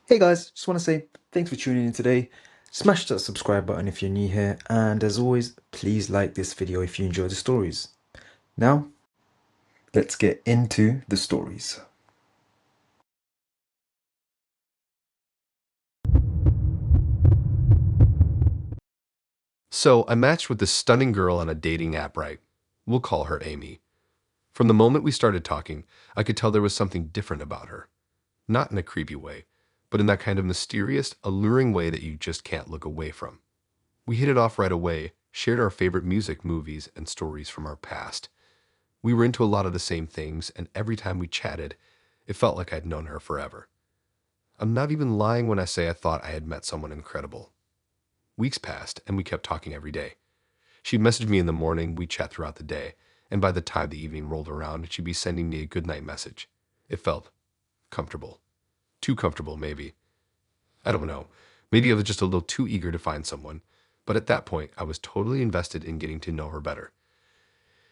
Hey guys, just want to say thanks for tuning in today. Smash that subscribe button if you're new here, and as always, please like this video if you enjoy the stories. Now, let's get into the stories. So I matched with this stunning girl on a dating app, right? We'll call her Amy. From the moment we started talking, I could tell there was something different about her. Not in a creepy way, but in that kind of mysterious, alluring way that you just can't look away from. We hit it off right away, shared our favorite music, movies, and stories from our past. We were into a lot of the same things, and every time we chatted, it felt like I'd known her forever. I'm not even lying when I say I thought I had met someone incredible. Weeks passed, and we kept talking every day. She'd message me in the morning, we'd chat throughout the day, and by the time the evening rolled around, she'd be sending me a goodnight message. It felt comfortable. Too comfortable, maybe. I don't know. Maybe I was just a little too eager to find someone, but at that point, I was totally invested in getting to know her better.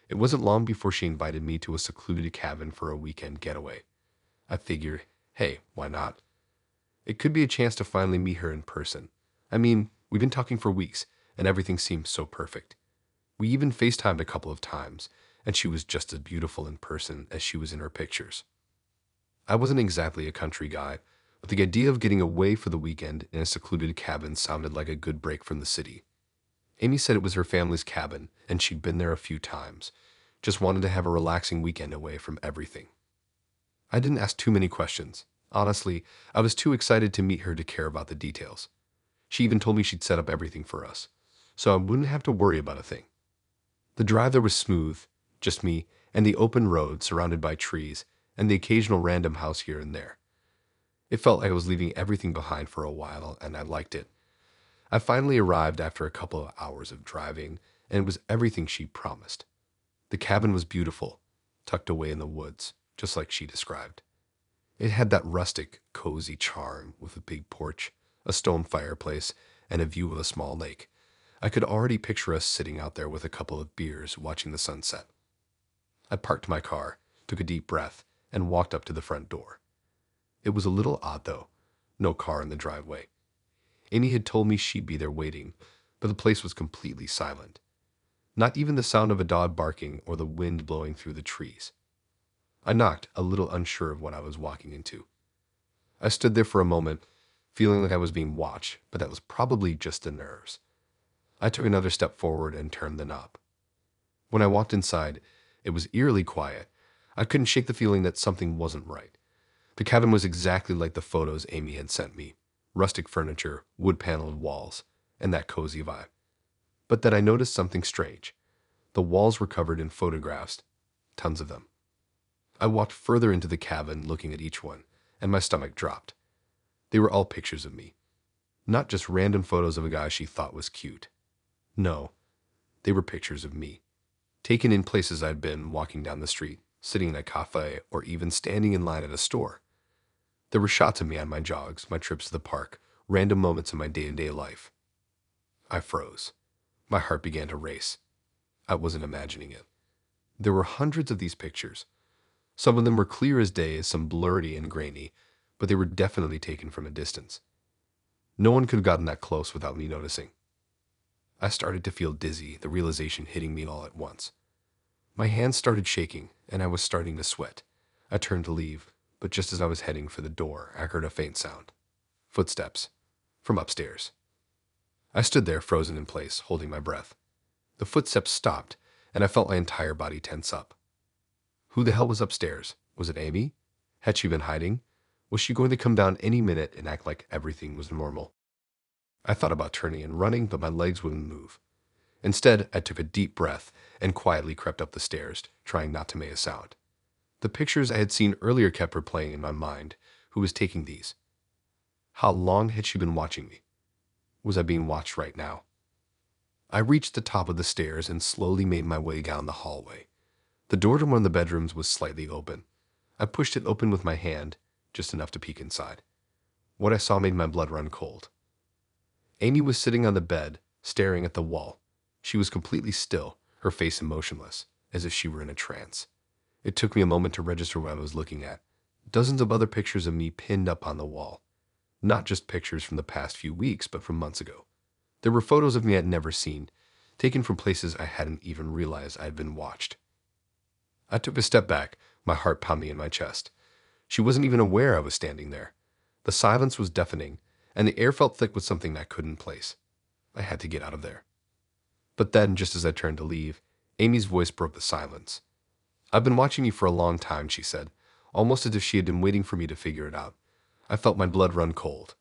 It wasn't long before she invited me to a secluded cabin for a weekend getaway. I figured, hey, why not? It could be a chance to finally meet her in person. I mean, we've been talking for weeks, and everything seemed so perfect. We even FaceTimed a couple of times, and she was just as beautiful in person as she was in her pictures. I wasn't exactly a country guy, but the idea of getting away for the weekend in a secluded cabin sounded like a good break from the city. Amy said it was her family's cabin, and she'd been there a few times. Just wanted to have a relaxing weekend away from everything. I didn't ask too many questions. Honestly, I was too excited to meet her to care about the details. She even told me she'd set up everything for us, so I wouldn't have to worry about a thing. The drive there was smooth, just me, and the open road surrounded by trees, and the occasional random house here and there. It felt like I was leaving everything behind for a while, and I liked it. I finally arrived after a couple of hours of driving, and it was everything she promised. The cabin was beautiful, tucked away in the woods, just like she described. It had that rustic, cozy charm with a big porch, a stone fireplace, and a view of a small lake. I could already picture us sitting out there with a couple of beers watching the sunset. I parked my car, took a deep breath, and walked up to the front door. It was a little odd, though. No car in the driveway. Amy had told me she'd be there waiting, but the place was completely silent. Not even the sound of a dog barking or the wind blowing through the trees. I knocked, a little unsure of what I was walking into. I stood there for a moment, feeling like I was being watched, but that was probably just the nerves. I took another step forward and turned the knob. When I walked inside, it was eerily quiet. I couldn't shake the feeling that something wasn't right. The cabin was exactly like the photos Amy had sent me. Rustic furniture, wood-paneled walls, and that cozy vibe. But then I noticed something strange. The walls were covered in photographs, tons of them. I walked further into the cabin looking at each one, and my stomach dropped. They were all pictures of me. Not just random photos of a guy she thought was cute. No, they were pictures of me. Taken in places I'd been, walking down the street, sitting in a cafe, or even standing in line at a store. There were shots of me on my jogs, my trips to the park, random moments in my day-to-day life. I froze. My heart began to race. I wasn't imagining it. There were hundreds of these pictures. Some of them were clear as day, some blurry and grainy, but they were definitely taken from a distance. No one could have gotten that close without me noticing. I started to feel dizzy, the realization hitting me all at once. My hands started shaking, and I was starting to sweat. I turned to leave, but just as I was heading for the door, I heard a faint sound. Footsteps. From upstairs. I stood there, frozen in place, holding my breath. The footsteps stopped, and I felt my entire body tense up. Who the hell was upstairs? Was it Amy? Had she been hiding? Was she going to come down any minute and act like everything was normal? I thought about turning and running, but my legs wouldn't move. Instead, I took a deep breath and quietly crept up the stairs, trying not to make a sound. The pictures I had seen earlier kept replaying in my mind. Who was taking these? How long had she been watching me? Was I being watched right now? I reached the top of the stairs and slowly made my way down the hallway. The door to one of the bedrooms was slightly open. I pushed it open with my hand, just enough to peek inside. What I saw made my blood run cold. Amy was sitting on the bed, staring at the wall. She was completely still, her face emotionless, as if she were in a trance. It took me a moment to register what I was looking at. Dozens of other pictures of me pinned up on the wall. Not just pictures from the past few weeks, but from months ago. There were photos of me I'd never seen, taken from places I hadn't even realized I'd been watched. I took a step back, my heart pounding in my chest. She wasn't even aware I was standing there. The silence was deafening, and the air felt thick with something I couldn't place. I had to get out of there. But then, just as I turned to leave, Amy's voice broke the silence. "I've been watching you for a long time," she said, almost as if she had been waiting for me to figure it out. I felt my blood run cold.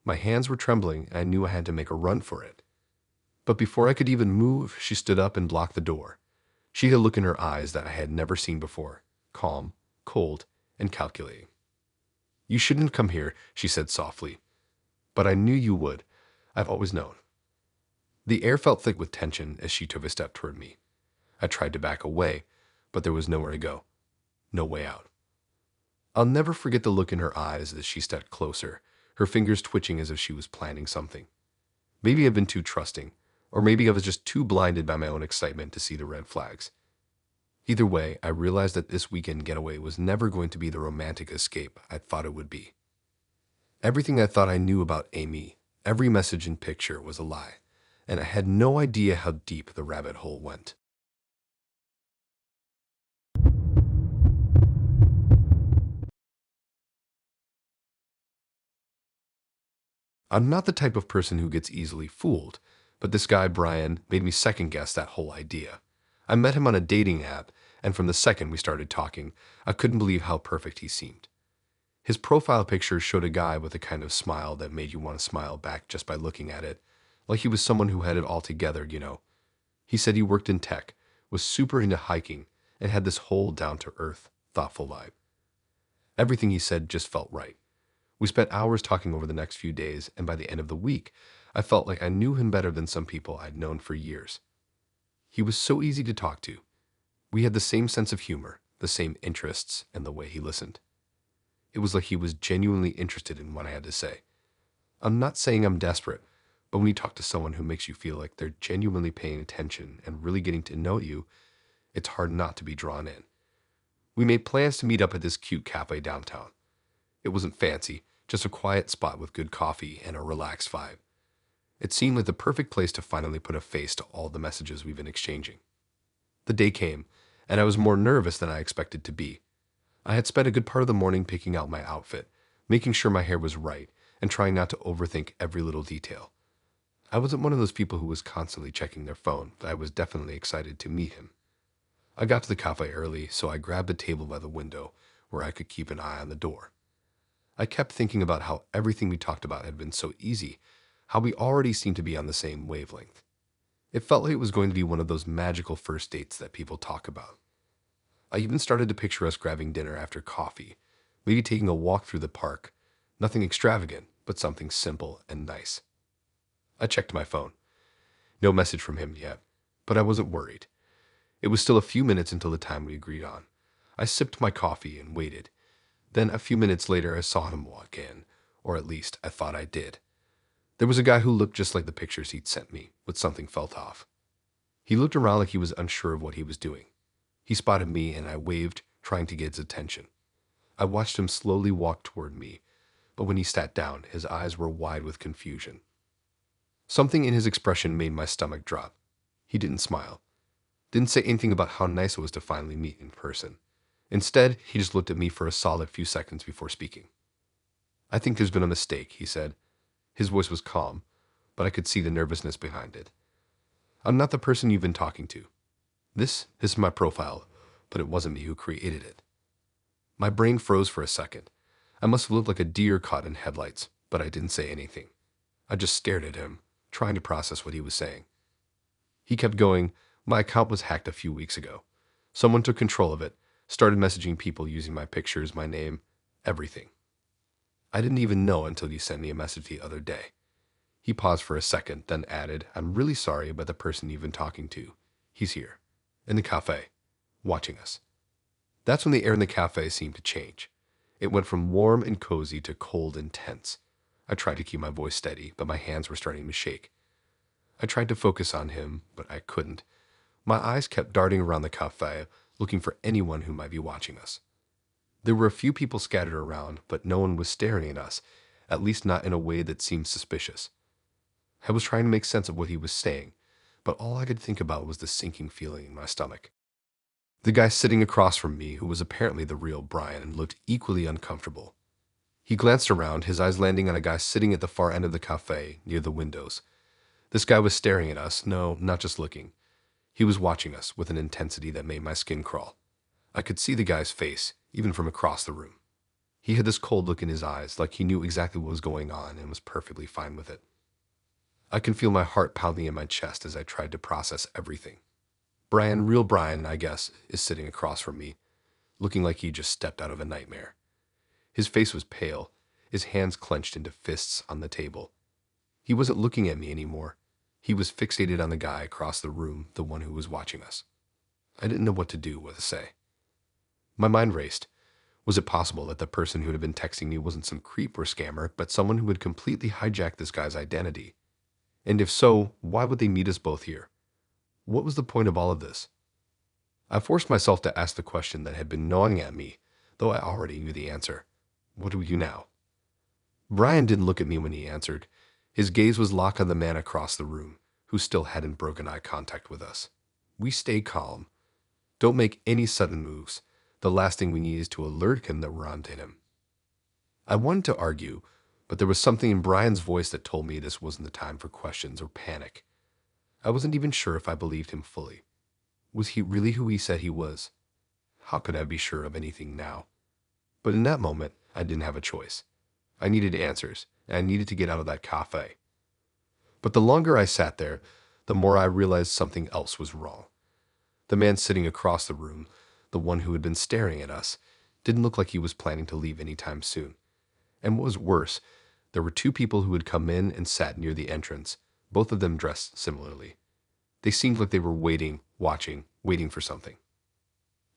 My hands were trembling, and I knew I had to make a run for it. But before I could even move, she stood up and blocked the door. She had a look in her eyes that I had never seen before, calm, cold, and calculating. "You shouldn't come here," she said softly. "But I knew you would. I've always known." The air felt thick with tension as she took a step toward me. I tried to back away, but there was nowhere to go. No way out. I'll never forget the look in her eyes as she stepped closer, her fingers twitching as if she was planning something. Maybe I've been too trusting, or maybe I was just too blinded by my own excitement to see the red flags. Either way, I realized that this weekend getaway was never going to be the romantic escape I thought it would be. Everything I thought I knew about Amy, every message and picture, was a lie, and I had no idea how deep the rabbit hole went. I'm not the type of person who gets easily fooled, but this guy, Brian, made me second guess that whole idea. I met him on a dating app, and from the second we started talking, I couldn't believe how perfect he seemed. His profile picture showed a guy with a kind of smile that made you want to smile back just by looking at it, like he was someone who had it all together. He said he worked in tech, was super into hiking, and had this whole down-to-earth, thoughtful vibe. Everything he said just felt right. We spent hours talking over the next few days, and by the end of the week, I felt like I knew him better than some people I'd known for years. He was so easy to talk to. We had the same sense of humor, the same interests, and the way he listened. It was like he was genuinely interested in what I had to say. I'm not saying I'm desperate, but when you talk to someone who makes you feel like they're genuinely paying attention and really getting to know you, it's hard not to be drawn in. We made plans to meet up at this cute cafe downtown. It wasn't fancy, just a quiet spot with good coffee and a relaxed vibe. It seemed like the perfect place to finally put a face to all the messages we've been exchanging. The day came, and I was more nervous than I expected to be. I had spent a good part of the morning picking out my outfit, making sure my hair was right, and trying not to overthink every little detail. I wasn't one of those people who was constantly checking their phone, but I was definitely excited to meet him. I got to the cafe early, so I grabbed a table by the window where I could keep an eye on the door. I kept thinking about how everything we talked about had been so easy, how we already seemed to be on the same wavelength. It felt like it was going to be one of those magical first dates that people talk about. I even started to picture us grabbing dinner after coffee, maybe taking a walk through the park. Nothing extravagant, but something simple and nice. I checked my phone. No message from him yet, but I wasn't worried. It was still a few minutes until the time we agreed on. I sipped my coffee and waited. Then a few minutes later I saw him walk in, or at least I thought I did. There was a guy who looked just like the pictures he'd sent me, but something felt off. He looked around like he was unsure of what he was doing. He spotted me and I waved, trying to get his attention. I watched him slowly walk toward me, but when he sat down, his eyes were wide with confusion. Something in his expression made my stomach drop. He didn't smile. Didn't say anything about how nice it was to finally meet in person. Instead, he just looked at me for a solid few seconds before speaking. "I think there's been a mistake," he said. His voice was calm, but I could see the nervousness behind it. "I'm not the person you've been talking to. This is my profile, but it wasn't me who created it." My brain froze for a second. I must have looked like a deer caught in headlights, but I didn't say anything. I just stared at him, trying to process what he was saying. He kept going. "My account was hacked a few weeks ago. Someone took control of it, started messaging people using my pictures, my name, everything. I didn't even know until you sent me a message the other day." He paused for a second, then added, "I'm really sorry about the person you've been talking to. He's here, in the cafe, watching us." That's when the air in the cafe seemed to change. It went from warm and cozy to cold and tense. I tried to keep my voice steady, but my hands were starting to shake. I tried to focus on him, but I couldn't. My eyes kept darting around the cafe, looking for anyone who might be watching us. There were a few people scattered around, but no one was staring at us, at least not in a way that seemed suspicious. I was trying to make sense of what he was saying, but all I could think about was the sinking feeling in my stomach. The guy sitting across from me, who was apparently the real Brian, looked equally uncomfortable. He glanced around, his eyes landing on a guy sitting at the far end of the cafe, near the windows. This guy was staring at us, no, not just looking. He was watching us with an intensity that made my skin crawl. I could see the guy's face, even from across the room. He had this cold look in his eyes, like he knew exactly what was going on and was perfectly fine with it. I can feel my heart pounding in my chest as I tried to process everything. Brian, real Brian, I guess, is sitting across from me, looking like he just stepped out of a nightmare. His face was pale, his hands clenched into fists on the table. He wasn't looking at me anymore. He was fixated on the guy across the room, the one who was watching us. I didn't know what to do, what to say. My mind raced. Was it possible that the person who had been texting me wasn't some creep or scammer, but someone who had completely hijacked this guy's identity? And if so, why would they meet us both here? What was the point of all of this? I forced myself to ask the question that had been gnawing at me, though I already knew the answer. What do we do now? Brian didn't look at me when he answered. His gaze was locked on the man across the room, who still hadn't broken eye contact with us. We stay calm. Don't make any sudden moves. The last thing we need is to alert him that we're onto him. I wanted to argue, but there was something in Brian's voice that told me this wasn't the time for questions or panic. I wasn't even sure if I believed him fully. Was he really who he said he was? How could I be sure of anything now? But in that moment, I didn't have a choice. I needed answers, and I needed to get out of that cafe. But the longer I sat there, the more I realized something else was wrong. The man sitting across the room, the one who had been staring at us, didn't look like he was planning to leave anytime soon. And what was worse, there were two people who had come in and sat near the entrance, both of them dressed similarly. They seemed like they were waiting, watching, waiting for something.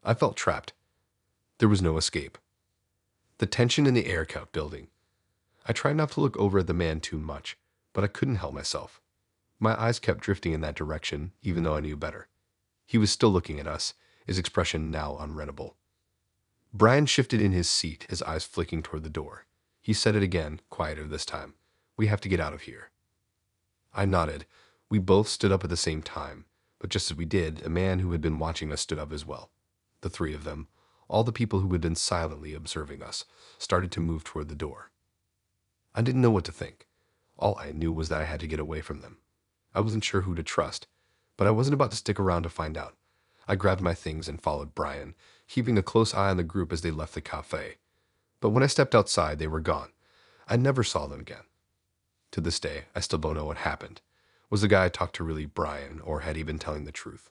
I felt trapped. There was no escape. The tension in the air kept building. I tried not to look over at the man too much, but I couldn't help myself. My eyes kept drifting in that direction, even though I knew better. He was still looking at us, his expression now unreadable. Brian shifted in his seat, his eyes flicking toward the door. He said it again, quieter this time. We have to get out of here. I nodded. We both stood up at the same time, but just as we did, a man who had been watching us stood up as well. The three of them, all the people who had been silently observing us, started to move toward the door. I didn't know what to think. All I knew was that I had to get away from them. I wasn't sure who to trust, but I wasn't about to stick around to find out. I grabbed my things and followed Brian, keeping a close eye on the group as they left the cafe. But when I stepped outside, they were gone. I never saw them again. To this day, I still don't know what happened. Was the guy I talked to really Brian, or had he been telling the truth?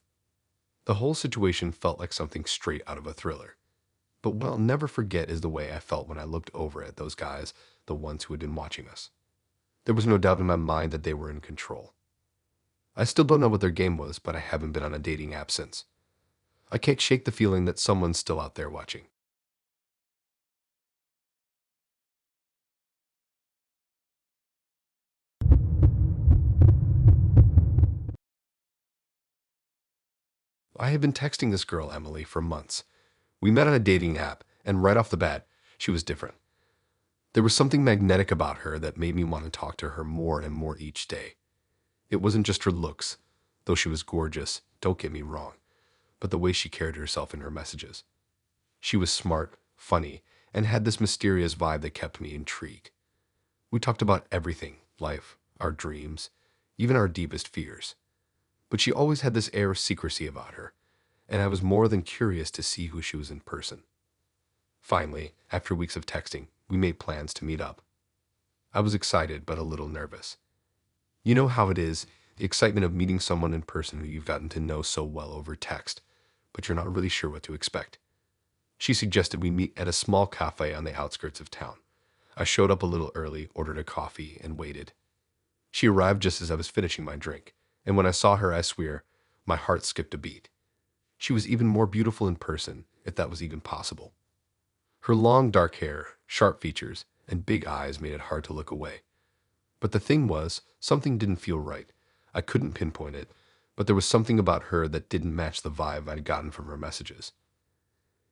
The whole situation felt like something straight out of a thriller. But what I'll never forget is the way I felt when I looked over at those guys, the ones who had been watching us. There was no doubt in my mind that they were in control. I still don't know what their game was, but I haven't been on a dating app since. I can't shake the feeling that someone's still out there watching. I had been texting this girl, Emily, for months. We met on a dating app, and right off the bat, she was different. There was something magnetic about her that made me want to talk to her more and more each day. It wasn't just her looks, though she was gorgeous, don't get me wrong, but the way she carried herself in her messages. She was smart, funny, and had this mysterious vibe that kept me intrigued. We talked about everything, life, our dreams, even our deepest fears. But she always had this air of secrecy about her, and I was more than curious to see who she was in person. Finally, after weeks of texting, we made plans to meet up. I was excited but a little nervous. You know how it is, the excitement of meeting someone in person who you've gotten to know so well over text, but you're not really sure what to expect. She suggested we meet at a small cafe on the outskirts of town. I showed up a little early, ordered a coffee, and waited. She arrived just as I was finishing my drink, and when I saw her, I swear, my heart skipped a beat. She was even more beautiful in person, if that was even possible. Her long dark hair, sharp features, and big eyes made it hard to look away. But the thing was, something didn't feel right. I couldn't pinpoint it, but there was something about her that didn't match the vibe I'd gotten from her messages.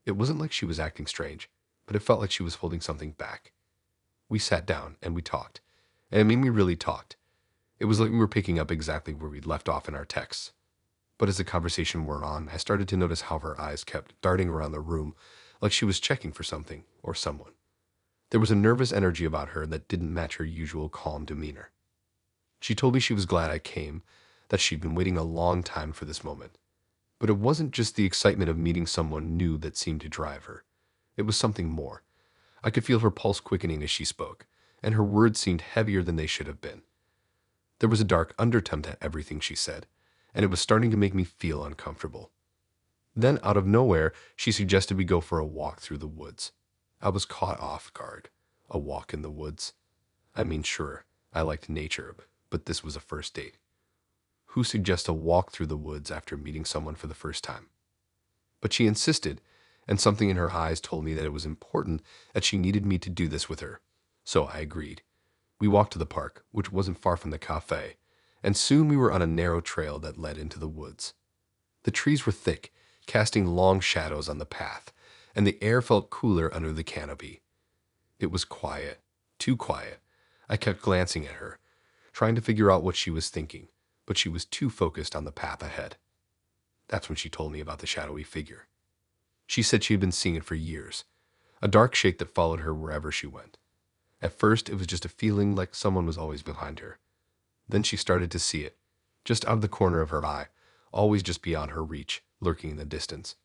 It wasn't like she was acting strange, but it felt like she was holding something back. We sat down and we talked. And I mean, we really talked. It was like we were picking up exactly where we'd left off in our texts. But as the conversation wore on, I started to notice how her eyes kept darting around the room like she was checking for something or someone. There was a nervous energy about her that didn't match her usual calm demeanor. She told me she was glad I came, that she'd been waiting a long time for this moment. But it wasn't just the excitement of meeting someone new that seemed to drive her. It was something more. I could feel her pulse quickening as she spoke, and her words seemed heavier than they should have been. There was a dark undertone to everything she said, and it was starting to make me feel uncomfortable. Then, out of nowhere, she suggested we go for a walk through the woods. I was caught off guard. A walk in the woods? I mean, sure, I liked nature, but this was a first date. Who suggests a walk through the woods after meeting someone for the first time? But she insisted, and something in her eyes told me that it was important that she needed me to do this with her. So I agreed. We walked to the park, which wasn't far from the cafe, and soon we were on a narrow trail that led into the woods. The trees were thick, casting long shadows on the path, and the air felt cooler under the canopy. It was quiet, too quiet. I kept glancing at her, trying to figure out what she was thinking, but she was too focused on the path ahead. That's when she told me about the shadowy figure. She said she had been seeing it for years, a dark shape that followed her wherever she went. At first, it was just a feeling like someone was always behind her. Then she started to see it, just out of the corner of her eye, always just beyond her reach, lurking in the distance.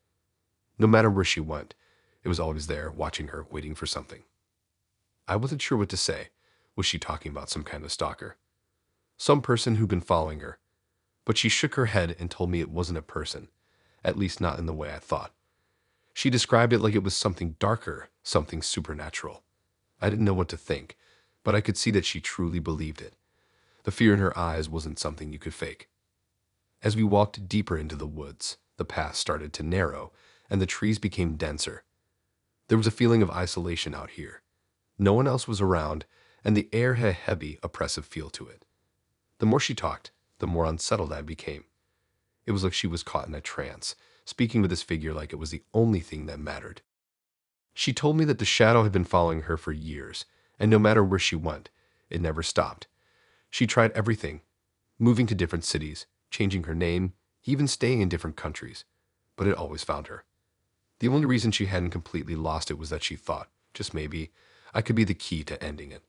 No matter where she went, it was always there, watching her, waiting for something. I wasn't sure what to say. Was she talking about some kind of stalker? Some person who'd been following her? But she shook her head and told me it wasn't a person, at least not in the way I thought. She described it like it was something darker, something supernatural. I didn't know what to think, but I could see that she truly believed it. The fear in her eyes wasn't something you could fake. As we walked deeper into the woods, the path started to narrow, and the trees became denser. There was a feeling of isolation out here. No one else was around, and the air had a heavy, oppressive feel to it. The more she talked, the more unsettled I became. It was like she was caught in a trance, speaking with this figure like it was the only thing that mattered. She told me that the shadow had been following her for years, and no matter where she went, it never stopped. She tried everything, moving to different cities, changing her name, even staying in different countries, but it always found her. The only reason she hadn't completely lost it was that she thought, just maybe, I could be the key to ending it.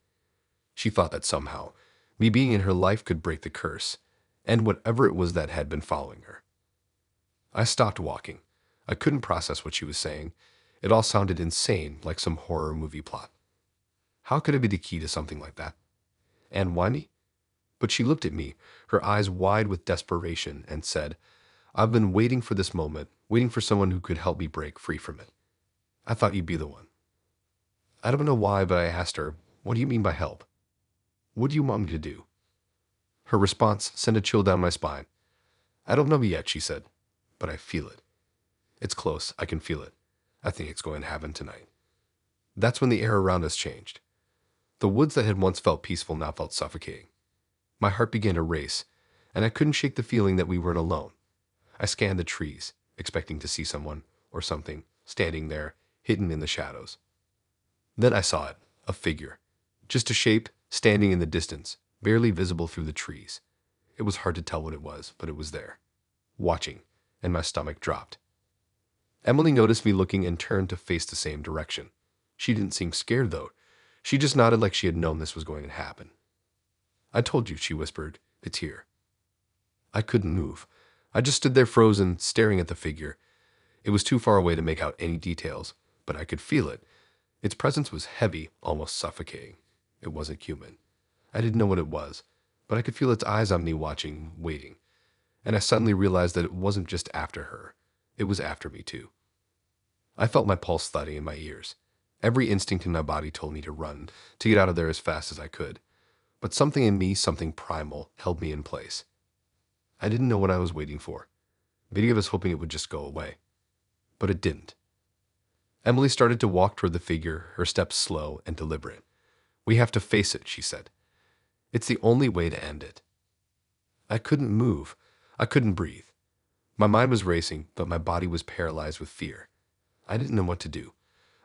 She thought that somehow, me being in her life could break the curse, and whatever it was that had been following her. I stopped walking. I couldn't process what she was saying. It all sounded insane, like some horror movie plot. How could it be the key to something like that? And why me? But she looked at me, her eyes wide with desperation, and said, I've been waiting for this moment, waiting for someone who could help me break free from it. I thought you'd be the one. I don't know why, but I asked her, what do you mean by help? What do you want me to do? Her response sent a chill down my spine. I don't know yet, she said, but I feel it. It's close, I can feel it. I think it's going to happen tonight. That's when the air around us changed. The woods that had once felt peaceful now felt suffocating. My heart began to race, and I couldn't shake the feeling that we weren't alone. I scanned the trees, expecting to see someone or something standing there, hidden in the shadows. Then I saw it, a figure, just a shape standing in the distance, barely visible through the trees. It was hard to tell what it was, but it was there, watching, and my stomach dropped. Emily noticed me looking and turned to face the same direction. She didn't seem scared, though. She just nodded like she had known this was going to happen. I told you, she whispered. It's here. I couldn't move. I just stood there frozen, staring at the figure. It was too far away to make out any details, but I could feel it. Its presence was heavy, almost suffocating. It wasn't human. I didn't know what it was, but I could feel its eyes on me watching, waiting. And I suddenly realized that it wasn't just after her. It was after me, too. I felt my pulse thudding in my ears. Every instinct in my body told me to run, to get out of there as fast as I could. But something in me, something primal, held me in place. I didn't know what I was waiting for. Maybe I was hoping it would just go away. But it didn't. Emily started to walk toward the figure, her steps slow and deliberate. We have to face it, she said. It's the only way to end it. I couldn't move. I couldn't breathe. My mind was racing, but my body was paralyzed with fear. I didn't know what to do.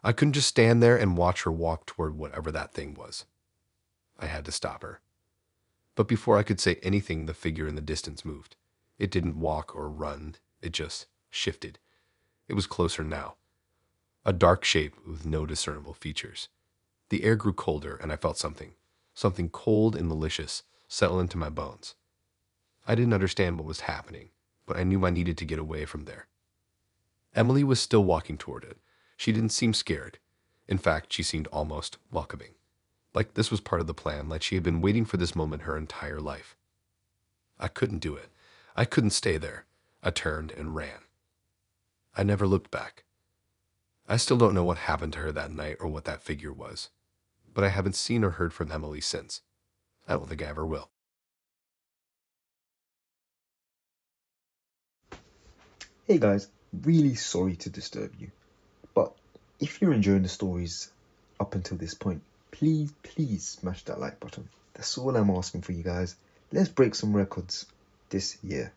I couldn't just stand there and watch her walk toward whatever that thing was. I had to stop her. But before I could say anything, the figure in the distance moved. It didn't walk or run, it just shifted. It was closer now. A dark shape with no discernible features. The air grew colder, and I felt something cold and malicious, settle into my bones. I didn't understand what was happening, but I knew I needed to get away from there. Emily was still walking toward it. She didn't seem scared. In fact, she seemed almost welcoming. Like this was part of the plan, like she had been waiting for this moment her entire life. I couldn't do it. I couldn't stay there. I turned and ran. I never looked back. I still don't know what happened to her that night or what that figure was, but I haven't seen or heard from Emily since. I don't think I ever will. Hey guys, really sorry to disturb you, but if you're enjoying the stories up until this point, please smash that like button. That's all I'm asking for you guys. Let's break some records this year.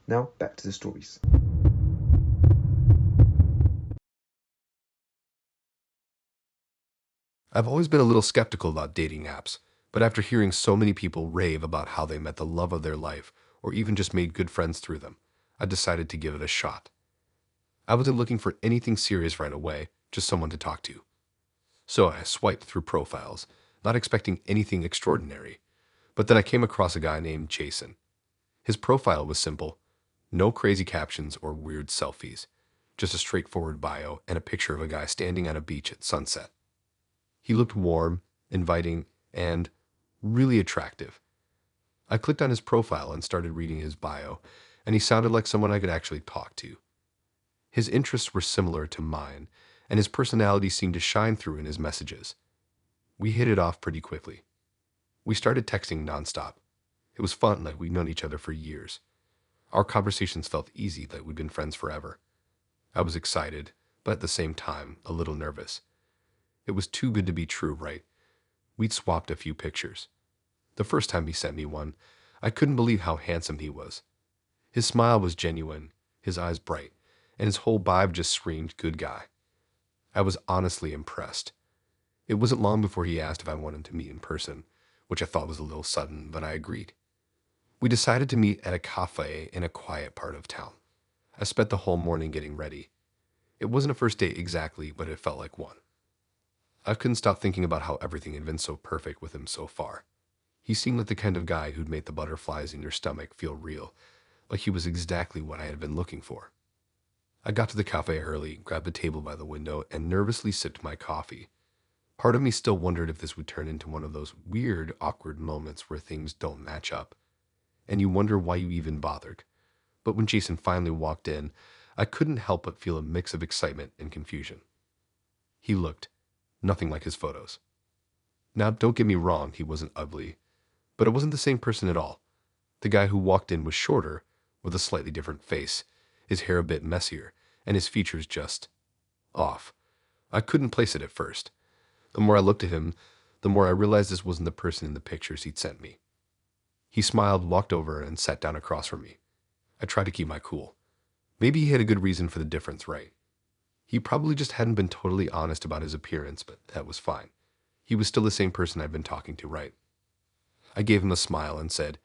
Now back to the stories. I've always been a little skeptical about dating apps, but after hearing so many people rave about how they met the love of their life or even just made good friends through them, I decided to give it a shot. I wasn't looking for anything serious right away, just someone to talk to. So I swiped through profiles, not expecting anything extraordinary. But then I came across a guy named Jason. His profile was simple, no crazy captions or weird selfies, just a straightforward bio and a picture of a guy standing on a beach at sunset. He looked warm, inviting, and really attractive. I clicked on his profile and started reading his bio, and he sounded like someone I could actually talk to. His interests were similar to mine, and his personality seemed to shine through in his messages. We hit it off pretty quickly. We started texting nonstop. It was fun, like we'd known each other for years. Our conversations felt easy, like we'd been friends forever. I was excited, but at the same time, a little nervous. It was too good to be true, right? We'd swapped a few pictures. The first time he sent me one, I couldn't believe how handsome he was. His smile was genuine, his eyes bright, and his whole vibe just screamed good guy. I was honestly impressed. It wasn't long before he asked if I wanted to meet in person, which I thought was a little sudden, but I agreed. We decided to meet at a cafe in a quiet part of town. I spent the whole morning getting ready. It wasn't a first date exactly, but it felt like one. I couldn't stop thinking about how everything had been so perfect with him so far. He seemed like the kind of guy who'd make the butterflies in your stomach feel real, like he was exactly what I had been looking for. I got to the cafe early, grabbed a table by the window, and nervously sipped my coffee. Part of me still wondered if this would turn into one of those weird, awkward moments where things don't match up, and you wonder why you even bothered. But when Jason finally walked in, I couldn't help but feel a mix of excitement and confusion. He looked nothing like his photos. Now, don't get me wrong, he wasn't ugly, but it wasn't the same person at all. The guy who walked in was shorter, with a slightly different face, his hair a bit messier, and his features just off. I couldn't place it at first. The more I looked at him, the more I realized this wasn't the person in the pictures he'd sent me. He smiled, walked over, and sat down across from me. I tried to keep my cool. Maybe he had a good reason for the difference, right? He probably just hadn't been totally honest about his appearance, but that was fine. He was still the same person I'd been talking to, right? I gave him a smile and said,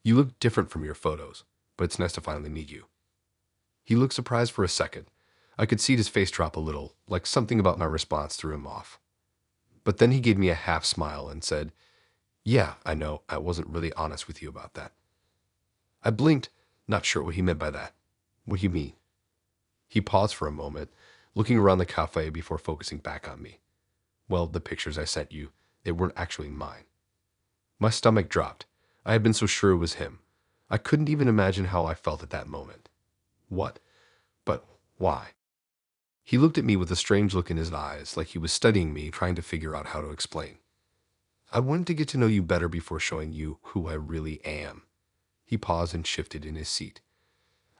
"You look different from your photos, but it's nice to finally meet you." He looked surprised for a second. I could see his face drop a little, like something about my response threw him off. But then he gave me a half smile and said, "Yeah, I know, I wasn't really honest with you about that." I blinked, not sure what he meant by that. "What do you mean?" He paused for a moment, looking around the cafe before focusing back on me. "Well, the pictures I sent you, they weren't actually mine." My stomach dropped. I had been so sure it was him. I couldn't even imagine how I felt at that moment. What? But why? He looked at me with a strange look in his eyes, like he was studying me, trying to figure out how to explain. "I wanted to get to know you better before showing you who I really am." He paused and shifted in his seat.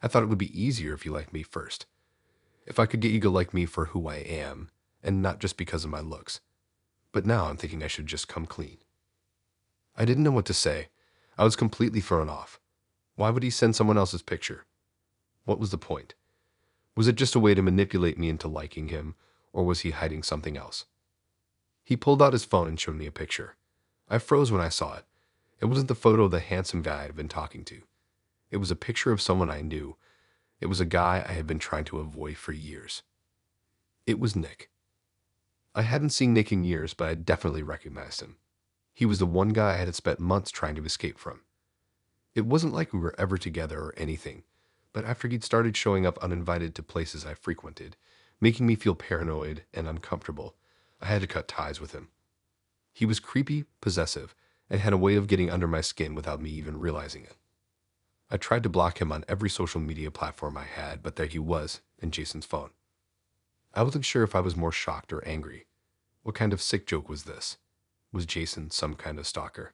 "I thought it would be easier if you liked me first. If I could get you to like me for who I am, and not just because of my looks. But now I'm thinking I should just come clean." I didn't know what to say. I was completely thrown off. Why would he send someone else's picture? What was the point? Was it just a way to manipulate me into liking him, Or was he hiding something else? He pulled out his phone and showed me a picture. I froze when I saw it. It wasn't the photo of the handsome guy I'd been talking to. It was a picture of someone I knew. It was a guy I had been trying to avoid for years. It was Nick. I hadn't seen Nick in years, but I definitely recognized him. He was the one guy I had spent months trying to escape from. It wasn't like we were ever together or anything, but after he'd started showing up uninvited to places I frequented, making me feel paranoid and uncomfortable, I had to cut ties with him. He was creepy, possessive, and had a way of getting under my skin without me even realizing it. I tried to block him on every social media platform I had, but there he was, in Jason's phone. I wasn't sure if I was more shocked or angry. What kind of sick joke was this? Was Jason some kind of stalker?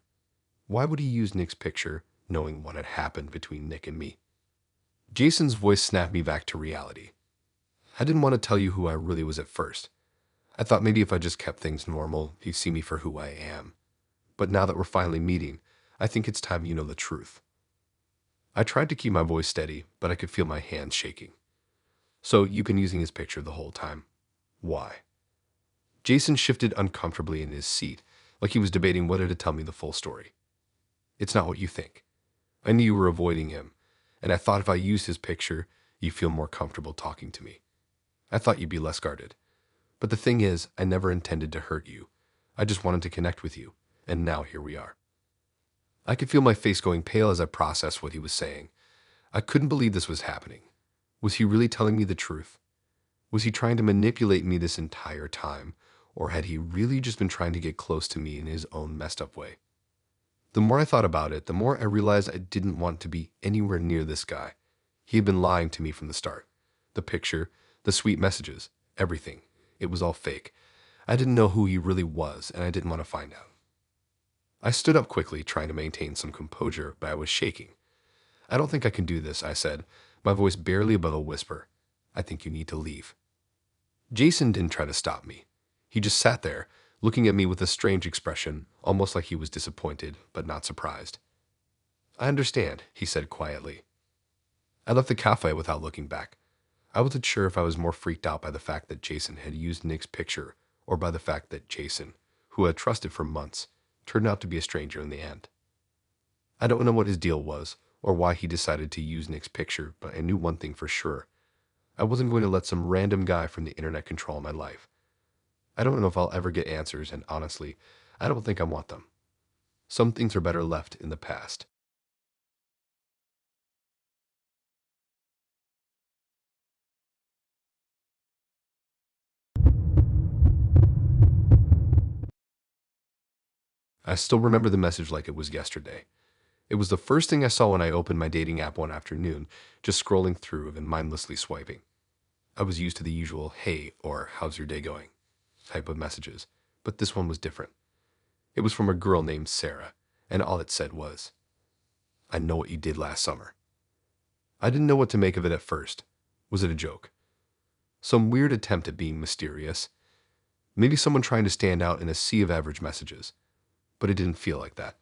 Why would he use Nick's picture, knowing what had happened between Nick and me? Jason's voice snapped me back to reality. I didn't want to tell you who I really was at first. I thought maybe if I just kept things normal, you'd see me for who I am. But now that we're finally meeting, I think it's time you know the truth. I tried to keep my voice steady, but I could feel my hands shaking. So you've been using his picture the whole time. Why? Jason shifted uncomfortably in his seat, like he was debating whether to tell me the full story. It's not what you think. I knew you were avoiding him, and I thought if I used his picture, you'd feel more comfortable talking to me. I thought you'd be less guarded. But the thing is, I never intended to hurt you. I just wanted to connect with you, and now here we are. I could feel my face going pale as I processed what he was saying. I couldn't believe this was happening. Was he really telling me the truth? Was he trying to manipulate me this entire time, or had he really just been trying to get close to me in his own messed up way? The more I thought about it, the more I realized I didn't want to be anywhere near this guy. He had been lying to me from the start. The picture, the sweet messages, everything. It was all fake. I didn't know who he really was, and I didn't want to find out. I stood up quickly, trying to maintain some composure, but I was shaking. I don't think I can do this, I said, my voice barely above a whisper. I think you need to leave. Jason didn't try to stop me. He just sat there, looking at me with a strange expression, almost like he was disappointed, but not surprised. I understand, he said quietly. I left the cafe without looking back. I wasn't sure if I was more freaked out by the fact that Jason had used Nick's picture, or by the fact that Jason, who I had trusted for months, turned out to be a stranger in the end. I don't know what his deal was, or why he decided to use Nick's picture, but I knew one thing for sure. I wasn't going to let some random guy from the internet control my life. I don't know if I'll ever get answers, and honestly, I don't think I want them. Some things are better left in the past. I still remember the message like it was yesterday. It was the first thing I saw when I opened my dating app one afternoon, just scrolling through and mindlessly swiping. I was used to the usual, hey, or how's your day going, type of messages, but this one was different. It was from a girl named Sarah, and all it said was, I know what you did last summer. I didn't know what to make of it at first. Was it a joke? Some weird attempt at being mysterious? Maybe someone trying to stand out in a sea of average messages? But it didn't feel like that.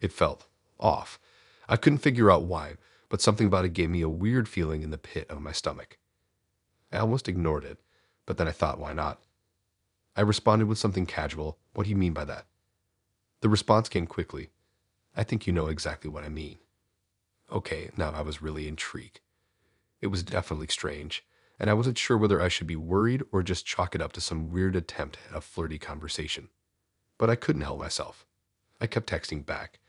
It felt off. I couldn't figure out why, but something about it gave me a weird feeling in the pit of my stomach. I almost ignored it, but then I thought, why not? I responded with something casual. What do you mean by that? The response came quickly. I think you know exactly what I mean. Okay, now I was really intrigued. It was definitely strange, and I wasn't sure whether I should be worried or just chalk it up to some weird attempt at a flirty conversation. But I couldn't help myself. I kept texting back.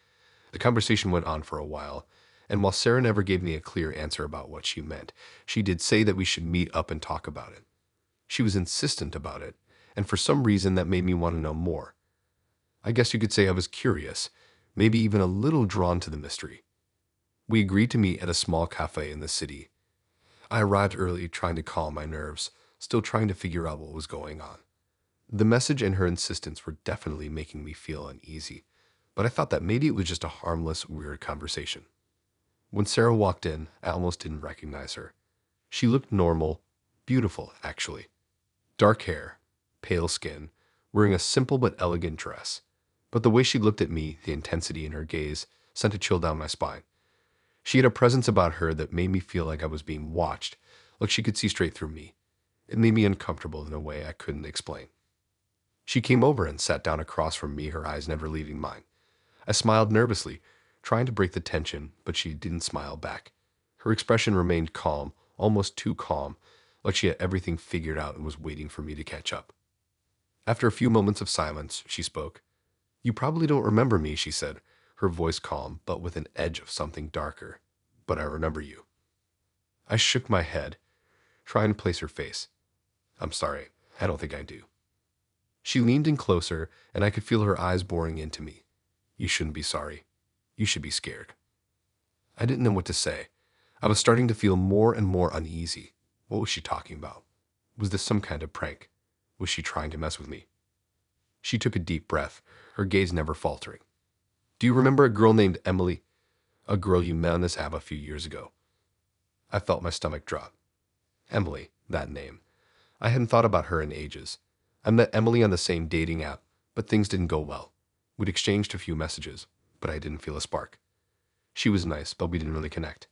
The conversation went on for a while, and while Sarah never gave me a clear answer about what she meant, she did say that we should meet up and talk about it. She was insistent about it, and for some reason that made me want to know more. I guess you could say I was curious, maybe even a little drawn to the mystery. We agreed to meet at a small cafe in the city. I arrived early, trying to calm my nerves, still trying to figure out what was going on. The message and her insistence were definitely making me feel uneasy, but I thought that maybe it was just a harmless, weird conversation. When Sarah walked in, I almost didn't recognize her. She looked normal, beautiful, actually. Dark hair, pale skin, wearing a simple but elegant dress. But the way she looked at me, the intensity in her gaze, sent a chill down my spine. She had a presence about her that made me feel like I was being watched, like she could see straight through me. It made me uncomfortable in a way I couldn't explain. She came over and sat down across from me, her eyes never leaving mine. I smiled nervously, trying to break the tension, but she didn't smile back. Her expression remained calm, almost too calm, like she had everything figured out and was waiting for me to catch up. After a few moments of silence, she spoke. "You probably don't remember me," she said, her voice calm, but with an edge of something darker. "But I remember you." I shook my head, trying to place her face. "I'm sorry, I don't think I do." She leaned in closer, and I could feel her eyes boring into me. "You shouldn't be sorry. You should be scared." I didn't know what to say. I was starting to feel more and more uneasy. What was she talking about? Was this some kind of prank? Was she trying to mess with me? She took a deep breath, her gaze never faltering. "Do you remember a girl named Emily? A girl you met on this app a few years ago?" I felt my stomach drop. Emily, that name. I hadn't thought about her in ages. I met Emily on the same dating app, but things didn't go well. We'd exchanged a few messages, but I didn't feel a spark. She was nice, but we didn't really connect.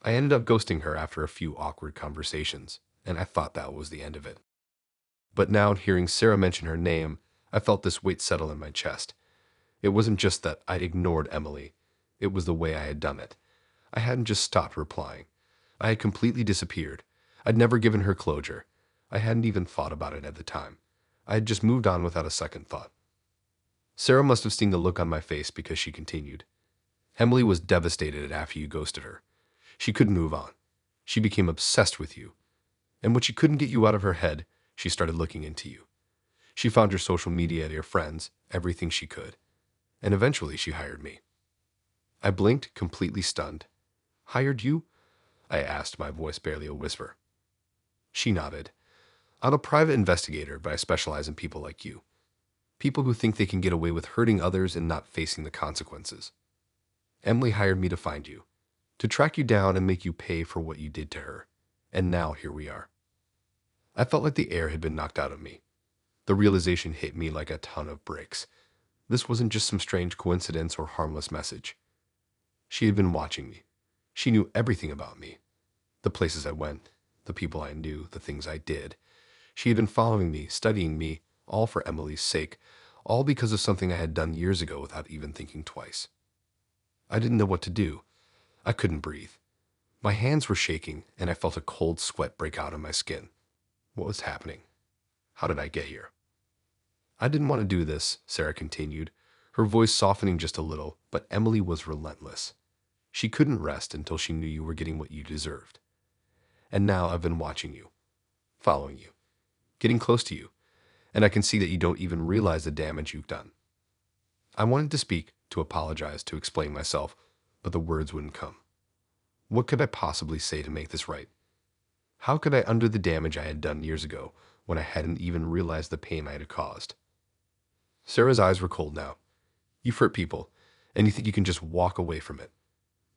I ended up ghosting her after a few awkward conversations, and I thought that was the end of it. But now, hearing Sarah mention her name, I felt this weight settle in my chest. It wasn't just that I'd ignored Emily. It was the way I had done it. I hadn't just stopped replying. I had completely disappeared. I'd never given her closure. I hadn't even thought about it at the time. I had just moved on without a second thought. Sarah must have seen the look on my face because she continued. "Emily was devastated after you ghosted her. She couldn't move on. She became obsessed with you. And when she couldn't get you out of her head, she started looking into you. She found your social media, your friends, everything she could. And eventually she hired me." I blinked, completely stunned. "Hired you?" I asked, my voice barely a whisper. She nodded. "I'm a private investigator, but I specialize in people like you. People who think they can get away with hurting others and not facing the consequences. Emily hired me to find you, to track you down and make you pay for what you did to her. And now here we are." I felt like the air had been knocked out of me. The realization hit me like a ton of bricks. This wasn't just some strange coincidence or harmless message. She had been watching me. She knew everything about me. The places I went, the people I knew, the things I did. She had been following me, studying me, all for Emily's sake, all because of something I had done years ago without even thinking twice. I didn't know what to do. I couldn't breathe. My hands were shaking, and I felt a cold sweat break out on my skin. What was happening? How did I get here? "I didn't want to do this," Sarah continued, her voice softening just a little, but Emily was relentless. "She couldn't rest until she knew you were getting what you deserved. And now I've been watching you, following you, getting close to you, and I can see that you don't even realize the damage you've done." I wanted to speak, to apologize, to explain myself, but the words wouldn't come. What could I possibly say to make this right? How could I undo the damage I had done years ago when I hadn't even realized the pain I had caused? Sarah's eyes were cold now. "You've hurt people, and you think you can just walk away from it.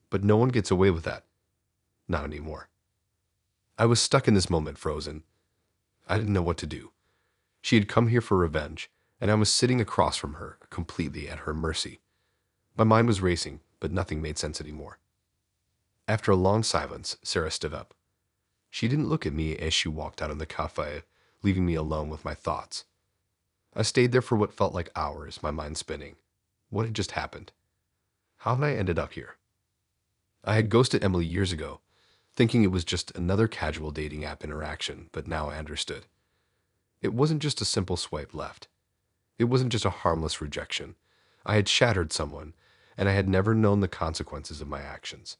But no one gets away with that. Not anymore." I was stuck in this moment, frozen. I didn't know what to do. She had come here for revenge, and I was sitting across from her, completely at her mercy. My mind was racing, but nothing made sense anymore. After a long silence, Sarah stood up. She didn't look at me as she walked out of the cafe, leaving me alone with my thoughts. I stayed there for what felt like hours, my mind spinning. What had just happened? How had I ended up here? I had ghosted Emily years ago, thinking it was just another casual dating app interaction, but now I understood. It wasn't just a simple swipe left. It wasn't just a harmless rejection. I had shattered someone, and I had never known the consequences of my actions.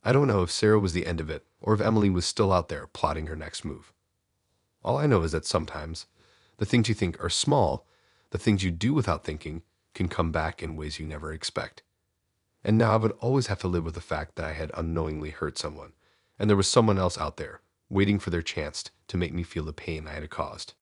I don't know if Sarah was the end of it, or if Emily was still out there plotting her next move. All I know is that sometimes, the things you think are small, the things you do without thinking, can come back in ways you never expect. And now I would always have to live with the fact that I had unknowingly hurt someone, and there was someone else out there, waiting for their chance to make me feel the pain I had caused.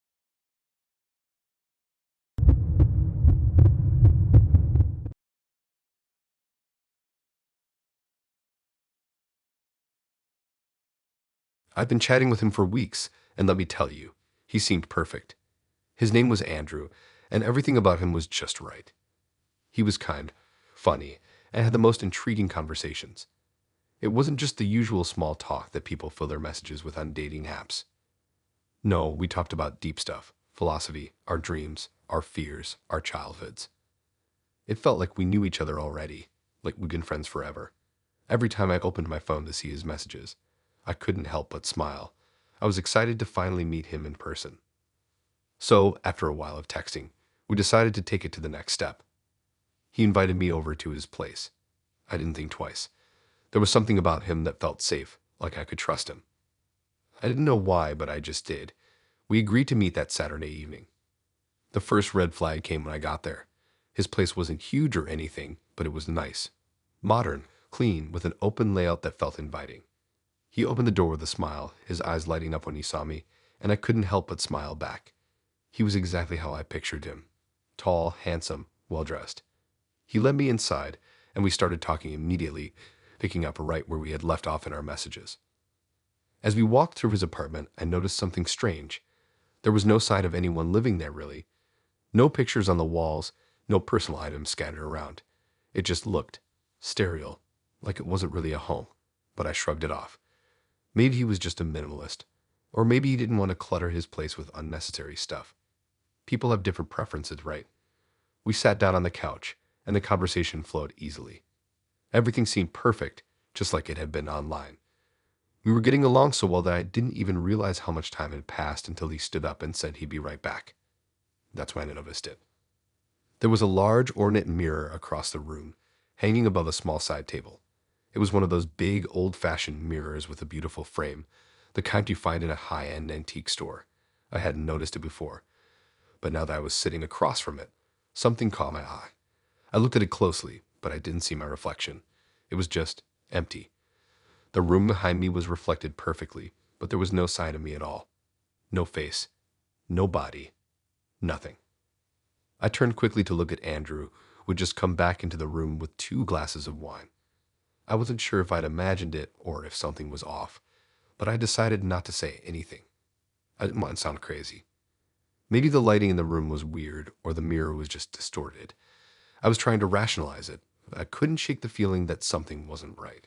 I've been chatting with him for weeks, and let me tell you, he seemed perfect. His name was Andrew, and everything about him was just right. He was kind, funny, and had the most intriguing conversations. It wasn't just the usual small talk that people fill their messages with on dating apps. No, we talked about deep stuff, philosophy, our dreams, our fears, our childhoods. It felt like we knew each other already, like we'd been friends forever. Every time I opened my phone to see his messages, I couldn't help but smile. I was excited to finally meet him in person. So, after a while of texting, we decided to take it to the next step. He invited me over to his place. I didn't think twice. There was something about him that felt safe, like I could trust him. I didn't know why, but I just did. We agreed to meet that Saturday evening. The first red flag came when I got there. His place wasn't huge or anything, but it was nice. Modern, clean, with an open layout that felt inviting. He opened the door with a smile, his eyes lighting up when he saw me, and I couldn't help but smile back. He was exactly how I pictured him. Tall, handsome, well-dressed. He led me inside, and we started talking immediately, picking up right where we had left off in our messages. As we walked through his apartment, I noticed something strange. There was no sign of anyone living there, really. No pictures on the walls, no personal items scattered around. It just looked sterile, like it wasn't really a home, but I shrugged it off. Maybe he was just a minimalist, or maybe he didn't want to clutter his place with unnecessary stuff. People have different preferences, right? We sat down on the couch, and the conversation flowed easily. Everything seemed perfect, just like it had been online. We were getting along so well that I didn't even realize how much time had passed until he stood up and said he'd be right back. That's when I noticed it. There was a large ornate mirror across the room, hanging above a small side table. It was one of those big, old-fashioned mirrors with a beautiful frame, the kind you find in a high-end antique store. I hadn't noticed it before, but now that I was sitting across from it, something caught my eye. I looked at it closely, but I didn't see my reflection. It was just empty. The room behind me was reflected perfectly, but there was no sign of me at all. No face, no body, nothing. I turned quickly to look at Andrew, who had just come back into the room with 2 glasses of wine. I wasn't sure if I'd imagined it or if something was off, but I decided not to say anything. I didn't want to sound crazy. Maybe the lighting in the room was weird or the mirror was just distorted. I was trying to rationalize it, but I couldn't shake the feeling that something wasn't right.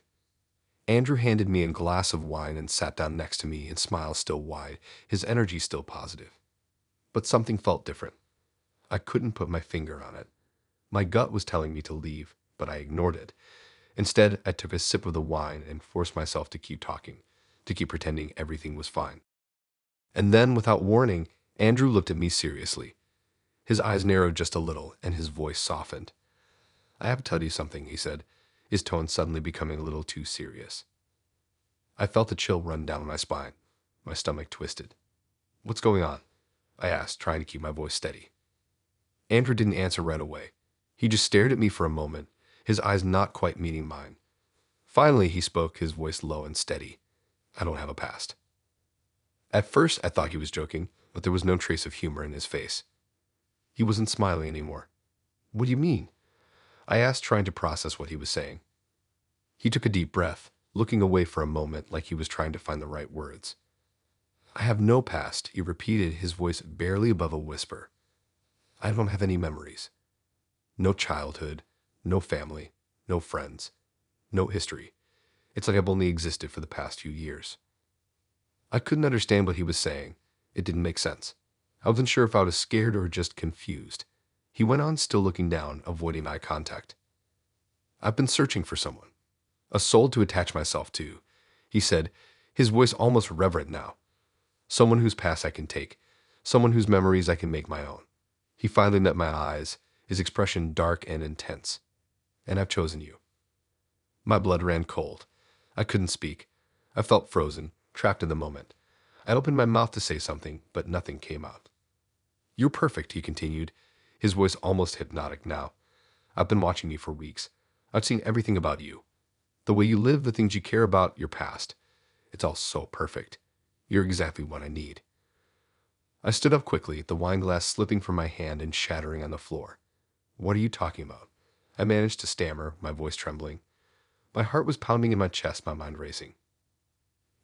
Andrew handed me a glass of wine and sat down next to me, his smile still wide, his energy still positive. But something felt different. I couldn't put my finger on it. My gut was telling me to leave, but I ignored it. Instead, I took a sip of the wine and forced myself to keep talking, to keep pretending everything was fine. And then, without warning, Andrew looked at me seriously. His eyes narrowed just a little, and his voice softened. "I have to tell you something," he said, his tone suddenly becoming a little too serious. I felt a chill run down my spine. My stomach twisted. "What's going on?" I asked, trying to keep my voice steady. Andrew didn't answer right away. He just stared at me for a moment, his eyes not quite meeting mine. Finally, he spoke, his voice low and steady. "I don't have a past." At first, I thought he was joking, but there was no trace of humor in his face. He wasn't smiling anymore. "What do you mean?" I asked, trying to process what he was saying. He took a deep breath, looking away for a moment like he was trying to find the right words. "I have no past," he repeated, his voice barely above a whisper. "I don't have any memories. No childhood, no family, no friends, no history. It's like I've only existed for the past few years." I couldn't understand what he was saying. It didn't make sense. I wasn't sure if I was scared or just confused. He went on, still looking down, avoiding eye contact. "I've been searching for someone. A soul to attach myself to," he said, his voice almost reverent now. "Someone whose past I can take, someone whose memories I can make my own." He finally met my eyes, his expression dark and intense. "And I've chosen you." My blood ran cold. I couldn't speak. I felt frozen, trapped in the moment. I opened my mouth to say something, but nothing came out. "You're perfect," he continued, his voice almost hypnotic now. "I've been watching you for weeks. I've seen everything about you. The way you live, the things you care about, your past. It's all so perfect. You're exactly what I need." I stood up quickly, the wine glass slipping from my hand and shattering on the floor. "What are you talking about?" I managed to stammer, my voice trembling. My heart was pounding in my chest, my mind racing.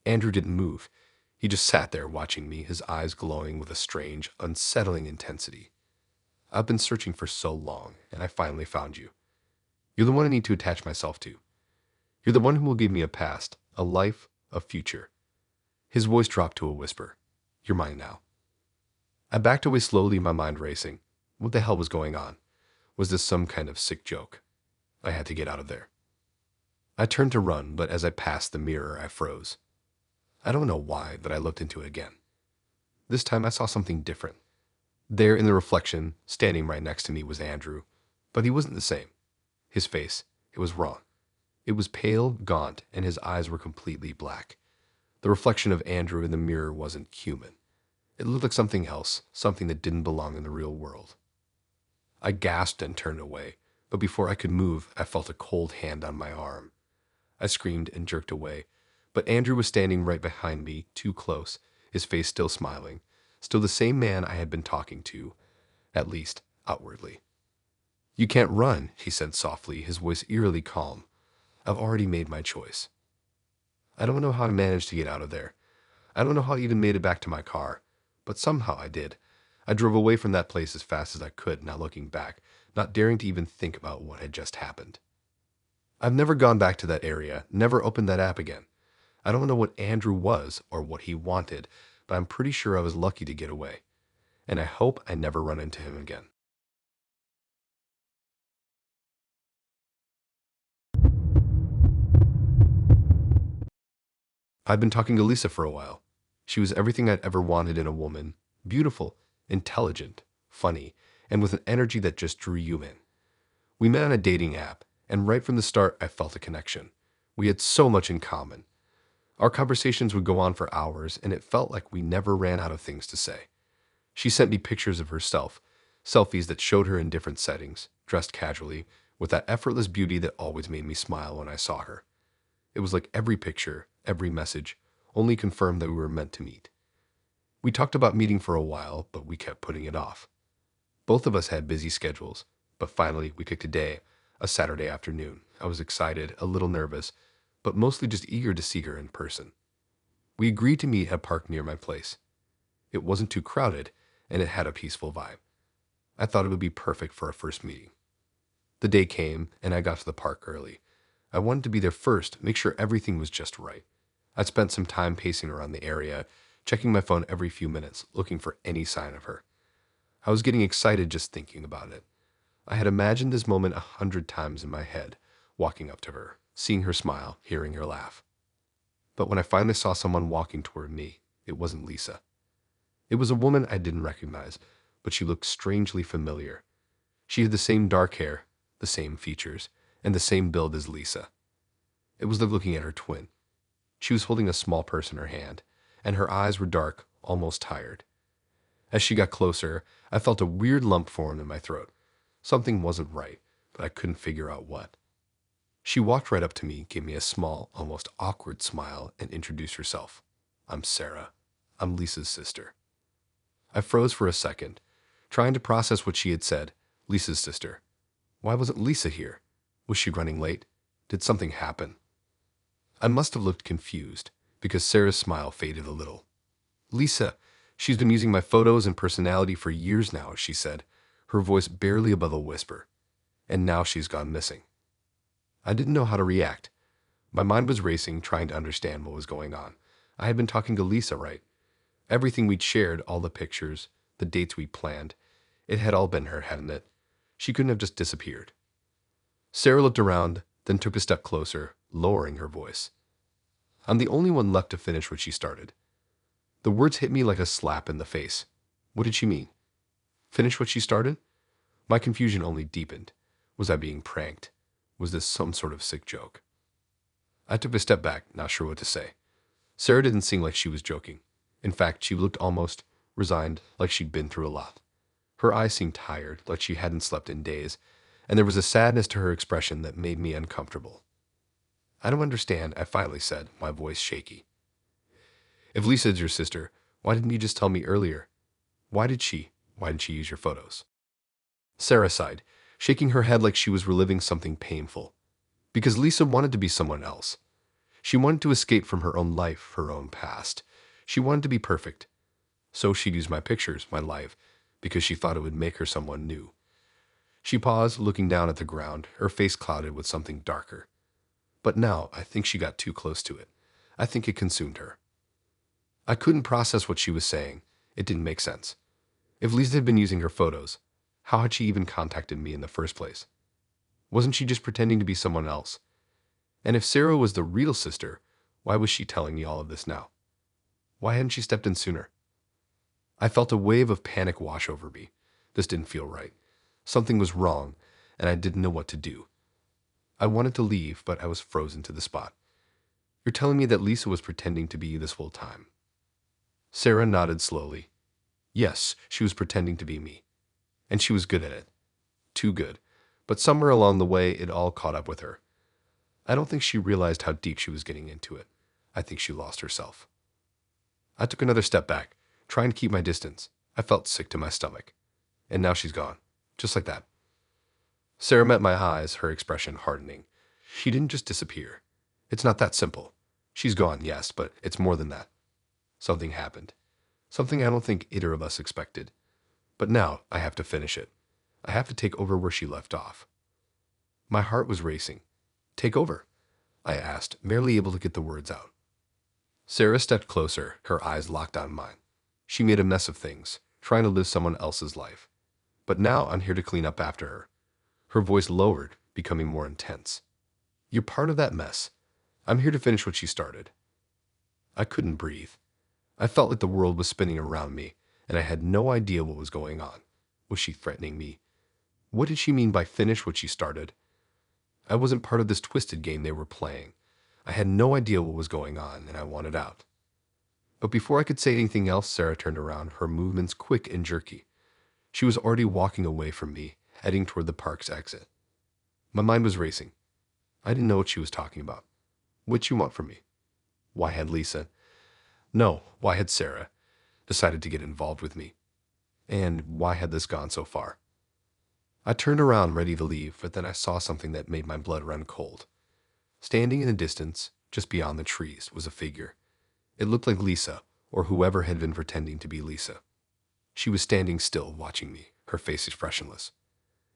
Andrew didn't move. He just sat there watching me, his eyes glowing with a strange, unsettling intensity. "I've been searching for so long, and I finally found you. You're the one I need to attach myself to. You're the one who will give me a past, a life, a future." His voice dropped to a whisper. You're mine now. I backed away slowly, my mind racing. What the hell was going on? Was this some kind of sick joke? I had to get out of there. I turned to run, but as I passed the mirror, I froze. I don't know why, but I looked into it again. This time I saw something different. There in the reflection, standing right next to me, was Andrew. But he wasn't the same. His face, it was wrong. It was pale, gaunt, and his eyes were completely black. The reflection of Andrew in the mirror wasn't human. It looked like something else, something that didn't belong in the real world. I gasped and turned away, but before I could move, I felt a cold hand on my arm. I screamed and jerked away, but Andrew was standing right behind me, too close, his face still smiling, still the same man I had been talking to, at least outwardly. "You can't run," he said softly, his voice eerily calm. "I've already made my choice." I don't know how I managed to get out of there. I don't know how I even made it back to my car, but somehow I did. I drove away from that place as fast as I could, not looking back, not daring to even think about what had just happened. I've never gone back to that area, never opened that app again. I don't know what Andrew was or what he wanted, but I'm pretty sure I was lucky to get away. And I hope I never run into him again. I'd been talking to Lisa for a while. She was everything I'd ever wanted in a woman: beautiful, intelligent, funny, and with an energy that just drew you in. We met on a dating app, and right from the start, I felt a connection. We had so much in common. Our conversations would go on for hours, and it felt like we never ran out of things to say. She sent me pictures of herself, selfies that showed her in different settings, dressed casually, with that effortless beauty that always made me smile when I saw her. It was like every picture, every message, only confirmed that we were meant to meet. We talked about meeting for a while, but we kept putting it off. Both of us had busy schedules, but finally we picked a day, a Saturday afternoon. I was excited, a little nervous, but mostly just eager to see her in person. We agreed to meet at a park near my place. It wasn't too crowded, and it had a peaceful vibe. I thought it would be perfect for our first meeting. The day came, and I got to the park early. I wanted to be there first, make sure everything was just right. I spent some time pacing around the area, checking my phone every few minutes, looking for any sign of her. I was getting excited just thinking about it. I had imagined this moment 100 times in my head, walking up to her, seeing her smile, hearing her laugh. But when I finally saw someone walking toward me, it wasn't Lisa. It was a woman I didn't recognize, but she looked strangely familiar. She had the same dark hair, the same features, and the same build as Lisa. It was like looking at her twin. She was holding a small purse in her hand, and her eyes were dark, almost tired. As she got closer, I felt a weird lump form in my throat. Something wasn't right, but I couldn't figure out what. She walked right up to me, gave me a small, almost awkward smile, and introduced herself. "I'm Sarah. I'm Lisa's sister." I froze for a second, trying to process what she had said. Lisa's sister. Why wasn't Lisa here? Was she running late? Did something happen? I must have looked confused, because Sarah's smile faded a little. "Lisa, she's been using my photos and personality for years now," she said, her voice barely above a whisper. "And now she's gone missing." I didn't know how to react. My mind was racing, trying to understand what was going on. I had been talking to Lisa, right? Everything we'd shared, all the pictures, the dates we planned, it had all been her, hadn't it? She couldn't have just disappeared. Sarah looked around, then took a step closer, lowering her voice. I'm the only one left to finish what she started. The words hit me like a slap in the face. What did she mean? Finish what she started? My confusion only deepened. Was I being pranked? Was this some sort of sick joke? I took a step back, not sure what to say. Sarah didn't seem like she was joking. In fact, she looked almost resigned, like she'd been through a lot. Her eyes seemed tired, like she hadn't slept in days, and there was a sadness to her expression that made me uncomfortable. "I don't understand," I finally said, my voice shaky. "If Lisa's your sister, why didn't you just tell me earlier? Why didn't she use your photos?" Sarah sighed, shaking her head like she was reliving something painful. Because Lisa wanted to be someone else. She wanted to escape from her own life, her own past. She wanted to be perfect. So she'd use my pictures, my life, because she thought it would make her someone new. She paused, looking down at the ground, her face clouded with something darker. But now, I think she got too close to it. I think it consumed her. I couldn't process what she was saying. It didn't make sense. If Lisa had been using her photos, how had she even contacted me in the first place? Wasn't she just pretending to be someone else? And if Sarah was the real sister, why was she telling me all of this now? Why hadn't she stepped in sooner? I felt a wave of panic wash over me. This didn't feel right. Something was wrong, and I didn't know what to do. I wanted to leave, but I was frozen to the spot. You're telling me that Lisa was pretending to be you this whole time? Sarah nodded slowly. Yes, she was pretending to be me. And she was good at it. Too good. But somewhere along the way, it all caught up with her. I don't think she realized how deep she was getting into it. I think she lost herself. I took another step back, trying to keep my distance. I felt sick to my stomach. And now she's gone. Just like that. Sarah met my eyes, her expression hardening. She didn't just disappear. It's not that simple. She's gone, yes, but it's more than that. Something happened. Something I don't think either of us expected. But now I have to finish it. I have to take over where she left off. My heart was racing. Take over? I asked, barely able to get the words out. Sarah stepped closer, her eyes locked on mine. She made a mess of things, trying to live someone else's life. But now I'm here to clean up after her. Her voice lowered, becoming more intense. You're part of that mess. I'm here to finish what she started. I couldn't breathe. I felt like the world was spinning around me, and I had no idea what was going on. Was she threatening me? What did she mean by finish what she started? I wasn't part of this twisted game they were playing. I had no idea what was going on, and I wanted out. But before I could say anything else, Sarah turned around, her movements quick and jerky. She was already walking away from me, heading toward the park's exit. My mind was racing. I didn't know what she was talking about. What you want from me? Why had Lisa? No, why had Sarah decided to get involved with me? And why had this gone so far? I turned around, ready to leave, but then I saw something that made my blood run cold. Standing in the distance, just beyond the trees, was a figure. It looked like Lisa, or whoever had been pretending to be Lisa. She was standing still, watching me, her face expressionless.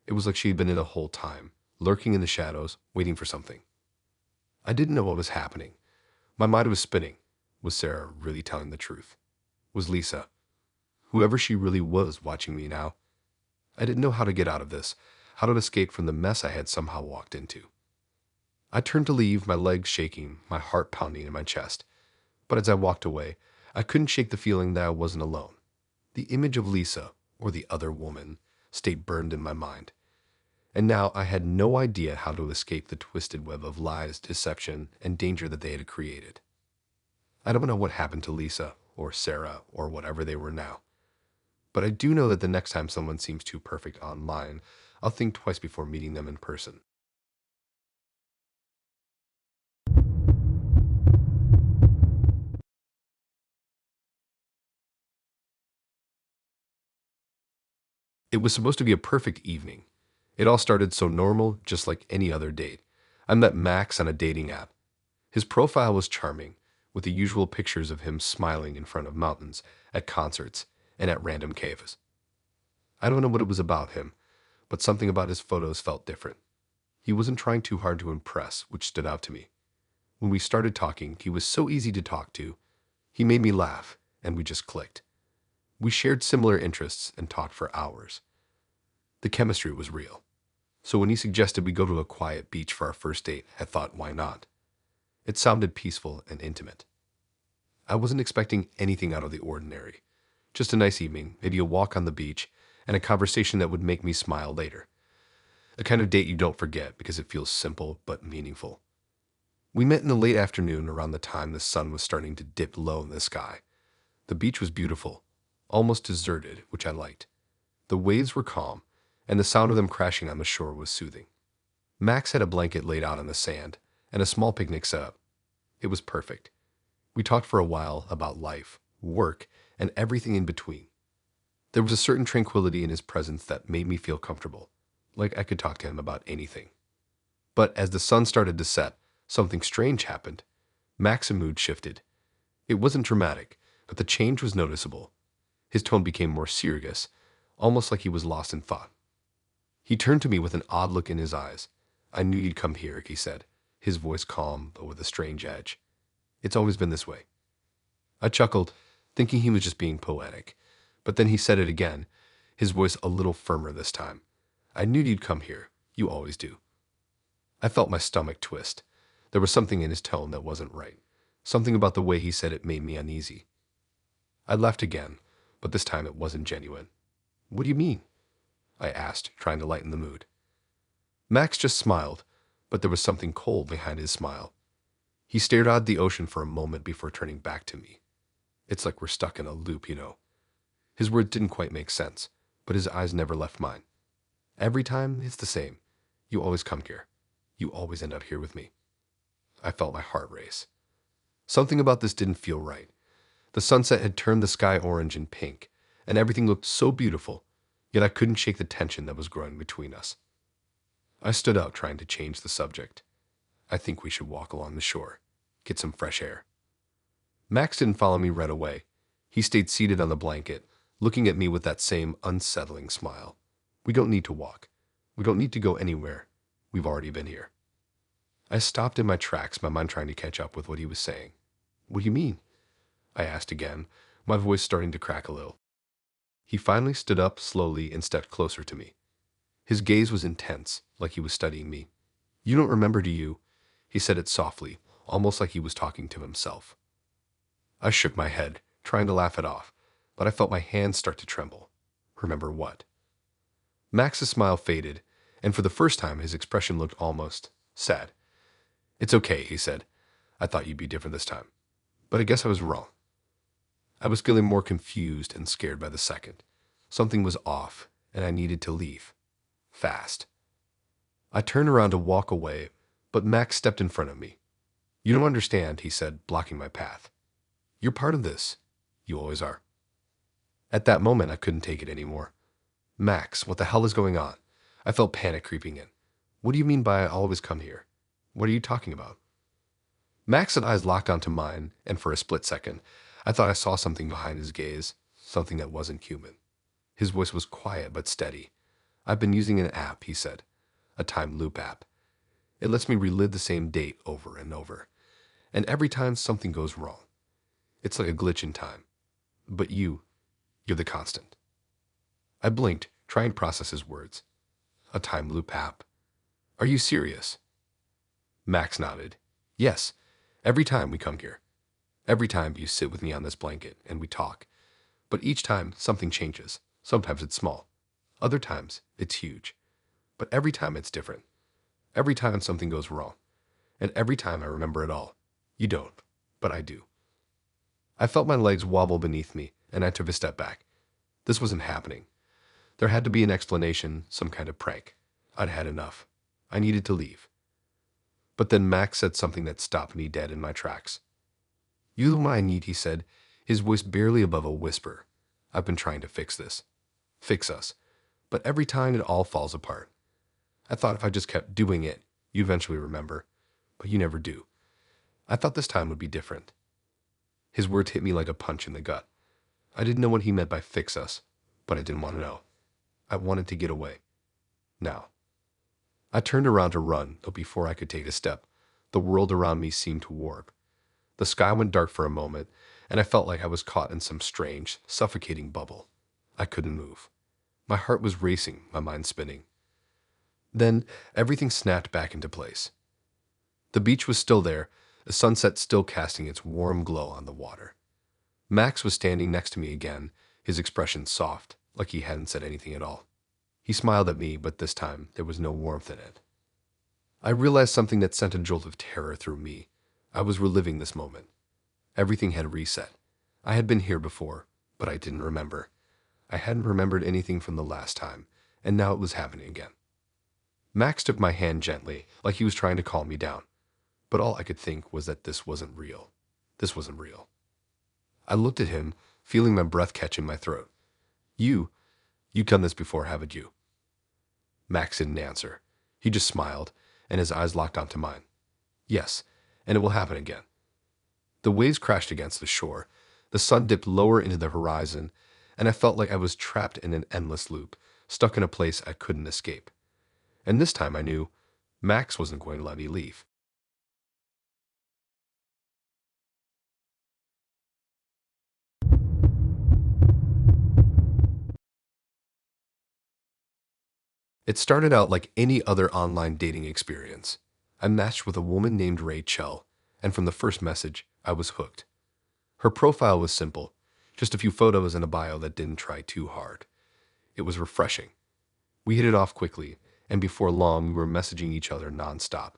It was like she had been in the whole time, lurking in the shadows, waiting for something. I didn't know what was happening. My mind was spinning. Was Sarah really telling the truth? Was Lisa, whoever she really was, watching me now? I didn't know how to get out of this, how to escape from the mess I had somehow walked into. I turned to leave, my legs shaking, my heart pounding in my chest. But as I walked away, I couldn't shake the feeling that I wasn't alone. The image of Lisa, or the other woman, stayed burned in my mind. And now I had no idea how to escape the twisted web of lies, deception, and danger that they had created. I don't know what happened to Lisa, or Sarah, or whatever they were now. But I do know that the next time someone seems too perfect online, I'll think twice before meeting them in person. It was supposed to be a perfect evening. It all started so normal, just like any other date. I met Max on a dating app. His profile was charming, with the usual pictures of him smiling in front of mountains, at concerts, and at random caves. I don't know what it was about him, but something about his photos felt different. He wasn't trying too hard to impress, which stood out to me. When we started talking, he was so easy to talk to. He made me laugh, and we just clicked. We shared similar interests and talked for hours. The chemistry was real. So when he suggested we go to a quiet beach for our first date, I thought, why not? It sounded peaceful and intimate. I wasn't expecting anything out of the ordinary. Just a nice evening, maybe a walk on the beach, and a conversation that would make me smile later. A kind of date you don't forget because it feels simple but meaningful. We met in the late afternoon around the time the sun was starting to dip low in the sky. The beach was beautiful, almost deserted, which I liked. The waves were calm, and the sound of them crashing on the shore was soothing. Max had a blanket laid out on the sand, and a small picnic set up. It was perfect. We talked for a while about life, work, and everything in between. There was a certain tranquility in his presence that made me feel comfortable, like I could talk to him about anything. But as the sun started to set, something strange happened. Max's mood shifted. It wasn't dramatic, but the change was noticeable. His tone became more serious, almost like he was lost in thought. He turned to me with an odd look in his eyes. I knew you'd come here, he said, his voice calm but with a strange edge. It's always been this way. I chuckled. thinking he was just being poetic. But then he said it again, his voice a little firmer this time. I knew you'd come here. You always do. I felt my stomach twist. There was something in his tone that wasn't right. Something about the way he said it made me uneasy. I laughed again, but this time it wasn't genuine. What do you mean? I asked, trying to lighten the mood. Max just smiled, but there was something cold behind his smile. He stared out at the ocean for a moment before turning back to me. It's like we're stuck in a loop, you know. His words didn't quite make sense, but his eyes never left mine. Every time, it's the same. You always come here. You always end up here with me. I felt my heart race. Something about this didn't feel right. The sunset had turned the sky orange and pink, and everything looked so beautiful, yet I couldn't shake the tension that was growing between us. I stood up, trying to change the subject. I think we should walk along the shore, get some fresh air. Max didn't follow me right away. He stayed seated on the blanket, looking at me with that same unsettling smile. We don't need to walk. We don't need to go anywhere. We've already been here. I stopped in my tracks, my mind trying to catch up with what he was saying. What do you mean? I asked again, my voice starting to crack a little. He finally stood up slowly and stepped closer to me. His gaze was intense, like he was studying me. You don't remember, do you? He said it softly, almost like he was talking to himself. I shook my head, trying to laugh it off, but I felt my hands start to tremble. Remember what? Max's smile faded, and for the first time his expression looked almost sad. It's okay, he said. I thought you'd be different this time. But I guess I was wrong. I was feeling more confused and scared by the second. Something was off, and I needed to leave. Fast. I turned around to walk away, but Max stepped in front of me. You don't understand, he said, blocking my path. You're part of this. You always are. At that moment, I couldn't take it anymore. Max, what the hell is going on? I felt panic creeping in. What do you mean by I always come here? What are you talking about? Max's eyes locked onto mine, and for a split second, I thought I saw something behind his gaze, something that wasn't human. His voice was quiet but steady. I've been using an app, he said, a time loop app. It lets me relive the same date over and over, and every time something goes wrong. It's like a glitch in time. But you're the constant. I blinked, trying to process his words. A time loop app. Are you serious? Max nodded. Yes, every time we come here. Every time you sit with me on this blanket and we talk. But each time something changes. Sometimes it's small. Other times it's huge. But every time it's different. Every time something goes wrong. And every time I remember it all. You don't, but I do. I felt my legs wobble beneath me, and I took a step back. This wasn't happening. There had to be an explanation, some kind of prank. I'd had enough. I needed to leave. But then Max said something that stopped me dead in my tracks. You're the one I need, he said, his voice barely above a whisper. I've been trying to fix this. Fix us. But every time it all falls apart. I thought if I just kept doing it, you'd eventually remember. But you never do. I thought this time would be different. His words hit me like a punch in the gut. I didn't know what he meant by fix us, but I didn't want to know. I wanted to get away. Now. I turned around to run, though before I could take a step, the world around me seemed to warp. The sky went dark for a moment, and I felt like I was caught in some strange, suffocating bubble. I couldn't move. My heart was racing, my mind spinning. Then everything snapped back into place. The beach was still there, the sunset still casting its warm glow on the water. Max was standing next to me again, his expression soft, like he hadn't said anything at all. He smiled at me, but this time there was no warmth in it. I realized something that sent a jolt of terror through me. I was reliving this moment. Everything had reset. I had been here before, but I didn't remember. I hadn't remembered anything from the last time, and now it was happening again. Max took my hand gently, like he was trying to calm me down. But all I could think was that this wasn't real. This wasn't real. I looked at him, feeling my breath catch in my throat. You've done this before, haven't you? Max didn't answer. He just smiled, and his eyes locked onto mine. Yes, and it will happen again. The waves crashed against the shore. The sun dipped lower into the horizon, and I felt like I was trapped in an endless loop, stuck in a place I couldn't escape. And this time I knew Max wasn't going to let me leave. It started out like any other online dating experience. I matched with a woman named Rachel, and from the first message, I was hooked. Her profile was simple, just a few photos and a bio that didn't try too hard. It was refreshing. We hit it off quickly, and before long, we were messaging each other nonstop.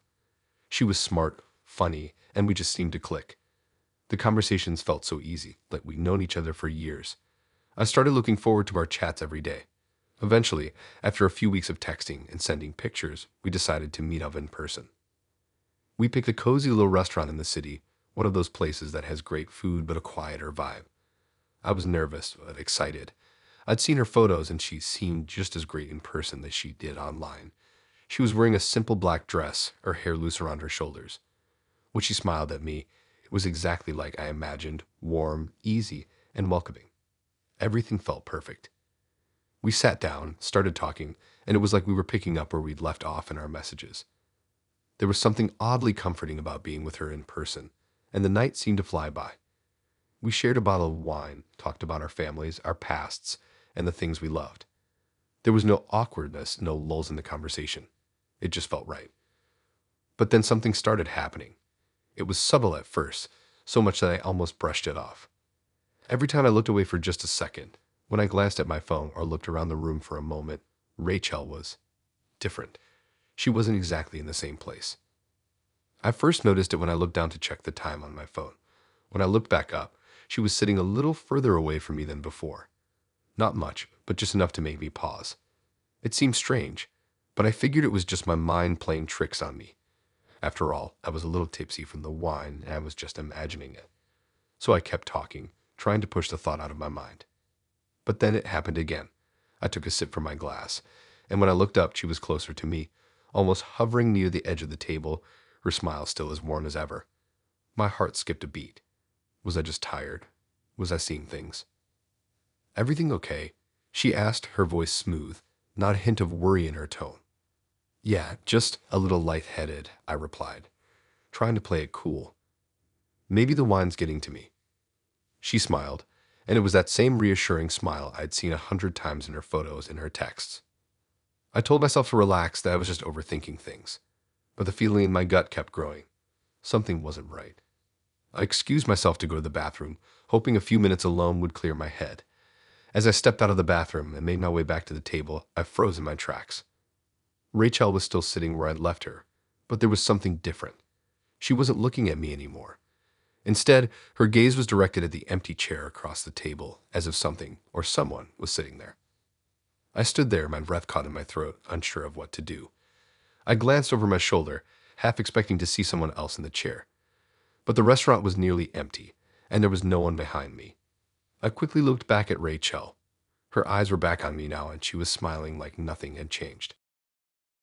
She was smart, funny, and we just seemed to click. The conversations felt so easy, like we'd known each other for years. I started looking forward to our chats every day. Eventually, after a few weeks of texting and sending pictures, we decided to meet up in person. We picked a cozy little restaurant in the city, one of those places that has great food but a quieter vibe. I was nervous but excited. I'd seen her photos and she seemed just as great in person as she did online. She was wearing a simple black dress, her hair loose around her shoulders. When she smiled at me, it was exactly like I imagined, warm, easy, and welcoming. Everything felt perfect. We sat down, started talking, and it was like we were picking up where we'd left off in our messages. There was something oddly comforting about being with her in person, and the night seemed to fly by. We shared a bottle of wine, talked about our families, our pasts, and the things we loved. There was no awkwardness, no lulls in the conversation. It just felt right. But then something started happening. It was subtle at first, so much that I almost brushed it off. Every time I looked away for just a second, when I glanced at my phone or looked around the room for a moment, Rachel was different. She wasn't exactly in the same place. I first noticed it when I looked down to check the time on my phone. When I looked back up, she was sitting a little further away from me than before. Not much, but just enough to make me pause. It seemed strange, but I figured it was just my mind playing tricks on me. After all, I was a little tipsy from the wine and I was just imagining it. So I kept talking, trying to push the thought out of my mind. But then it happened again. I took a sip from my glass, and when I looked up, she was closer to me, almost hovering near the edge of the table, her smile still as warm as ever. My heart skipped a beat. Was I just tired? Was I seeing things? Everything okay? She asked, her voice smooth, not a hint of worry in her tone. Yeah, just a little lightheaded, I replied, trying to play it cool. Maybe the wine's getting to me. She smiled, and it was that same reassuring smile I'd seen 100 times in her photos and her texts. I told myself to relax, that I was just overthinking things, but the feeling in my gut kept growing. Something wasn't right. I excused myself to go to the bathroom, hoping a few minutes alone would clear my head. As I stepped out of the bathroom and made my way back to the table, I froze in my tracks. Rachel was still sitting where I'd left her, but there was something different. She wasn't looking at me anymore. Instead, her gaze was directed at the empty chair across the table, as if something or someone was sitting there. I stood there, my breath caught in my throat, unsure of what to do. I glanced over my shoulder, half expecting to see someone else in the chair. But the restaurant was nearly empty, and there was no one behind me. I quickly looked back at Rachel. Her eyes were back on me now, and she was smiling like nothing had changed.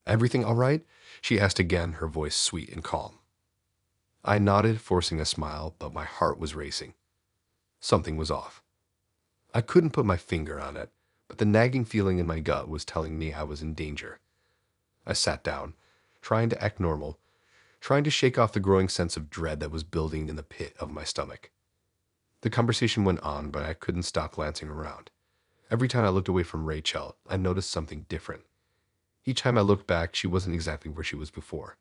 Everything all right? She asked again, her voice sweet and calm. I nodded, forcing a smile, but my heart was racing. Something was off. I couldn't put my finger on it, but the nagging feeling in my gut was telling me I was in danger. I sat down, trying to act normal, trying to shake off the growing sense of dread that was building in the pit of my stomach. The conversation went on, but I couldn't stop glancing around. Every time I looked away from Rachel, I noticed something different. Each time I looked back, she wasn't exactly where she was before.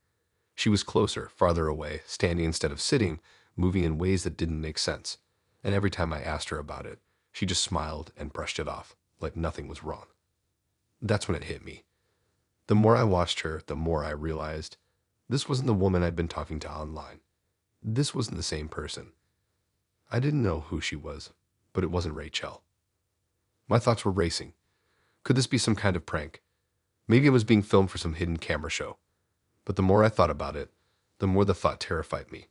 She was closer, farther away, standing instead of sitting, moving in ways that didn't make sense. And every time I asked her about it, she just smiled and brushed it off, like nothing was wrong. That's when it hit me. The more I watched her, the more I realized this wasn't the woman I'd been talking to online. This wasn't the same person. I didn't know who she was, but it wasn't Rachel. My thoughts were racing. Could this be some kind of prank? Maybe it was being filmed for some hidden camera show. But the more I thought about it, the more the thought terrified me.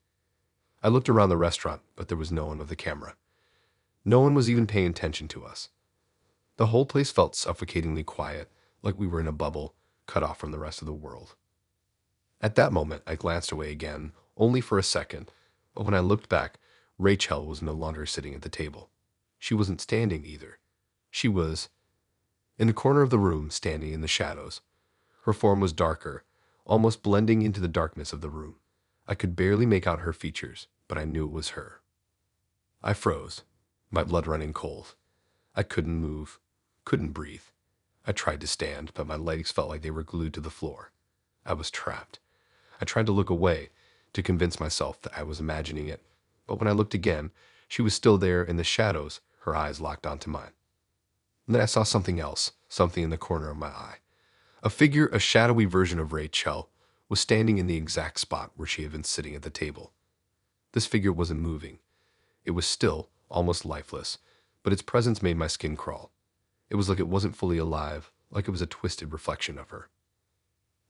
I looked around the restaurant, but there was no one with a camera. No one was even paying attention to us. The whole place felt suffocatingly quiet, like we were in a bubble, cut off from the rest of the world. At that moment, I glanced away again, only for a second, but when I looked back, Rachel was no longer sitting at the table. She wasn't standing either. She was in a corner of the room, standing in the shadows. Her form was darker, almost blending into the darkness of the room. I could barely make out her features, but I knew it was her. I froze, my blood running cold. I couldn't move, couldn't breathe. I tried to stand, but my legs felt like they were glued to the floor. I was trapped. I tried to look away to convince myself that I was imagining it, but when I looked again, she was still there in the shadows, her eyes locked onto mine. And then I saw something else, something in the corner of my eye. A figure, a shadowy version of Rachel, was standing in the exact spot where she had been sitting at the table. This figure wasn't moving. It was still, almost lifeless, but its presence made my skin crawl. It was like it wasn't fully alive, like it was a twisted reflection of her.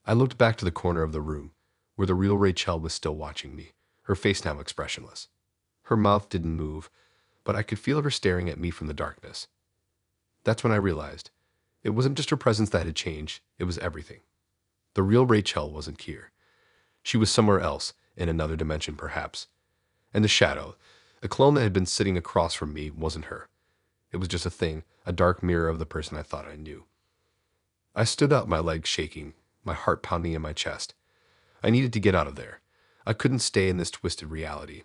I looked back to the corner of the room, where the real Rachel was still watching me, her face now expressionless. Her mouth didn't move, but I could feel her staring at me from the darkness. That's when I realized it wasn't just her presence that had changed, it was everything. The real Rachel wasn't here. She was somewhere else, in another dimension perhaps. And the shadow, a clone that had been sitting across from me, wasn't her. It was just a thing, a dark mirror of the person I thought I knew. I stood up, my legs shaking, my heart pounding in my chest. I needed to get out of there. I couldn't stay in this twisted reality.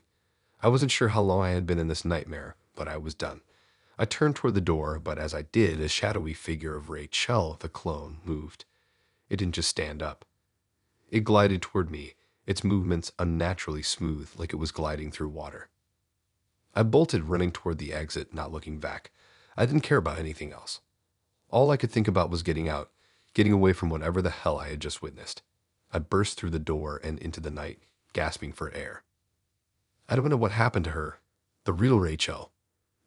I wasn't sure how long I had been in this nightmare, but I was done. I turned toward the door, but as I did, a shadowy figure of Rachel, the clone, moved. It didn't just stand up. It glided toward me, its movements unnaturally smooth, like it was gliding through water. I bolted, running toward the exit, not looking back. I didn't care about anything else. All I could think about was getting out, getting away from whatever the hell I had just witnessed. I burst through the door and into the night, gasping for air. I don't know what happened to her, the real Rachel,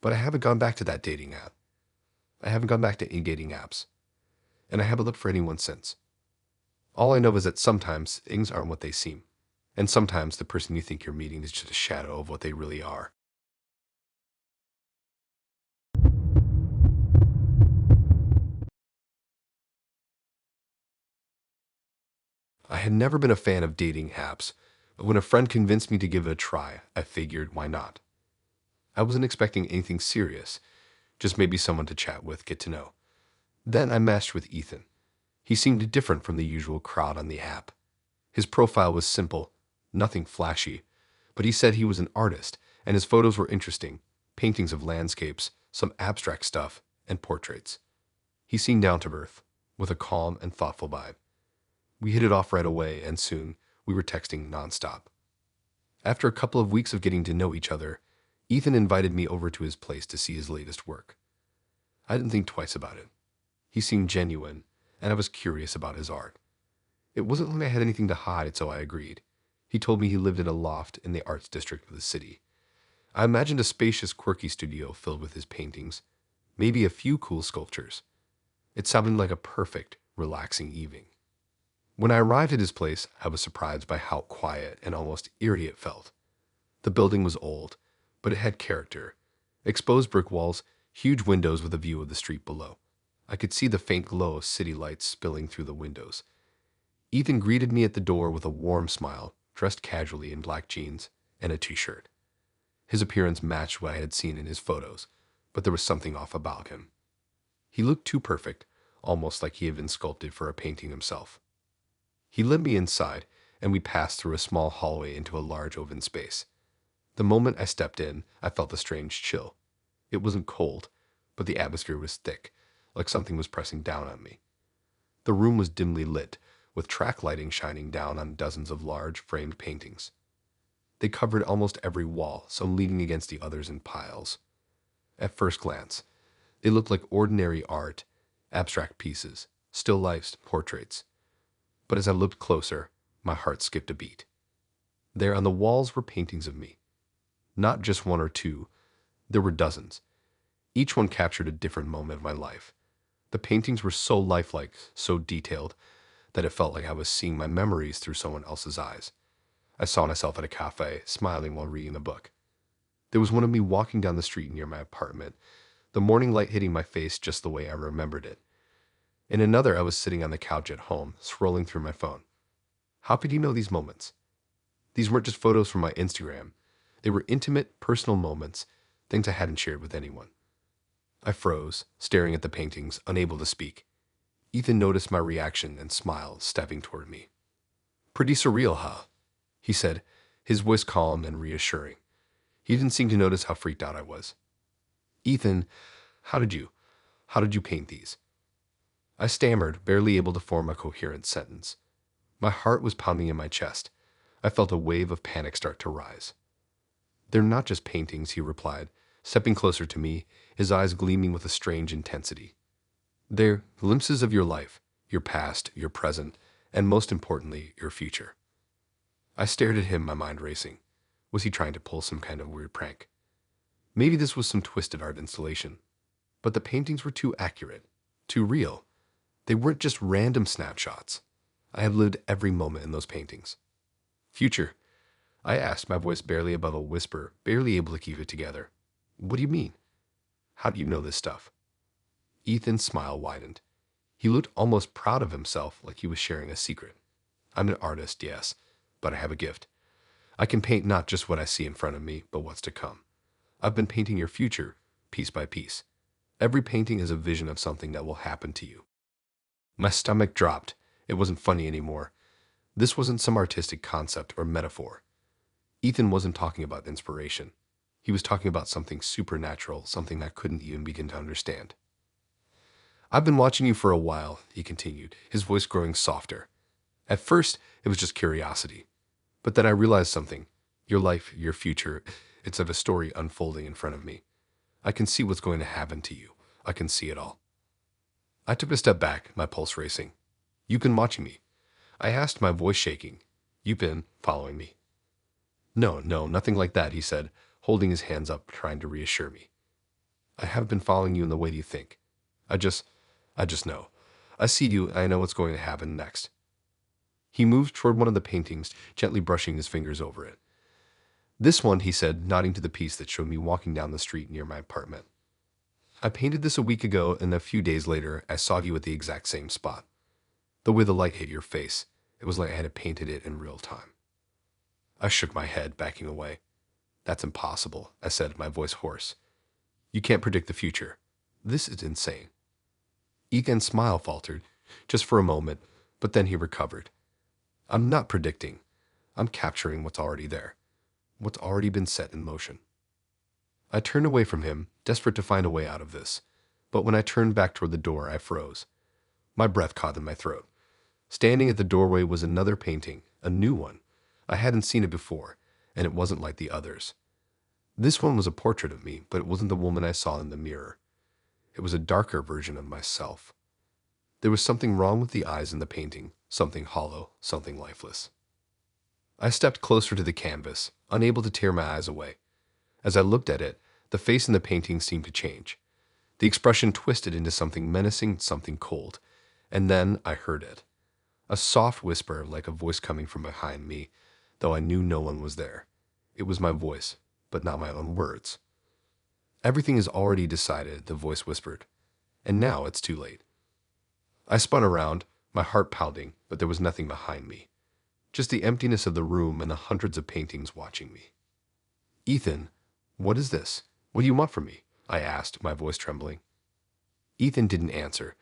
but I haven't gone back to that dating app. I haven't gone back to dating apps, and I haven't looked for anyone since. All I know is that sometimes things aren't what they seem, and sometimes the person you think you're meeting is just a shadow of what they really are. I had never been a fan of dating apps, but when a friend convinced me to give it a try, I figured, why not? I wasn't expecting anything serious, just maybe someone to chat with, get to know. Then I matched with Ethan. He seemed different from the usual crowd on the app. His profile was simple, nothing flashy, but he said he was an artist, and his photos were interesting, paintings of landscapes, some abstract stuff, and portraits. He seemed down to earth, with a calm and thoughtful vibe. We hit it off right away, and soon we were texting nonstop. After a couple of weeks of getting to know each other, Ethan invited me over to his place to see his latest work. I didn't think twice about it. He seemed genuine, and I was curious about his art. It wasn't like I had anything to hide, so I agreed. He told me he lived in a loft in the arts district of the city. I imagined a spacious, quirky studio filled with his paintings, maybe a few cool sculptures. It sounded like a perfect, relaxing evening. When I arrived at his place, I was surprised by how quiet and almost eerie it felt. The building was old, but it had character. Exposed brick walls, huge windows with a view of the street below. I could see the faint glow of city lights spilling through the windows. Ethan greeted me at the door with a warm smile, dressed casually in black jeans and a t-shirt. His appearance matched what I had seen in his photos, but there was something off about him. He looked too perfect, almost like he had been sculpted for a painting himself. He led me inside, and we passed through a small hallway into a large open space. The moment I stepped in, I felt a strange chill. It wasn't cold, but the atmosphere was thick, like something was pressing down on me. The room was dimly lit, with track lighting shining down on dozens of large, framed paintings. They covered almost every wall, some leaning against the others in piles. At first glance, they looked like ordinary art, abstract pieces, still lifes, portraits. But as I looked closer, my heart skipped a beat. There on the walls were paintings of me. Not just one or two, there were dozens. Each one captured a different moment of my life. The paintings were so lifelike, so detailed, that it felt like I was seeing my memories through someone else's eyes. I saw myself at a cafe, smiling while reading a book. There was one of me walking down the street near my apartment, the morning light hitting my face just the way I remembered it. In another, I was sitting on the couch at home, scrolling through my phone. How could you know these moments? These weren't just photos from my Instagram. They were intimate, personal moments, things I hadn't shared with anyone. I froze, staring at the paintings, unable to speak. Ethan noticed my reaction and smiled, stepping toward me. "Pretty surreal, huh?" he said, his voice calm and reassuring. He didn't seem to notice how freaked out I was. "Ethan, how did you paint these?" I stammered, barely able to form a coherent sentence. My heart was pounding in my chest. I felt a wave of panic start to rise. "They're not just paintings," he replied, stepping closer to me, his eyes gleaming with a strange intensity. "They're glimpses of your life, your past, your present, and most importantly, your future." I stared at him, my mind racing. Was he trying to pull some kind of weird prank? Maybe this was some twisted art installation. But the paintings were too accurate, too real. They weren't just random snapshots. I had lived every moment in those paintings. "Future?" I asked, my voice barely above a whisper, barely able to keep it together. "What do you mean? How do you know this stuff?" Ethan's smile widened. He looked almost proud of himself, like he was sharing a secret. "I'm an artist, yes, but I have a gift. I can paint not just what I see in front of me, but what's to come. I've been painting your future, piece by piece. Every painting is a vision of something that will happen to you." My stomach dropped. It wasn't funny anymore. This wasn't some artistic concept or metaphor. Ethan wasn't talking about inspiration. He was talking about something supernatural, something I couldn't even begin to understand. "I've been watching you for a while," he continued, his voice growing softer. "At first, it was just curiosity. But then I realized something. Your life, your future, it's of a story unfolding in front of me. I can see what's going to happen to you. I can see it all." I took a step back, my pulse racing. "You've been watching me?" I asked, my voice shaking. "You've been following me?" "No, no, nothing like that," he said, holding his hands up, trying to reassure me. "I haven't been following you in the way you think. I just know. I see you, I know what's going to happen next." He moved toward one of the paintings, gently brushing his fingers over it. "This one," he said, nodding to the piece that showed me walking down the street near my apartment. "I painted this a week ago, and a few days later, I saw you at the exact same spot. The way the light hit your face, it was like I had painted it in real time." I shook my head, backing away. "That's impossible," I said, my voice hoarse. "You can't predict the future. This is insane." Ethan's smile faltered, just for a moment, but then he recovered. "I'm not predicting. I'm capturing what's already there, what's already been set in motion." I turned away from him, desperate to find a way out of this. But when I turned back toward the door, I froze. My breath caught in my throat. Standing at the doorway was another painting, a new one. I hadn't seen it before, and it wasn't like the others. This one was a portrait of me, but it wasn't the woman I saw in the mirror. It was a darker version of myself. There was something wrong with the eyes in the painting, something hollow, something lifeless. I stepped closer to the canvas, unable to tear my eyes away. As I looked at it, the face in the painting seemed to change. The expression twisted into something menacing, something cold. And then I heard it. A soft whisper, like a voice coming from behind me, though I knew no one was there. It was my voice, but not my own words. "Everything is already decided," the voice whispered. "And now it's too late." I spun around, my heart pounding, but there was nothing behind me. Just the emptiness of the room and the hundreds of paintings watching me. "Ethan, what is this? What do you want from me?" I asked, my voice trembling. Ethan didn't answer.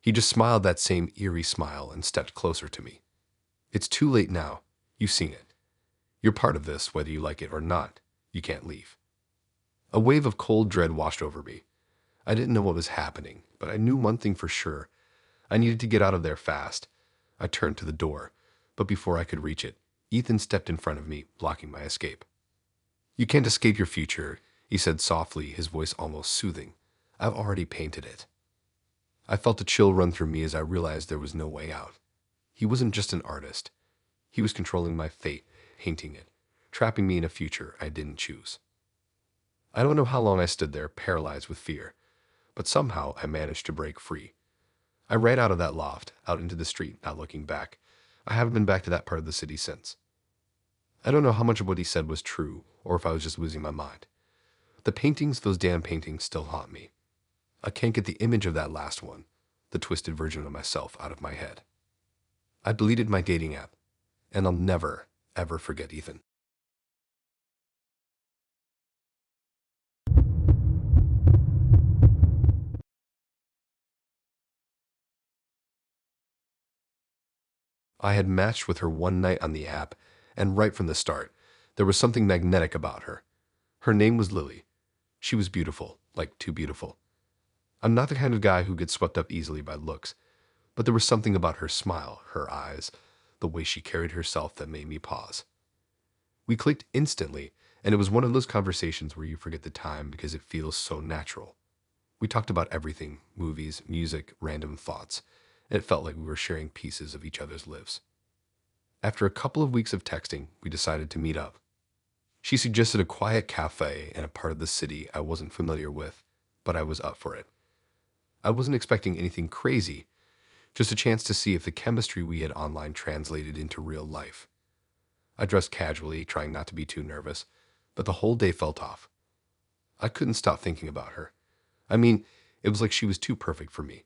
He just smiled that same eerie smile and stepped closer to me. "It's too late now. You've seen it. You're part of this, whether you like it or not. You can't leave." A wave of cold dread washed over me. I didn't know what was happening, but I knew one thing for sure. I needed to get out of there fast. I turned to the door, but before I could reach it, Ethan stepped in front of me, blocking my escape. "You can't escape your future," he said softly, his voice almost soothing. "I've already painted it." I felt a chill run through me as I realized there was no way out. He wasn't just an artist. He was controlling my fate, painting it, trapping me in a future I didn't choose. I don't know how long I stood there, paralyzed with fear, but somehow I managed to break free. I ran out of that loft, out into the street, not looking back. I haven't been back to that part of the city since. I don't know how much of what he said was true, or if I was just losing my mind. The paintings, those damn paintings, still haunt me. I can't get the image of that last one, the twisted version of myself, out of my head. I deleted my dating app, and I'll never, ever forget Ethan. I had matched with her one night on the app, and right from the start, there was something magnetic about her. Her name was Lily. She was beautiful, like too beautiful. I'm not the kind of guy who gets swept up easily by looks, But there was something about her smile, her eyes, the way she carried herself that made me pause. We clicked instantly, and it was one of those conversations where you forget the time because it feels so natural. We talked about everything: movies, music, random thoughts. And it felt like we were sharing pieces of each other's lives. After a couple of weeks of texting, we decided to meet up. She suggested a quiet cafe in a part of the city I wasn't familiar with, but I was up for it. I wasn't expecting anything crazy, just a chance to see if the chemistry we had online translated into real life. I dressed casually, trying not to be too nervous, but the whole day felt off. I couldn't stop thinking about her. I mean, it was like she was too perfect for me.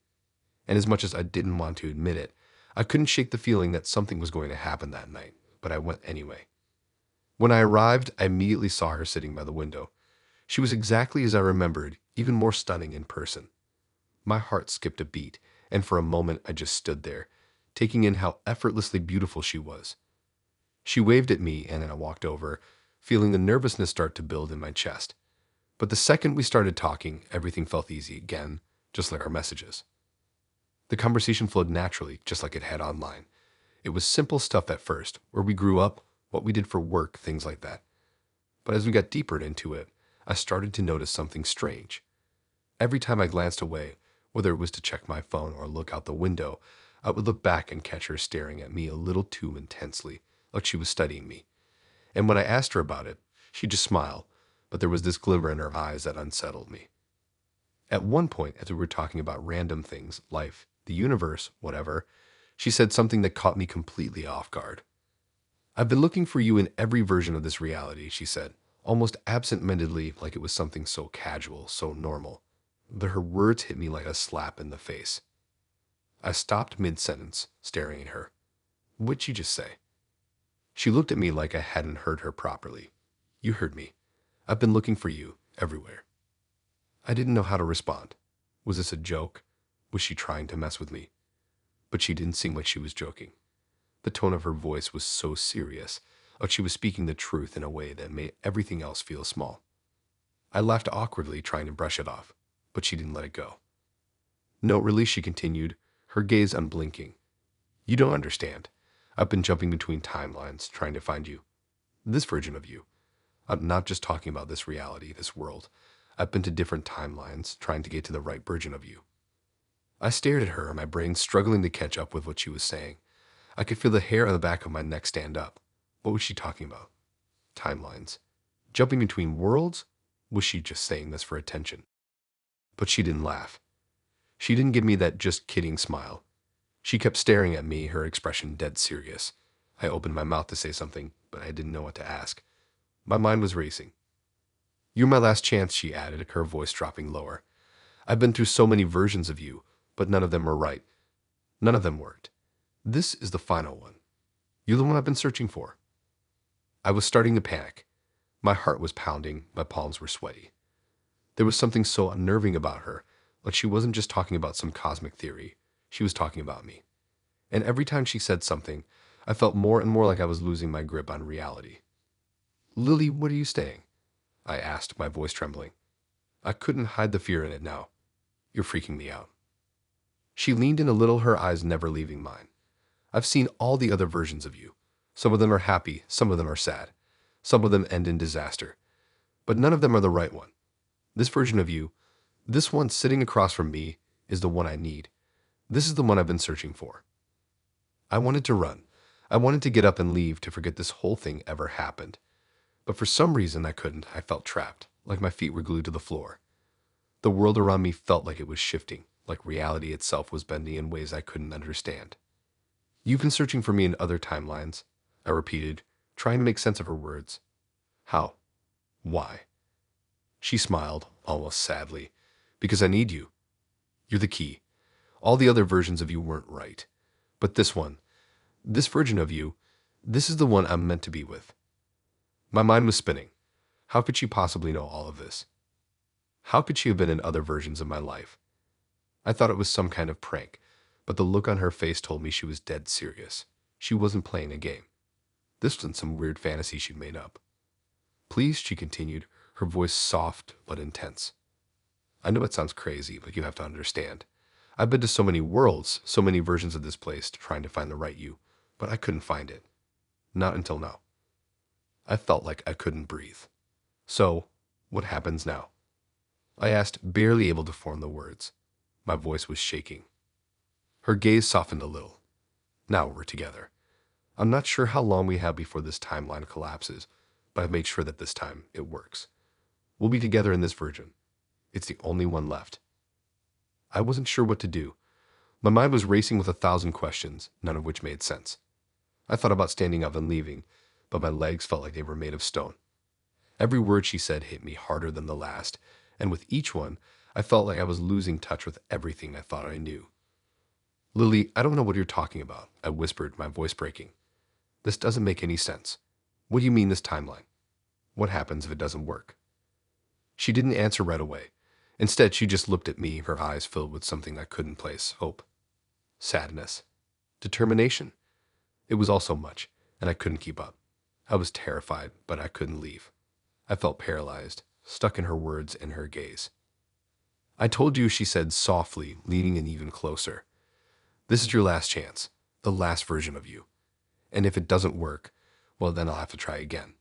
And as much as I didn't want to admit it, I couldn't shake the feeling that something was going to happen that night, but I went anyway. When I arrived, I immediately saw her sitting by the window. She was exactly as I remembered, even more stunning in person. My heart skipped a beat, and for a moment I just stood there, taking in how effortlessly beautiful she was. She waved at me, and then I walked over, feeling the nervousness start to build in my chest. But the second we started talking, everything felt easy again, just like our messages. The conversation flowed naturally, just like it had online. It was simple stuff at first, where we grew up, what we did for work, things like that. But as we got deeper into it, I started to notice something strange. Every time I glanced away, whether it was to check my phone or look out the window, I would look back and catch her staring at me a little too intensely, like she was studying me. And when I asked her about it, she just smiled, but there was this glimmer in her eyes that unsettled me. At one point, as we were talking about random things, life, the universe, whatever, she said something that caught me completely off guard. "I've been looking for you in every version of this reality," she said, almost absent-mindedly, like it was something so casual, so normal. But her words hit me like a slap in the face. I stopped mid-sentence, staring at her. What'd she just say? She looked at me like I hadn't heard her properly. "You heard me. I've been looking for you everywhere." I didn't know how to respond. Was this a joke? Was she trying to mess with me? But she didn't seem like she was joking. The tone of her voice was so serious, like she was speaking the truth in a way that made everything else feel small. I laughed awkwardly, trying to brush it off, but she didn't let it go. "No, really," she continued, her gaze unblinking. "You don't understand. I've been jumping between timelines, trying to find you. This version of you. I'm not just talking about this reality, this world. I've been to different timelines, trying to get to the right version of you." I stared at her, my brain struggling to catch up with what she was saying. I could feel the hair on the back of my neck stand up. What was she talking about? Timelines. Jumping between worlds? Was she just saying this for attention? But she didn't laugh. She didn't give me that just kidding smile. She kept staring at me, her expression dead serious. I opened my mouth to say something, but I didn't know what to ask. My mind was racing. "You're my last chance," she added, her voice dropping lower. "I've been through so many versions of you, but none of them were right. None of them worked. This is the final one. You're the one I've been searching for." I was starting to panic. My heart was pounding, my palms were sweaty. There was something so unnerving about her, like she wasn't just talking about some cosmic theory. She was talking about me. And every time she said something, I felt more and more like I was losing my grip on reality. "Lily, what are you saying?" I asked, my voice trembling. I couldn't hide the fear in it now. "You're freaking me out." She leaned in a little, her eyes never leaving mine. "I've seen all the other versions of you. Some of them are happy, some of them are sad. Some of them end in disaster. But none of them are the right one. This version of you, this one sitting across from me, is the one I need. This is the one I've been searching for." I wanted to run. I wanted to get up and leave, to forget this whole thing ever happened. But for some reason I couldn't. I felt trapped, like my feet were glued to the floor. The world around me felt like it was shifting, like reality itself was bending in ways I couldn't understand. "You've been searching for me in other timelines," I repeated, trying to make sense of her words. "How? Why?" She smiled, almost sadly. "Because I need you. You're the key. All the other versions of you weren't right. But this one, this version of you, this is the one I'm meant to be with." My mind was spinning. How could she possibly know all of this? How could she have been in other versions of my life? I thought it was some kind of prank, but the look on her face told me she was dead serious. She wasn't playing a game. This wasn't some weird fantasy she'd made up. "Please," she continued, her voice soft but intense. "I know it sounds crazy, but you have to understand. I've been to so many worlds, so many versions of this place trying to find the right you, but I couldn't find it. Not until now. I felt like I couldn't breathe. So, what happens now? I asked, barely able to form the words. My voice was shaking. Her gaze softened a little. Now we're together. I'm not sure how long we have before this timeline collapses, but I've made sure that this time it works. We'll be together in this version. It's the only one left. I wasn't sure what to do. My mind was racing with 1,000 questions, none of which made sense. I thought about standing up and leaving, but my legs felt like they were made of stone. Every word she said hit me harder than the last, and with each one, I felt like I was losing touch with everything I thought I knew. Lily, I don't know what you're talking about, I whispered, my voice breaking. This doesn't make any sense. What do you mean this timeline? What happens if it doesn't work? She didn't answer right away. Instead, she just looked at me, her eyes filled with something I couldn't place: hope, sadness, determination. It was all so much, and I couldn't keep up. I was terrified, but I couldn't leave. I felt paralyzed, stuck in her words and her gaze. I told you, she said softly, leaning in even closer. This is your last chance, the last version of you. And if it doesn't work, well, then I'll have to try again.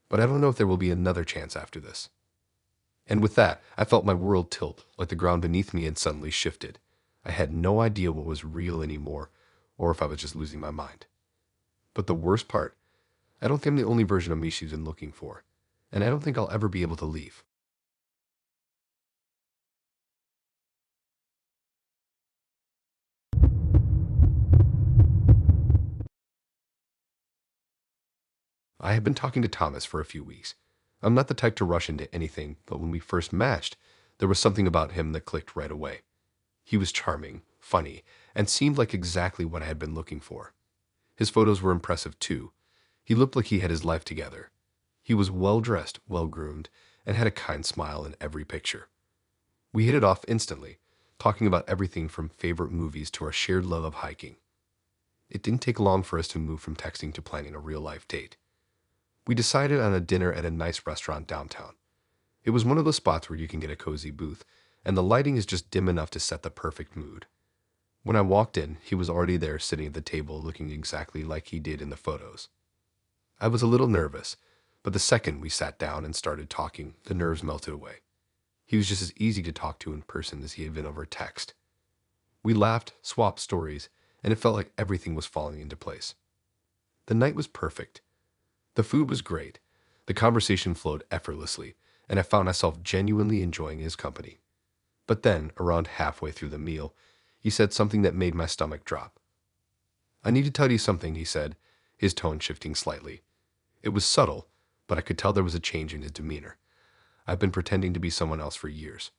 But I don't know if there will be another chance after this. And with that, I felt my world tilt, like the ground beneath me had suddenly shifted. I had no idea what was real anymore, or if I was just losing my mind. But the worst part, I don't think I'm the only version of me she's been looking for, and I don't think I'll ever be able to leave. I had been talking to Thomas for a few weeks. I'm not the type to rush into anything, but when we first matched, there was something about him that clicked right away. He was charming, funny, and seemed like exactly what I had been looking for. His photos were impressive too. He looked like he had his life together. He was well-dressed, well-groomed, and had a kind smile in every picture. We hit it off instantly, talking about everything from favorite movies to our shared love of hiking. It didn't take long for us to move from texting to planning a real-life date. We decided on a dinner at a nice restaurant downtown. It was one of those spots where you can get a cozy booth, and the lighting is just dim enough to set the perfect mood. When I walked in, he was already there sitting at the table looking exactly like he did in the photos. I was a little nervous, but the second we sat down and started talking, the nerves melted away. He was just as easy to talk to in person as he had been over text. We laughed, swapped stories, and it felt like everything was falling into place. The night was perfect. The food was great. The conversation flowed effortlessly, and I found myself genuinely enjoying his company. But then, around halfway through the meal, he said something that made my stomach drop. I need to tell you something, he said, his tone shifting slightly. It was subtle, but I could tell there was a change in his demeanor. I've been pretending to be someone else for years.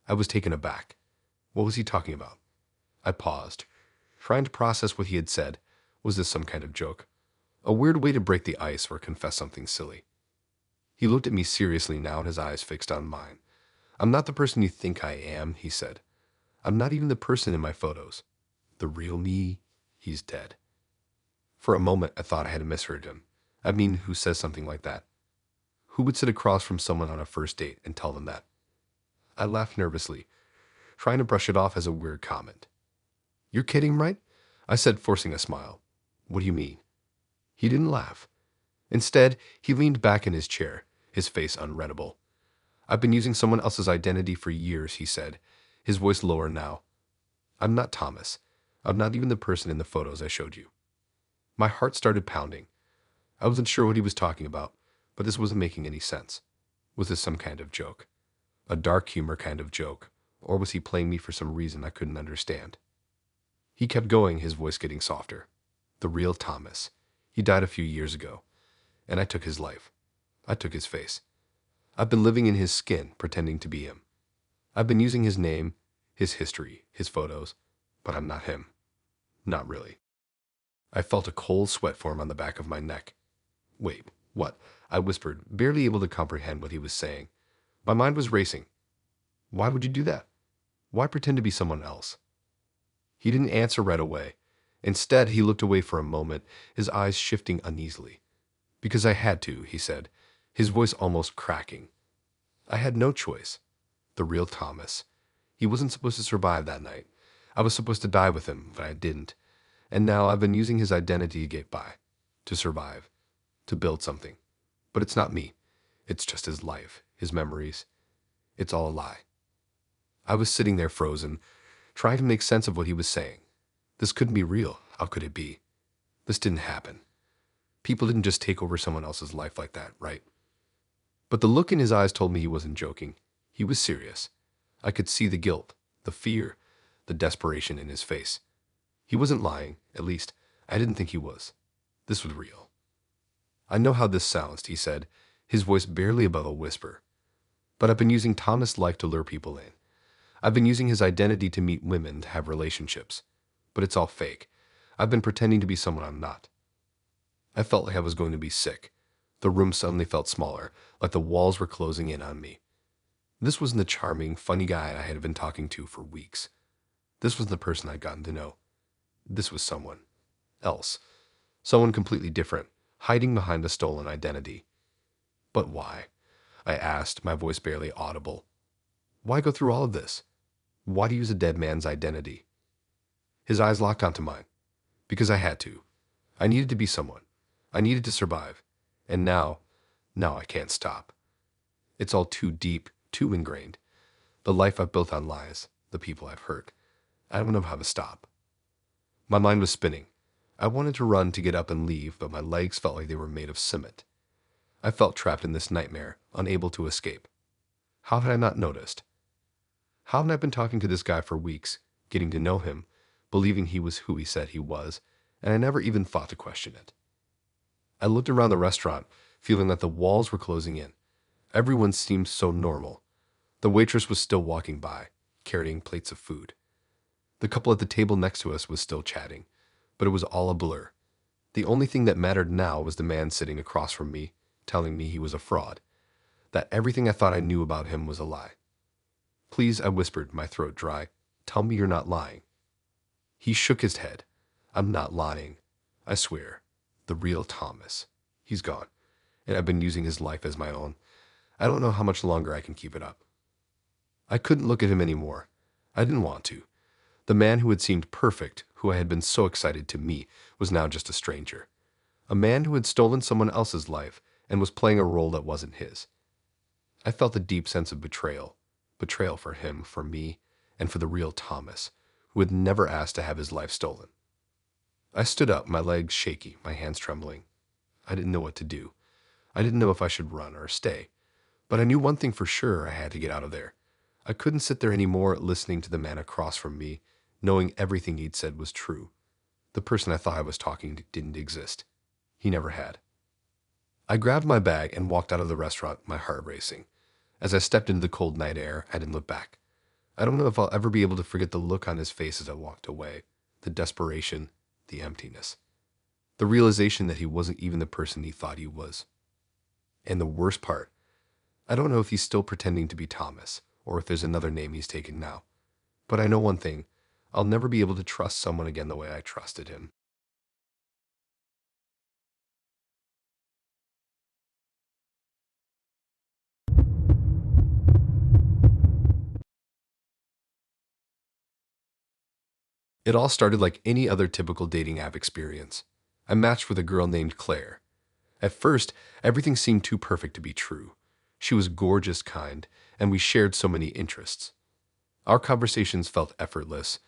I was taken aback. What was he talking about? I paused, trying to process what he had said. Was this some kind of joke? A weird way to break the ice or confess something silly. He looked at me seriously now, and his eyes fixed on mine. I'm not the person you think I am, he said. I'm not even the person in my photos. The real me, he's dead. For a moment, I thought I had misheard him. I mean, who says something like that? Who would sit across from someone on a first date and tell them that? I laughed nervously, trying to brush it off as a weird comment. You're kidding, right? I said, forcing a smile. What do you mean? He didn't laugh. Instead, he leaned back in his chair, his face unreadable. I've been using someone else's identity for years, he said, his voice lower now. I'm not Thomas. I'm not even the person in the photos I showed you. My heart started pounding. I wasn't sure what he was talking about, but this wasn't making any sense. Was this some kind of joke? A dark humor kind of joke? Or was he playing me for some reason I couldn't understand? He kept going, his voice getting softer. The real Thomas. He died a few years ago, and I took his life. I took his face. I've been living in his skin, pretending to be him. I've been using his name, his history, his photos, but I'm not him. Not really. I felt a cold sweat form on the back of my neck. Wait, what? I whispered, barely able to comprehend what he was saying. My mind was racing. Why would you do that? Why pretend to be someone else? He didn't answer right away. Instead, he looked away for a moment, his eyes shifting uneasily. Because I had to, he said, his voice almost cracking. I had no choice. The real Thomas. He wasn't supposed to survive that night. I was supposed to die with him, but I didn't. And now I've been using his identity to get by, to survive, to build something. But it's not me. It's just his life, his memories. It's all a lie. I was sitting there frozen, trying to make sense of what he was saying. This couldn't be real. How could it be? This didn't happen. People didn't just take over someone else's life like that, right? But the look in his eyes told me he wasn't joking. He was serious. I could see the guilt, the fear, the desperation in his face. He wasn't lying, at least, I didn't think he was. This was real. I know how this sounds, he said, his voice barely above a whisper. But I've been using Thomas' life to lure people in. I've been using his identity to meet women, to have relationships. But it's all fake. I've been pretending to be someone I'm not. I felt like I was going to be sick. The room suddenly felt smaller, like the walls were closing in on me. This wasn't the charming, funny guy I had been talking to for weeks. This was the person I'd gotten to know. This was someone else. Someone completely different, hiding behind a stolen identity. But why? I asked, my voice barely audible. Why go through all of this? Why use a dead man's identity? His eyes locked onto mine. Because I had to. I needed to be someone. I needed to survive. And now I can't stop. It's all too deep, too ingrained. The life I've built on lies, the people I've hurt. I don't know how to stop. My mind was spinning. I wanted to run to get up and leave, but my legs felt like they were made of cement. I felt trapped in this nightmare, unable to escape. How had I not noticed? How had I been talking to this guy for weeks, getting to know him, believing he was who he said he was, and I never even thought to question it? I looked around the restaurant, feeling that the walls were closing in. Everyone seemed so normal. The waitress was still walking by, carrying plates of food. The couple at the table next to us was still chatting, but it was all a blur. The only thing that mattered now was the man sitting across from me, telling me he was a fraud, that everything I thought I knew about him was a lie. Please, I whispered, my throat dry, tell me you're not lying. He shook his head. I'm not lying. I swear. The real Thomas. He's gone, and I've been using his life as my own. I don't know how much longer I can keep it up. I couldn't look at him anymore. I didn't want to. The man who had seemed perfect, who I had been so excited to meet, was now just a stranger. A man who had stolen someone else's life and was playing a role that wasn't his. I felt a deep sense of betrayal. Betrayal for him, for me, and for the real Thomas, who had never asked to have his life stolen. I stood up, my legs shaky, my hands trembling. I didn't know what to do. I didn't know if I should run or stay. But I knew one thing for sure, I had to get out of there. I couldn't sit there anymore listening to the man across from me, knowing everything he'd said was true. The person I thought I was talking to didn't exist. He never had. I grabbed my bag and walked out of the restaurant, my heart racing. As I stepped into the cold night air, I didn't look back. I don't know if I'll ever be able to forget the look on his face as I walked away, the desperation, the emptiness, the realization that he wasn't even the person he thought he was. And the worst part, I don't know if he's still pretending to be Thomas, or if there's another name he's taken now. But I know one thing, I'll never be able to trust someone again the way I trusted him. It all started like any other typical dating app experience. I matched with a girl named Claire. At first, everything seemed too perfect to be true. She was gorgeous, kind, and we shared so many interests. Our conversations felt effortless,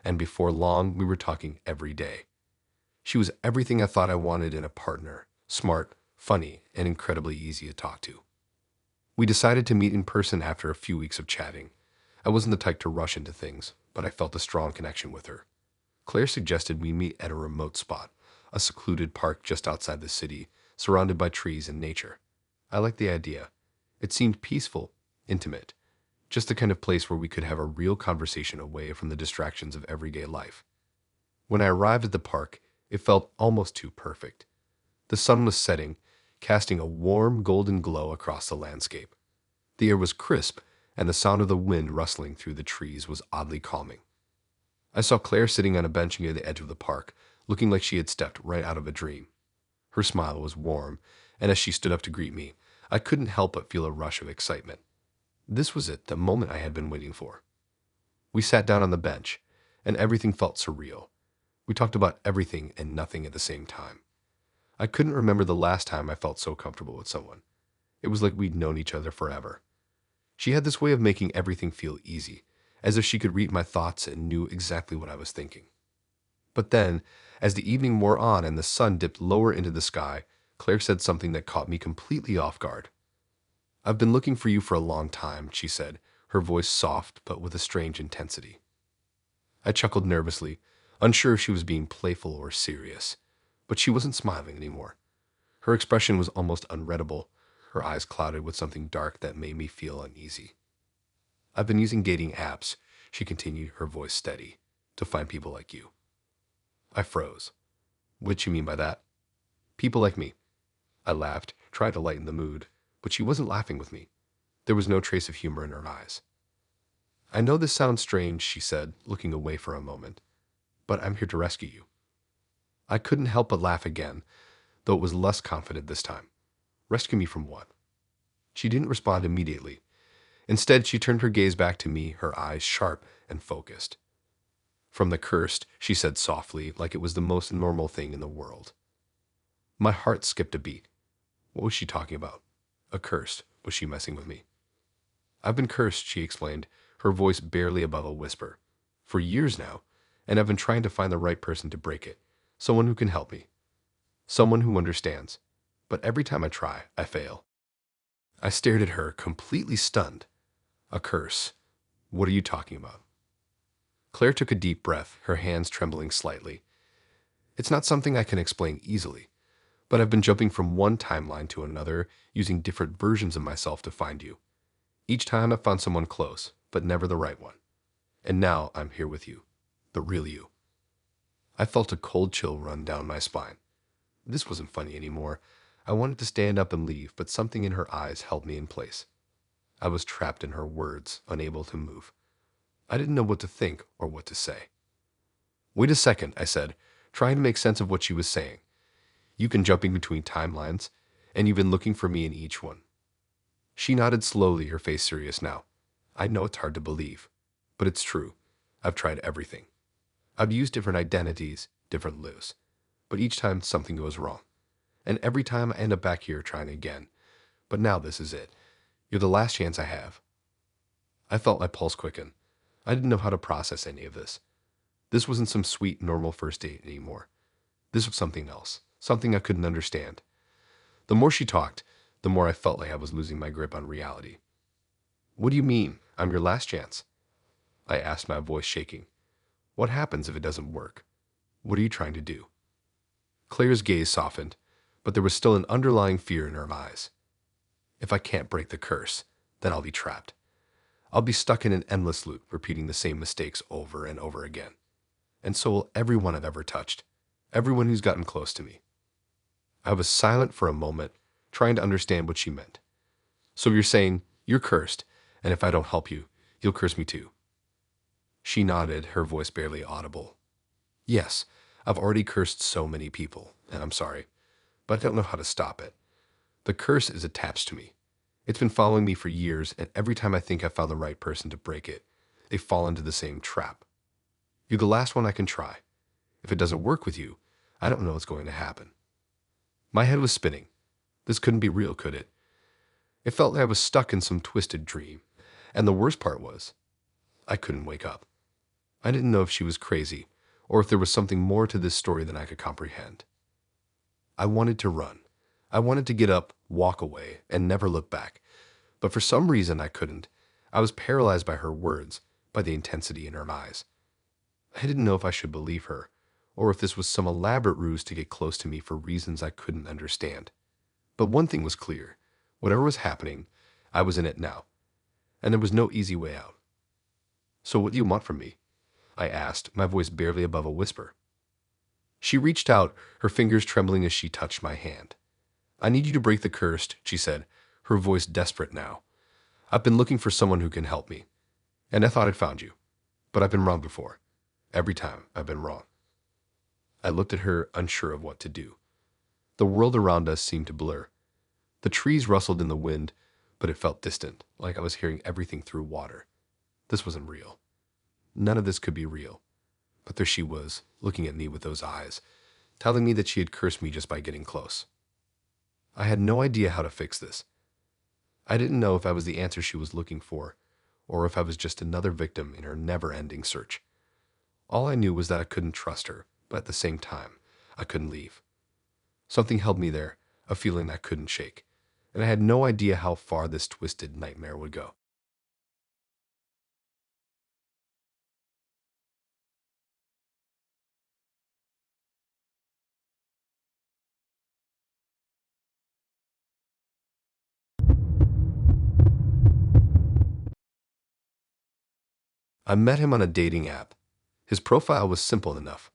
and before long, we were talking every day. She was everything I thought I wanted in a partner, smart, funny, and incredibly easy to talk to. We decided to meet in person after a few weeks of chatting. I wasn't the type to rush into things, but I felt a strong connection with her. Claire suggested we meet at a remote spot, a secluded park just outside the city, surrounded by trees and nature. I liked the idea. It seemed peaceful, intimate, just the kind of place where we could have a real conversation away from the distractions of everyday life. When I arrived at the park, it felt almost too perfect. The sun was setting, casting a warm golden glow across the landscape. The air was crisp, and the sound of the wind rustling through the trees was oddly calming. I saw Claire sitting on a bench near the edge of the park, looking like she had stepped right out of a dream. Her smile was warm, and as she stood up to greet me, I couldn't help but feel a rush of excitement. This was it, the moment I had been waiting for. We sat down on the bench, and everything felt surreal. We talked about everything and nothing at the same time. I couldn't remember the last time I felt so comfortable with someone. It was like we'd known each other forever. She had this way of making everything feel easy, as if she could read my thoughts and knew exactly what I was thinking. But then, as the evening wore on and the sun dipped lower into the sky, Claire said something that caught me completely off guard. "I've been looking for you for a long time," she said, her voice soft but with a strange intensity. I chuckled nervously, unsure if she was being playful or serious, but she wasn't smiling anymore. Her expression was almost unreadable, her eyes clouded with something dark that made me feel uneasy. "I've been using dating apps," she continued, her voice steady, "to find people like you." I froze. "What'd you mean by that?" "People like me." I laughed, tried to lighten the mood, but she wasn't laughing with me. There was no trace of humor in her eyes. "I know this sounds strange," she said, looking away for a moment, "but I'm here to rescue you." I couldn't help but laugh again, though it was less confident this time. Rescue me from what? She didn't respond immediately. Instead, she turned her gaze back to me, her eyes sharp and focused. "From the cursed," she said softly, like it was the most normal thing in the world. My heart skipped a beat. What was she talking about? A cursed? Was she messing with me? "I've been cursed," she explained, her voice barely above a whisper, "for years now, and I've been trying to find the right person to break it, someone who can help me, someone who understands. But every time I try, I fail." I stared at her, completely stunned. "A curse? What are you talking about?" Claire took a deep breath, her hands trembling slightly. "It's not something I can explain easily, but I've been jumping from one timeline to another, using different versions of myself to find you. Each time I found someone close, but never the right one. And now I'm here with you, the real you." I felt a cold chill run down my spine. This wasn't funny anymore. I wanted to stand up and leave, but something in her eyes held me in place. I was trapped in her words, unable to move. I didn't know what to think or what to say. "Wait a second," I said, trying to make sense of what she was saying. "You've been jumping between timelines, and you've been looking for me in each one." She nodded slowly, her face serious now. "I know it's hard to believe, but it's true. I've tried everything. I've used different identities, different lives, but each time something goes wrong. And every time I end up back here trying again. But now this is it. You're the last chance I have." I felt my pulse quicken. I didn't know how to process any of this. This wasn't some sweet, normal first date anymore. This was something else, something I couldn't understand. The more she talked, the more I felt like I was losing my grip on reality. "What do you mean, I'm your last chance?" I asked, my voice shaking. "What happens if it doesn't work? What are you trying to do?" Claire's gaze softened, but there was still an underlying fear in her eyes. "If I can't break the curse, then I'll be trapped. I'll be stuck in an endless loop, repeating the same mistakes over and over again. And so will everyone I've ever touched, everyone who's gotten close to me." I was silent for a moment, trying to understand what she meant. "So you're saying you're cursed, and if I don't help you, you'll curse me too?" She nodded, her voice barely audible. "Yes, I've already cursed so many people, and I'm sorry, but I don't know how to stop it. The curse is attached to me. It's been following me for years, and every time I think I've found the right person to break it, they fall into the same trap. You're the last one I can try. If it doesn't work with you, I don't know what's going to happen." My head was spinning. This couldn't be real, could it? It felt like I was stuck in some twisted dream, and the worst part was, I couldn't wake up. I didn't know if she was crazy, or if there was something more to this story than I could comprehend. I wanted to run. I wanted to get up, walk away, and never look back. But for some reason I couldn't. I was paralyzed by her words, by the intensity in her eyes. I didn't know if I should believe her, or if this was some elaborate ruse to get close to me for reasons I couldn't understand. But one thing was clear. Whatever was happening, I was in it now, and there was no easy way out. "So what do you want from me?" I asked, my voice barely above a whisper. She reached out, her fingers trembling as she touched my hand. "I need you to break the curse," she said, her voice desperate now. "I've been looking for someone who can help me, and I thought I'd found you. But I've been wrong before. Every time I've been wrong." I looked at her, unsure of what to do. The world around us seemed to blur. The trees rustled in the wind, but it felt distant, like I was hearing everything through water. This wasn't real. None of this could be real. But there she was, looking at me with those eyes, telling me that she had cursed me just by getting close. I had no idea how to fix this. I didn't know if I was the answer she was looking for, or if I was just another victim in her never-ending search. All I knew was that I couldn't trust her, but at the same time, I couldn't leave. Something held me there, a feeling I couldn't shake, and I had no idea how far this twisted nightmare would go. I met him on a dating app. His profile was simple enough,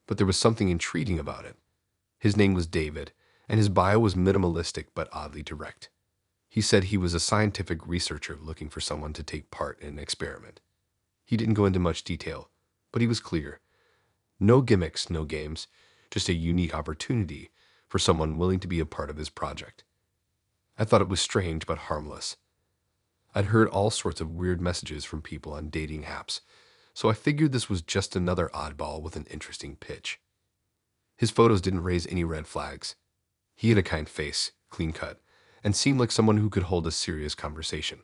but there was something intriguing about it. His name was David, and his bio was minimalistic but oddly direct. He said he was a scientific researcher looking for someone to take part in an experiment. He didn't go into much detail, but he was clear. No gimmicks, no games, just a unique opportunity for someone willing to be a part of his project. I thought it was strange but harmless. I'd heard all sorts of weird messages from people on dating apps, so I figured this was just another oddball with an interesting pitch. His photos didn't raise any red flags. He had a kind face, clean cut, and seemed like someone who could hold a serious conversation.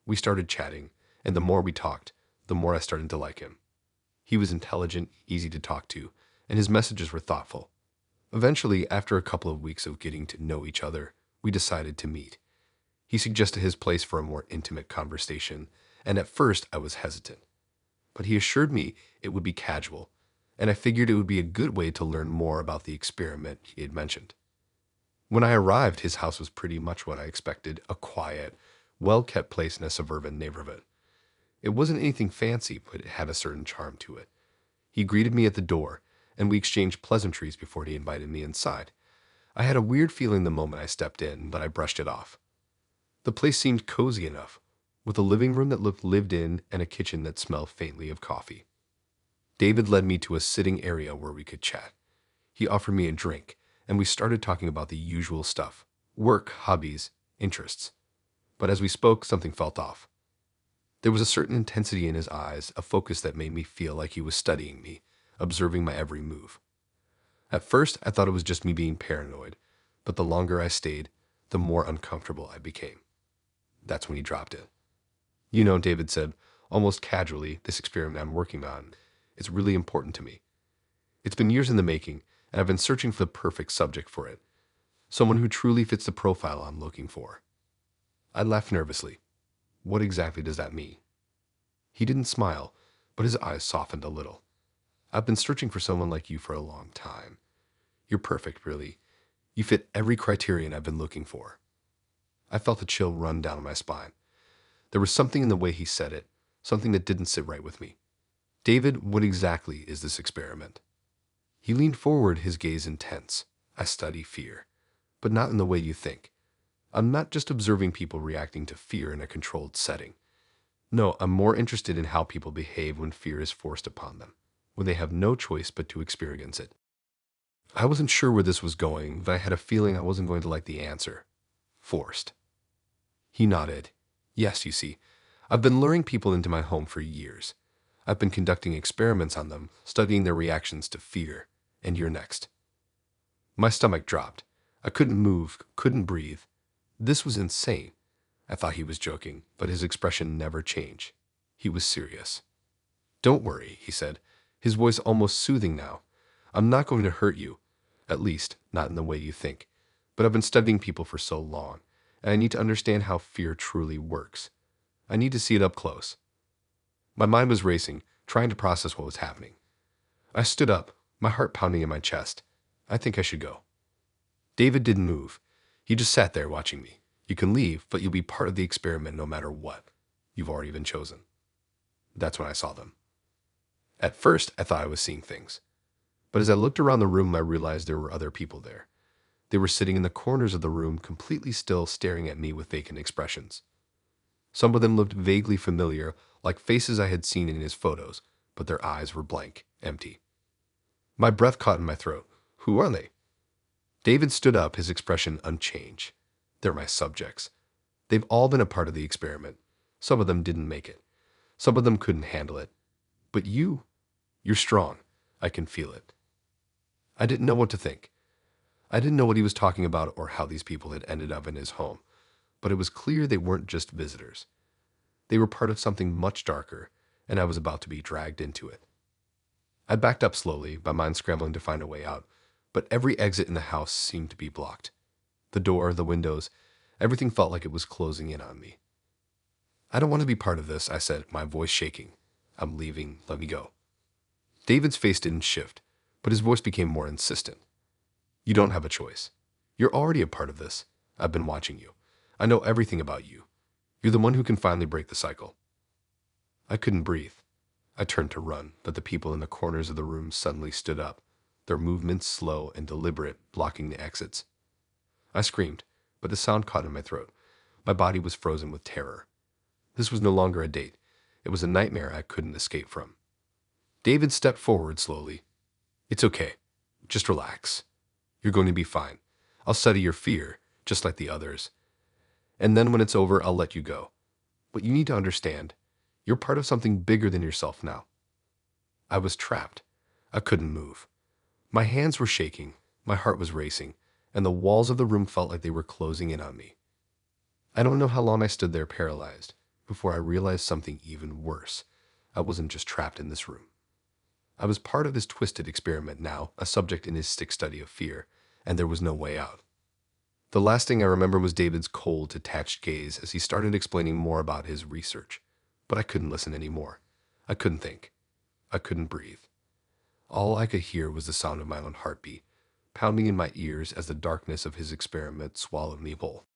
We started chatting, and the more we talked, the more I started to like him. He was intelligent, easy to talk to, and his messages were thoughtful. Eventually, after a couple of weeks of getting to know each other, we decided to meet. He suggested his place for a more intimate conversation, and at first I was hesitant. But he assured me it would be casual, and I figured it would be a good way to learn more about the experiment he had mentioned. When I arrived, his house was pretty much what I expected, a quiet, well-kept place in a suburban neighborhood. It wasn't anything fancy, but it had a certain charm to it. He greeted me at the door, and we exchanged pleasantries before he invited me inside. I had a weird feeling the moment I stepped in, but I brushed it off. The place seemed cozy enough, with a living room that looked lived in and a kitchen that smelled faintly of coffee. David led me to a sitting area where we could chat. He offered me a drink, and we started talking about the usual stuff: work, hobbies, interests. But as we spoke, something felt off. There was a certain intensity in his eyes, a focus that made me feel like he was studying me, observing my every move. At first, I thought it was just me being paranoid, but the longer I stayed, the more uncomfortable I became. That's when he dropped it. You know, David said, almost casually, this experiment I'm working on, it's really important to me. It's been years in the making, and I've been searching for the perfect subject for it. Someone who truly fits the profile I'm looking for. I laughed nervously. What exactly does that mean? He didn't smile, but his eyes softened a little. I've been searching for someone like you for a long time. You're perfect, really. You fit every criterion I've been looking for. I felt a chill run down my spine. There was something in the way he said it, something that didn't sit right with me. David, what exactly is this experiment? He leaned forward, his gaze intense. I study fear, but not in the way you think. I'm not just observing people reacting to fear in a controlled setting. No, I'm more interested in how people behave when fear is forced upon them, when they have no choice but to experience it. I wasn't sure where this was going, but I had a feeling I wasn't going to like the answer. Forced. He nodded. Yes, you see, I've been luring people into my home for years. I've been conducting experiments on them, studying their reactions to fear, and you're next. My stomach dropped. I couldn't move, couldn't breathe. This was insane. I thought he was joking, but his expression never changed. He was serious. Don't worry, he said, his voice almost soothing now. I'm not going to hurt you, at least not in the way you think. But I've been studying people for so long, and I need to understand how fear truly works. I need to see it up close. My mind was racing, trying to process what was happening. I stood up, my heart pounding in my chest. I think I should go. David didn't move. He just sat there watching me. You can leave, but you'll be part of the experiment no matter what. You've already been chosen. That's when I saw them. At first, I thought I was seeing things. But as I looked around the room, I realized there were other people there. They were sitting in the corners of the room, completely still, staring at me with vacant expressions. Some of them looked vaguely familiar, like faces I had seen in his photos, but their eyes were blank, empty. My breath caught in my throat. Who are they? David stood up, his expression unchanged. They're my subjects. They've all been a part of the experiment. Some of them didn't make it. Some of them couldn't handle it. But you're You're strong. I can feel it. I didn't know what to think. I didn't know what he was talking about or how these people had ended up in his home, but it was clear they weren't just visitors. They were part of something much darker, and I was about to be dragged into it. I backed up slowly, my mind scrambling to find a way out, but every exit in the house seemed to be blocked. The door, the windows, everything felt like it was closing in on me. I don't want to be part of this, I said, my voice shaking. I'm leaving, let me go. David's face didn't shift, but his voice became more insistent. You don't have a choice. You're already a part of this. I've been watching you. I know everything about you. You're the one who can finally break the cycle. I couldn't breathe. I turned to run, but the people in the corners of the room suddenly stood up, their movements slow and deliberate, blocking the exits. I screamed, but the sound caught in my throat. My body was frozen with terror. This was no longer a date. It was a nightmare I couldn't escape from. David stepped forward slowly. It's okay. Just relax. You're going to be fine. I'll study your fear, just like the others. And then when it's over, I'll let you go. But you need to understand, you're part of something bigger than yourself now. I was trapped. I couldn't move. My hands were shaking, my heart was racing, and the walls of the room felt like they were closing in on me. I don't know how long I stood there paralyzed before I realized something even worse. I wasn't just trapped in this room. I was part of his twisted experiment now, a subject in his sick study of fear, and there was no way out. The last thing I remember was David's cold, detached gaze as he started explaining more about his research. But I couldn't listen anymore. I couldn't think. I couldn't breathe. All I could hear was the sound of my own heartbeat, pounding in my ears as the darkness of his experiment swallowed me whole.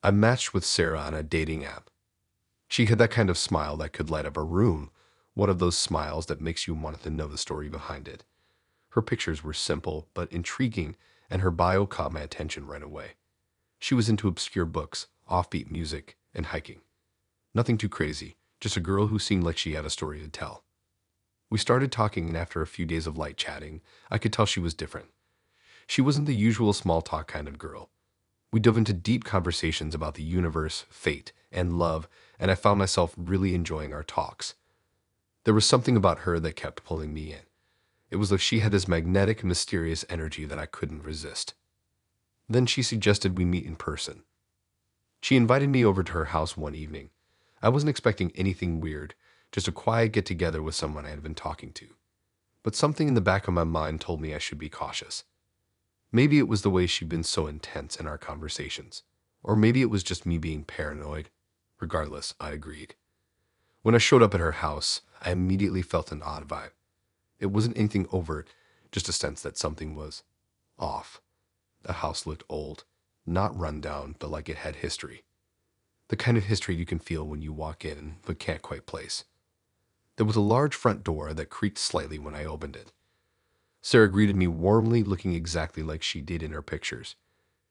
I matched with Sarah on a dating app. She had that kind of smile that could light up a room, one of those smiles that makes you want to know the story behind it. Her pictures were simple but intriguing, and her bio caught my attention right away. She was into obscure books, offbeat music, and hiking. Nothing too crazy, just a girl who seemed like she had a story to tell. We started talking, and after a few days of light chatting, I could tell she was different. She wasn't the usual small talk kind of girl. We dove into deep conversations about the universe, fate, and love, and I found myself really enjoying our talks. There was something about her that kept pulling me in. It was like she had this magnetic, mysterious energy that I couldn't resist. Then she suggested we meet in person. She invited me over to her house one evening. I wasn't expecting anything weird, just a quiet get-together with someone I had been talking to. But something in the back of my mind told me I should be cautious. Maybe it was the way she'd been so intense in our conversations. Or maybe it was just me being paranoid. Regardless, I agreed. When I showed up at her house, I immediately felt an odd vibe. It wasn't anything overt, just a sense that something was off. The house looked old, not run down, but like it had history. The kind of history you can feel when you walk in, but can't quite place. There was a large front door that creaked slightly when I opened it. Sarah greeted me warmly, looking exactly like she did in her pictures.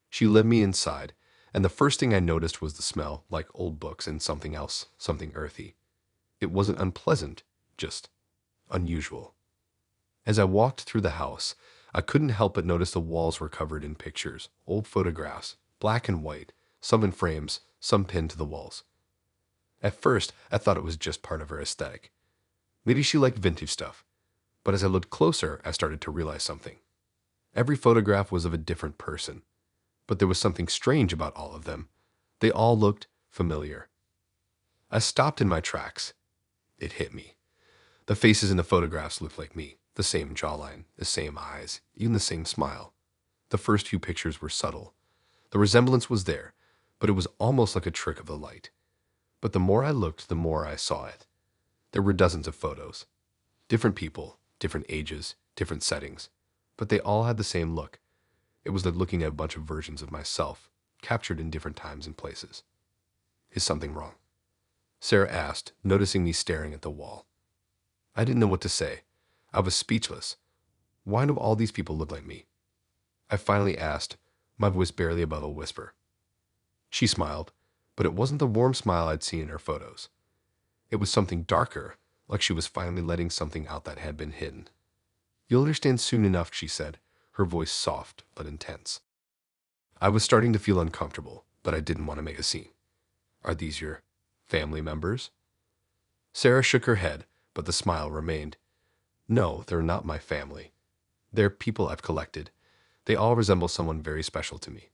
She led me inside, and the first thing I noticed was the smell, like old books and something else, something earthy. It wasn't unpleasant, just unusual. As I walked through the house, I couldn't help but notice the walls were covered in pictures, old photographs, black and white, some in frames, some pinned to the walls. At first, I thought it was just part of her aesthetic. Maybe she liked vintage stuff. But as I looked closer, I started to realize something. Every photograph was of a different person, but there was something strange about all of them. They all looked familiar. I stopped in my tracks. It hit me. The faces in the photographs looked like me, the same jawline, the same eyes, even the same smile. The first few pictures were subtle. The resemblance was there, but it was almost like a trick of the light. But the more I looked, the more I saw it. There were dozens of photos. Different people, different ages, different settings, but they all had the same look. It was like looking at a bunch of versions of myself, captured in different times and places. Is something wrong? Sarah asked, noticing me staring at the wall. I didn't know what to say. I was speechless. Why do all these people look like me? I finally asked, my voice barely above a whisper. She smiled, but it wasn't the warm smile I'd seen in her photos. It was something darker, like she was finally letting something out that had been hidden. You'll understand soon enough, she said, her voice soft but intense. I was starting to feel uncomfortable, but I didn't want to make a scene. Are these your family members? Sarah shook her head, but the smile remained. No, they're not my family. They're people I've collected. They all resemble someone very special to me.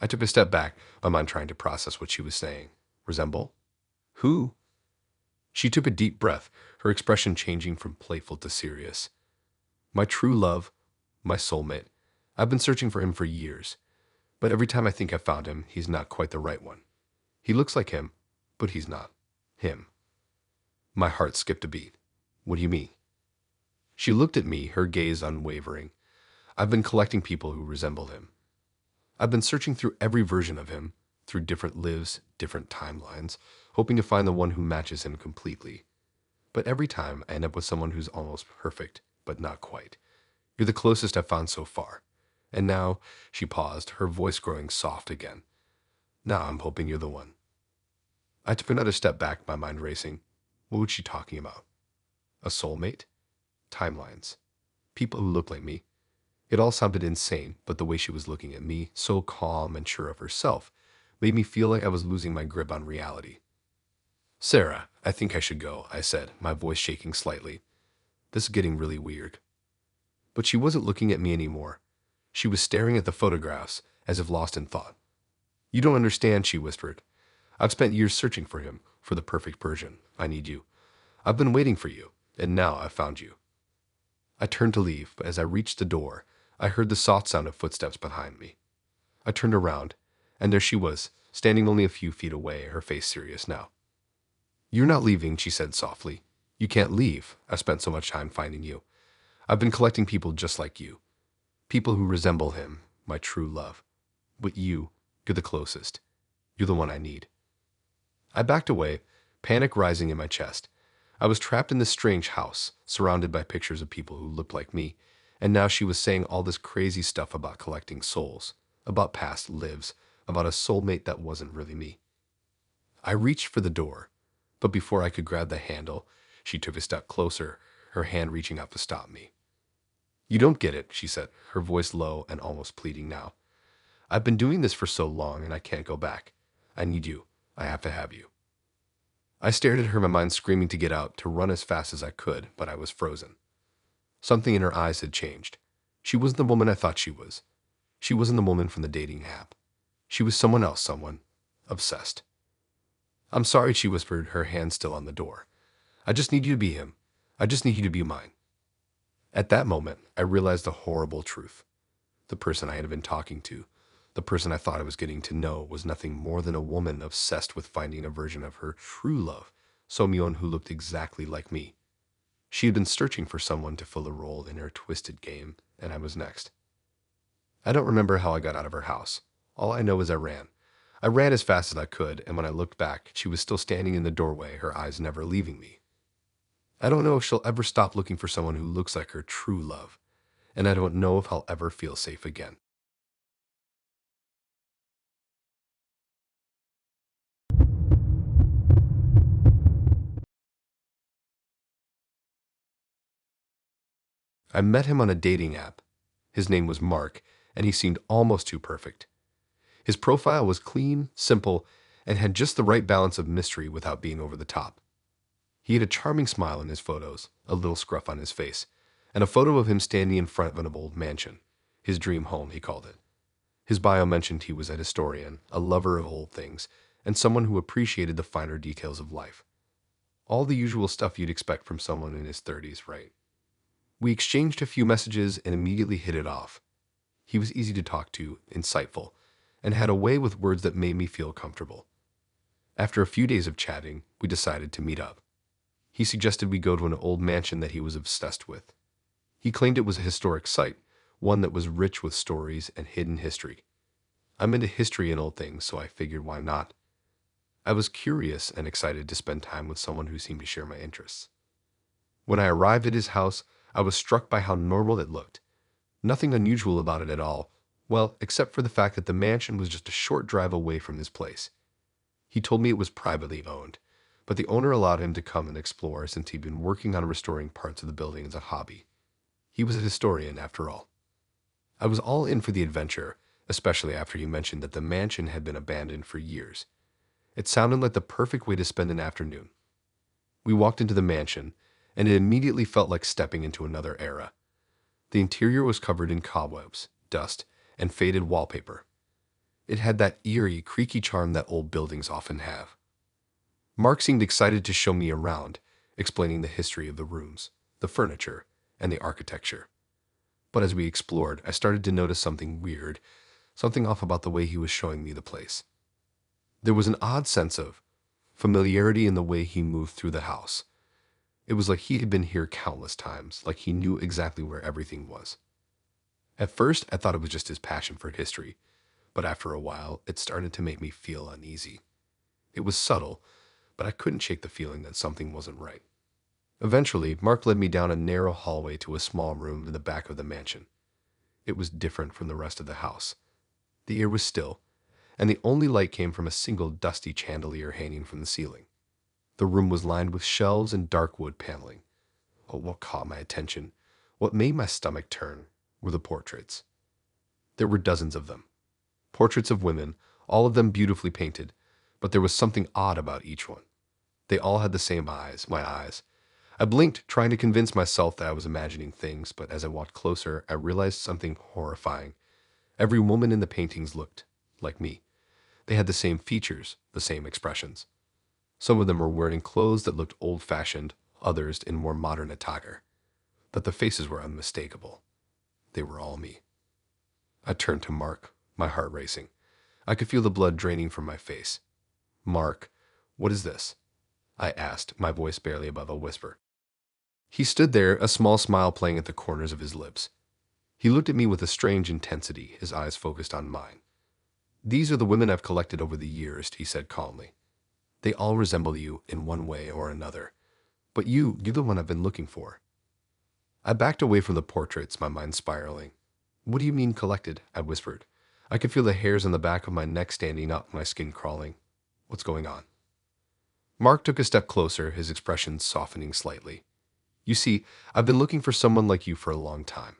I took a step back, my mind trying to process what she was saying. Resemble? Who? She took a deep breath, her expression changing from playful to serious. My true love, my soulmate. I've been searching for him for years, but every time I think I've found him, he's not quite the right one. He looks like him, but he's not him. My heart skipped a beat. What do you mean? She looked at me, her gaze unwavering. I've been collecting people who resemble him. I've been searching through every version of him, through different lives, different timelines, hoping to find the one who matches him completely. But every time I end up with someone who's almost perfect, but not quite. You're the closest I've found so far. And now, she paused, her voice growing soft again. Now I'm hoping you're the one. I took another step back, my mind racing. What was she talking about? A soulmate? Timelines. People who look like me. It all sounded insane, but the way she was looking at me, so calm and sure of herself, made me feel like I was losing my grip on reality. Sarah, I think I should go, I said, my voice shaking slightly. This is getting really weird. But she wasn't looking at me anymore. She was staring at the photographs, as if lost in thought. You don't understand, she whispered. I've spent years searching for him, for the perfect Persian. I need you. I've been waiting for you, and now I've found you. I turned to leave, but as I reached the door, I heard the soft sound of footsteps behind me. I turned around, and there she was, standing only a few feet away, her face serious now. You're not leaving, she said softly. You can't leave. I've spent so much time finding you. I've been collecting people just like you. People who resemble him, my true love. But you're the closest. You're the one I need. I backed away, panic rising in my chest. I was trapped in this strange house, surrounded by pictures of people who looked like me, and now she was saying all this crazy stuff about collecting souls, about past lives, about a soulmate that wasn't really me. I reached for the door, but before I could grab the handle, she took a step closer, her hand reaching out to stop me. You don't get it, she said, her voice low and almost pleading now. I've been doing this for so long and I can't go back. I need you. I have to have you. I stared at her, my mind screaming to get out, to run as fast as I could, but I was frozen. Something in her eyes had changed. She wasn't the woman I thought she was. She wasn't the woman from the dating app. She was someone else, someone obsessed. I'm sorry, she whispered, her hand still on the door. I just need you to be him. I just need you to be mine. At that moment, I realized the horrible truth. The person I had been talking to, the person I thought I was getting to know, was nothing more than a woman obsessed with finding a version of her true love, Somyeon, who looked exactly like me. She had been searching for someone to fill a role in her twisted game, and I was next. I don't remember how I got out of her house. All I know is I ran. I ran as fast as I could, and when I looked back, she was still standing in the doorway, her eyes never leaving me. I don't know if she'll ever stop looking for someone who looks like her true love, and I don't know if I'll ever feel safe again. I met him on a dating app. His name was Mark, and he seemed almost too perfect. His profile was clean, simple, and had just the right balance of mystery without being over the top. He had a charming smile in his photos, a little scruff on his face, and a photo of him standing in front of an old mansion. His dream home, he called it. His bio mentioned he was a historian, a lover of old things, and someone who appreciated the finer details of life. All the usual stuff you'd expect from someone in his 30s, right? We exchanged a few messages and immediately hit it off. He was easy to talk to, insightful, and had a way with words that made me feel comfortable. After a few days of chatting, we decided to meet up. He suggested we go to an old mansion that he was obsessed with. He claimed it was a historic site, one that was rich with stories and hidden history. I'm into history and old things, so I figured why not. I was curious and excited to spend time with someone who seemed to share my interests. When I arrived at his house, I was struck by how normal it looked. Nothing unusual about it at all, well, except for the fact that the mansion was just a short drive away from his place. He told me it was privately owned, but the owner allowed him to come and explore since he'd been working on restoring parts of the building as a hobby. He was a historian, after all. I was all in for the adventure, especially after he mentioned that the mansion had been abandoned for years. It sounded like the perfect way to spend an afternoon. We walked into the mansion, and it immediately felt like stepping into another era. The interior was covered in cobwebs, dust, and faded wallpaper. It had that eerie, creaky charm that old buildings often have. Mark seemed excited to show me around, explaining the history of the rooms, the furniture, and the architecture. But as we explored, I started to notice something weird, something off about the way he was showing me the place. There was an odd sense of familiarity in the way he moved through the house. It was like he had been here countless times, like he knew exactly where everything was. At first, I thought it was just his passion for history, but after a while, it started to make me feel uneasy. It was subtle, but I couldn't shake the feeling that something wasn't right. Eventually, Mark led me down a narrow hallway to a small room in the back of the mansion. It was different from the rest of the house. The air was still, and the only light came from a single dusty chandelier hanging from the ceiling. The room was lined with shelves and dark wood paneling. But what caught my attention, what made my stomach turn, were the portraits. There were dozens of them. Portraits of women, all of them beautifully painted, but there was something odd about each one. They all had the same eyes, my eyes. I blinked, trying to convince myself that I was imagining things, but as I walked closer, I realized something horrifying. Every woman in the paintings looked like me. They had the same features, the same expressions. Some of them were wearing clothes that looked old-fashioned, others in more modern attire. But the faces were unmistakable. They were all me. I turned to Mark, my heart racing. I could feel the blood draining from my face. "Mark, what is this?" I asked, my voice barely above a whisper. He stood there, a small smile playing at the corners of his lips. He looked at me with a strange intensity, his eyes focused on mine. "These are the women I've collected over the years," he said calmly. "They all resemble you in one way or another. But you're the one I've been looking for." I backed away from the portraits, my mind spiraling. "What do you mean collected?" I whispered. I could feel the hairs on the back of my neck standing up, my skin crawling. "What's going on?" Mark took a step closer, his expression softening slightly. "You see, I've been looking for someone like you for a long time.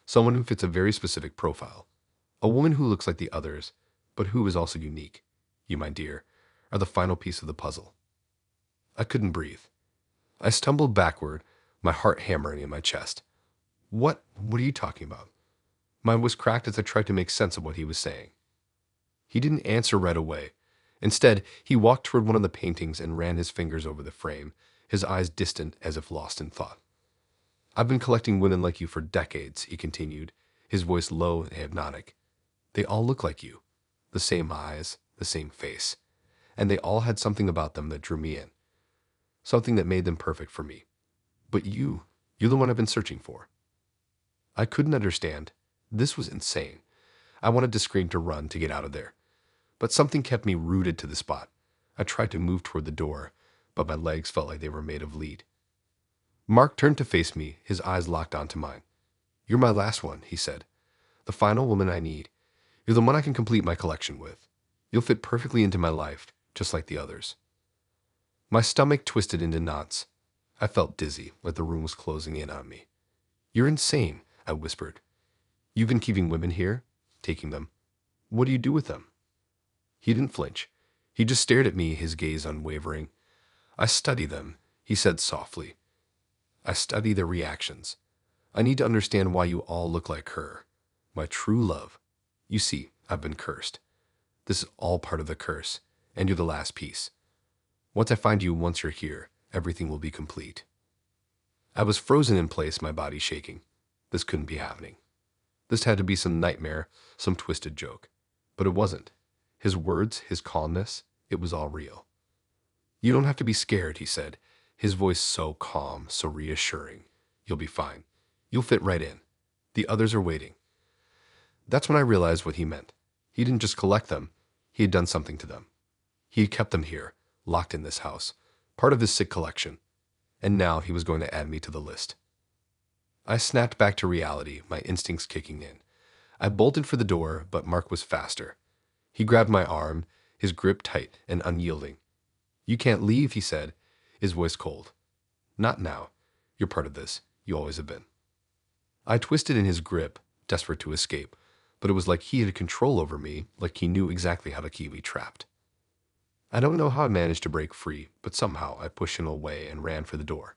Someone who fits a very specific profile. A woman who looks like the others, but who is also unique. You, my dear, are the final piece of the puzzle." I couldn't breathe. I stumbled backward, my heart hammering in my chest. What are you talking about?" Mine was cracked as I tried to make sense of what he was saying. He didn't answer right away. Instead, he walked toward one of the paintings and ran his fingers over the frame, his eyes distant as if lost in thought. "I've been collecting women like you for decades," he continued, his voice low and hypnotic. "They all look like you. The same eyes, the same face. And they all had something about them that drew me in. Something that made them perfect for me. But you're the one I've been searching for." I couldn't understand. This was insane. I wanted to scream to run, to get out of there. But something kept me rooted to the spot. I tried to move toward the door, but my legs felt like they were made of lead. Mark turned to face me, his eyes locked onto mine. "You're my last one," he said. "The final woman I need. You're the one I can complete my collection with. You'll fit perfectly into my life, just like the others." My stomach twisted into knots. I felt dizzy, like the room was closing in on me. "You're insane," I whispered. "You've been keeping women here? Taking them. What do you do with them?" He didn't flinch. He just stared at me, his gaze unwavering. "I study them," he said softly. "I study their reactions. I need to understand why you all look like her. My true love. You see, I've been cursed. This is all part of the curse, and you're the last piece. Once I find you, once you're here, everything will be complete." I was frozen in place, my body shaking. This couldn't be happening. This had to be some nightmare, some twisted joke. But it wasn't. His words, his calmness, it was all real. "You don't have to be scared," he said, his voice so calm, so reassuring. "You'll be fine. You'll fit right in. The others are waiting." That's when I realized what he meant. He didn't just collect them. He had done something to them. He had kept them here, locked in this house, part of his sick collection. And now he was going to add me to the list. I snapped back to reality, my instincts kicking in. I bolted for the door, but Mark was faster. He grabbed my arm, his grip tight and unyielding. "You can't leave," he said, his voice cold. "Not now. You're part of this. You always have been." I twisted in his grip, desperate to escape, but it was like he had control over me, like he knew exactly how to keep me trapped. I don't know how I managed to break free, but somehow I pushed him away and ran for the door.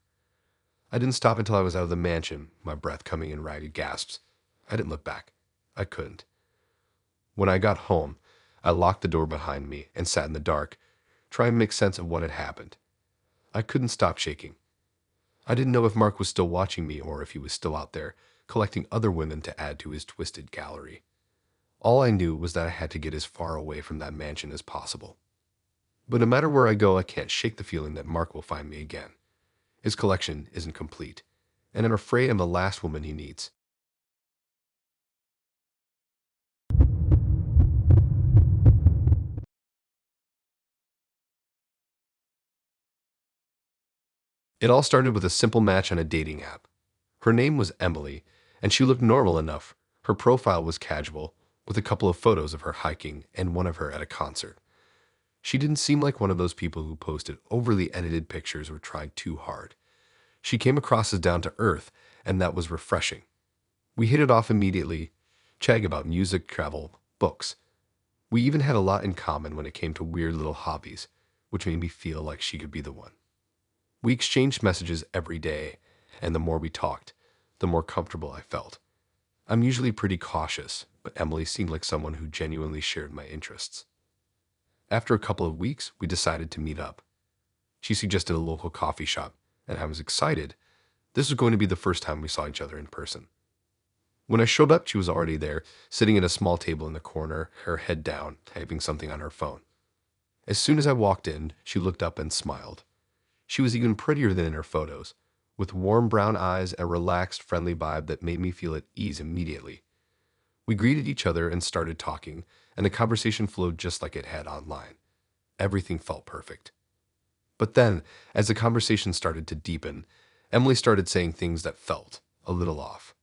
I didn't stop until I was out of the mansion, my breath coming in ragged gasps. I didn't look back. I couldn't. When I got home, I locked the door behind me and sat in the dark, trying to make sense of what had happened. I couldn't stop shaking. I didn't know if Mark was still watching me or if he was still out there, collecting other women to add to his twisted gallery. All I knew was that I had to get as far away from that mansion as possible. But no matter where I go, I can't shake the feeling that Mark will find me again. His collection isn't complete, and I'm afraid I'm the last woman he needs. It all started with a simple match on a dating app. Her name was Emily, and she looked normal enough. Her profile was casual, with a couple of photos of her hiking and one of her at a concert. She didn't seem like one of those people who posted overly edited pictures or tried too hard. She came across as down to earth, and that was refreshing. We hit it off immediately, chatting about music, travel, books. We even had a lot in common when it came to weird little hobbies, which made me feel like she could be the one. We exchanged messages every day, and the more we talked, the more comfortable I felt. I'm usually pretty cautious, but Emily seemed like someone who genuinely shared my interests. After a couple of weeks, we decided to meet up. She suggested a local coffee shop, and I was excited. This was going to be the first time we saw each other in person. When I showed up, she was already there, sitting at a small table in the corner, her head down, typing something on her phone. As soon as I walked in, she looked up and smiled. She was even prettier than in her photos, with warm brown eyes and a relaxed, friendly vibe that made me feel at ease immediately. We greeted each other and started talking, and the conversation flowed just like it had online. Everything felt perfect. But then, as the conversation started to deepen, Emily started saying things that felt a little off.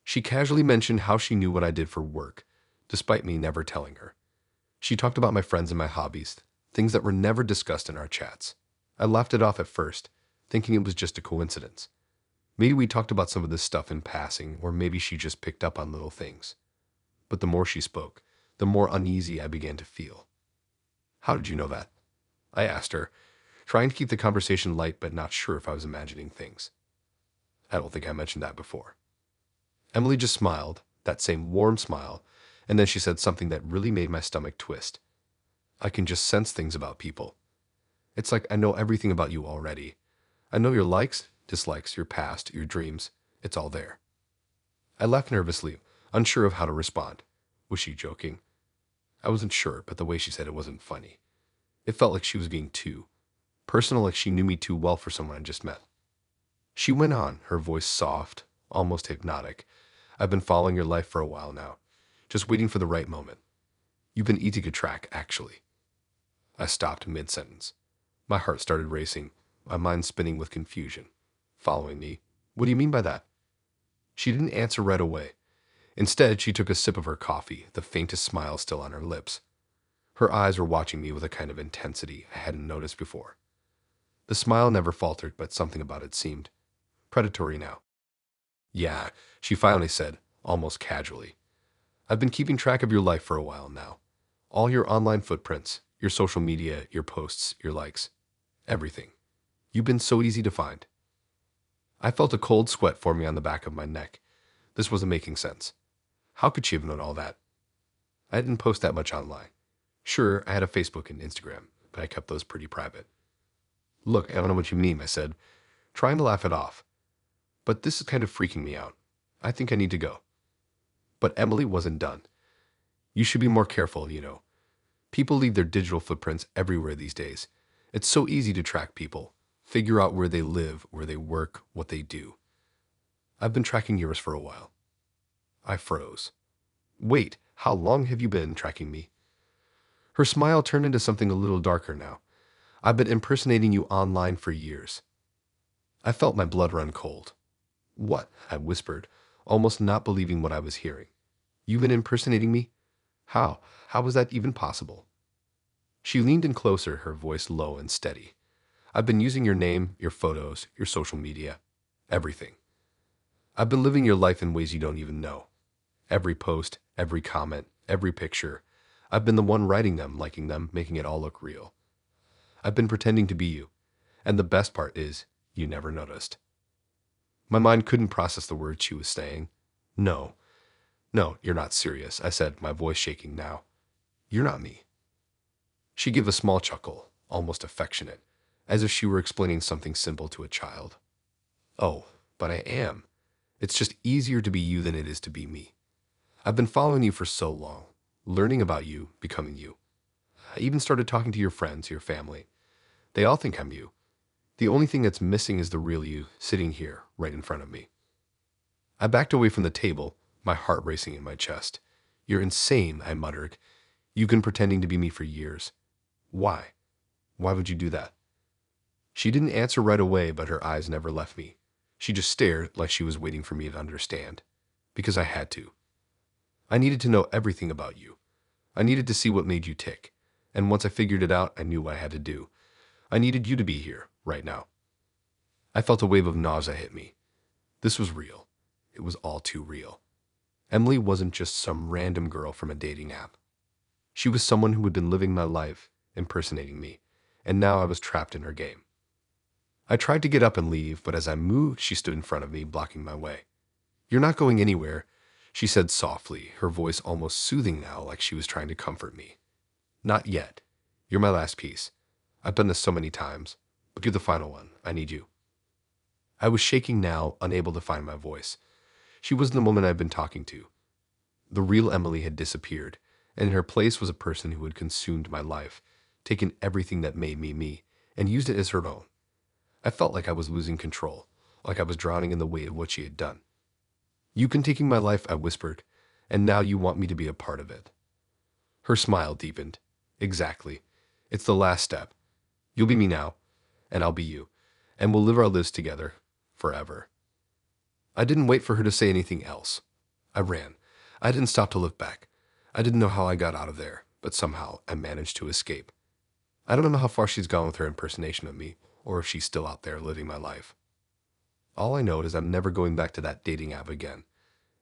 She casually mentioned how she knew what I did for work, despite me never telling her. She talked about my friends and my hobbies, things that were never discussed in our chats. I laughed it off at first, thinking it was just a coincidence. Maybe we talked about some of this stuff in passing, or maybe she just picked up on little things. But the more she spoke, the more uneasy I began to feel. How did you know that? I asked her, trying to keep the conversation light but not sure if I was imagining things. I don't think I mentioned that before. Emily just smiled, that same warm smile, and then she said something that really made my stomach twist. I can just sense things about people. It's like I know everything about you already. I know your likes, dislikes, your past, your dreams. It's all there. I laughed nervously, unsure of how to respond. Was she joking? I wasn't sure, but the way she said it wasn't funny. It felt like she was being too personal, like she knew me too well for someone I just met. She went on, her voice soft, almost hypnotic. I've been following your life for a while now, just waiting for the right moment. You've been easy to track, actually. I stopped mid-sentence. My heart started racing, my mind spinning with confusion. Following me? What do you mean by that? She didn't answer right away. Instead, she took a sip of her coffee, the faintest smile still on her lips. Her eyes were watching me with a kind of intensity I hadn't noticed before. The smile never faltered, but something about it seemed predatory now. Yeah, she finally said, almost casually. I've been keeping track of your life for a while now. All your online footprints, your social media, your posts, your likes, everything. You've been so easy to find. I felt a cold sweat forming on the back of my neck. This wasn't making sense. How could she have known all that? I didn't post that much online. Sure, I had a Facebook and Instagram, but I kept those pretty private. Look, I don't know what you mean, I said, trying to laugh it off. But this is kind of freaking me out. I think I need to go. But Emily wasn't done. You should be more careful, you know. People leave their digital footprints everywhere these days. It's so easy to track people, figure out where they live, where they work, what they do. I've been tracking yours for a while. I froze. Wait, how long have you been tracking me? Her smile turned into something a little darker now. I've been impersonating you online for years. I felt my blood run cold. What? I whispered, almost not believing what I was hearing. You've been impersonating me? How? How was that even possible? She leaned in closer, her voice low and steady. I've been using your name, your photos, your social media, everything. I've been living your life in ways you don't even know. Every post, every comment, every picture. I've been the one writing them, liking them, making it all look real. I've been pretending to be you. And the best part is, you never noticed. My mind couldn't process the words she was saying. No, no, you're not serious, I said, my voice shaking now. You're not me. She gave a small chuckle, almost affectionate, as if she were explaining something simple to a child. Oh, but I am. It's just easier to be you than it is to be me. I've been following you for so long, learning about you, becoming you. I even started talking to your friends, your family. They all think I'm you. The only thing that's missing is the real you, sitting here, right in front of me. I backed away from the table, my heart racing in my chest. You're insane, I muttered. You've been pretending to be me for years. Why? Why would you do that? She didn't answer right away, but her eyes never left me. She just stared like she was waiting for me to understand. Because I had to. I needed to know everything about you. I needed to see what made you tick. And once I figured it out, I knew what I had to do. I needed you to be here, right now. I felt a wave of nausea hit me. This was real. It was all too real. Emily wasn't just some random girl from a dating app. She was someone who had been living my life, impersonating me, and now I was trapped in her game. I tried to get up and leave, but as I moved, she stood in front of me, blocking my way. You're not going anywhere, she said softly, her voice almost soothing now, like she was trying to comfort me. Not yet. You're my last piece. I've done this so many times, but you're the final one. I need you. I was shaking now, unable to find my voice. She wasn't the woman I'd been talking to. The real Emily had disappeared, and in her place was a person who had consumed my life, taken everything that made me me, and used it as her own. I felt like I was losing control, like I was drowning in the weight of what she had done. You've been taking my life, I whispered, and now you want me to be a part of it. Her smile deepened. Exactly. It's the last step. You'll be me now, and I'll be you, and we'll live our lives together, forever. I didn't wait for her to say anything else. I ran. I didn't stop to look back. I didn't know how I got out of there, but somehow I managed to escape. I don't know how far she's gone with her impersonation of me, or if she's still out there living my life. All I know is I'm never going back to that dating app again,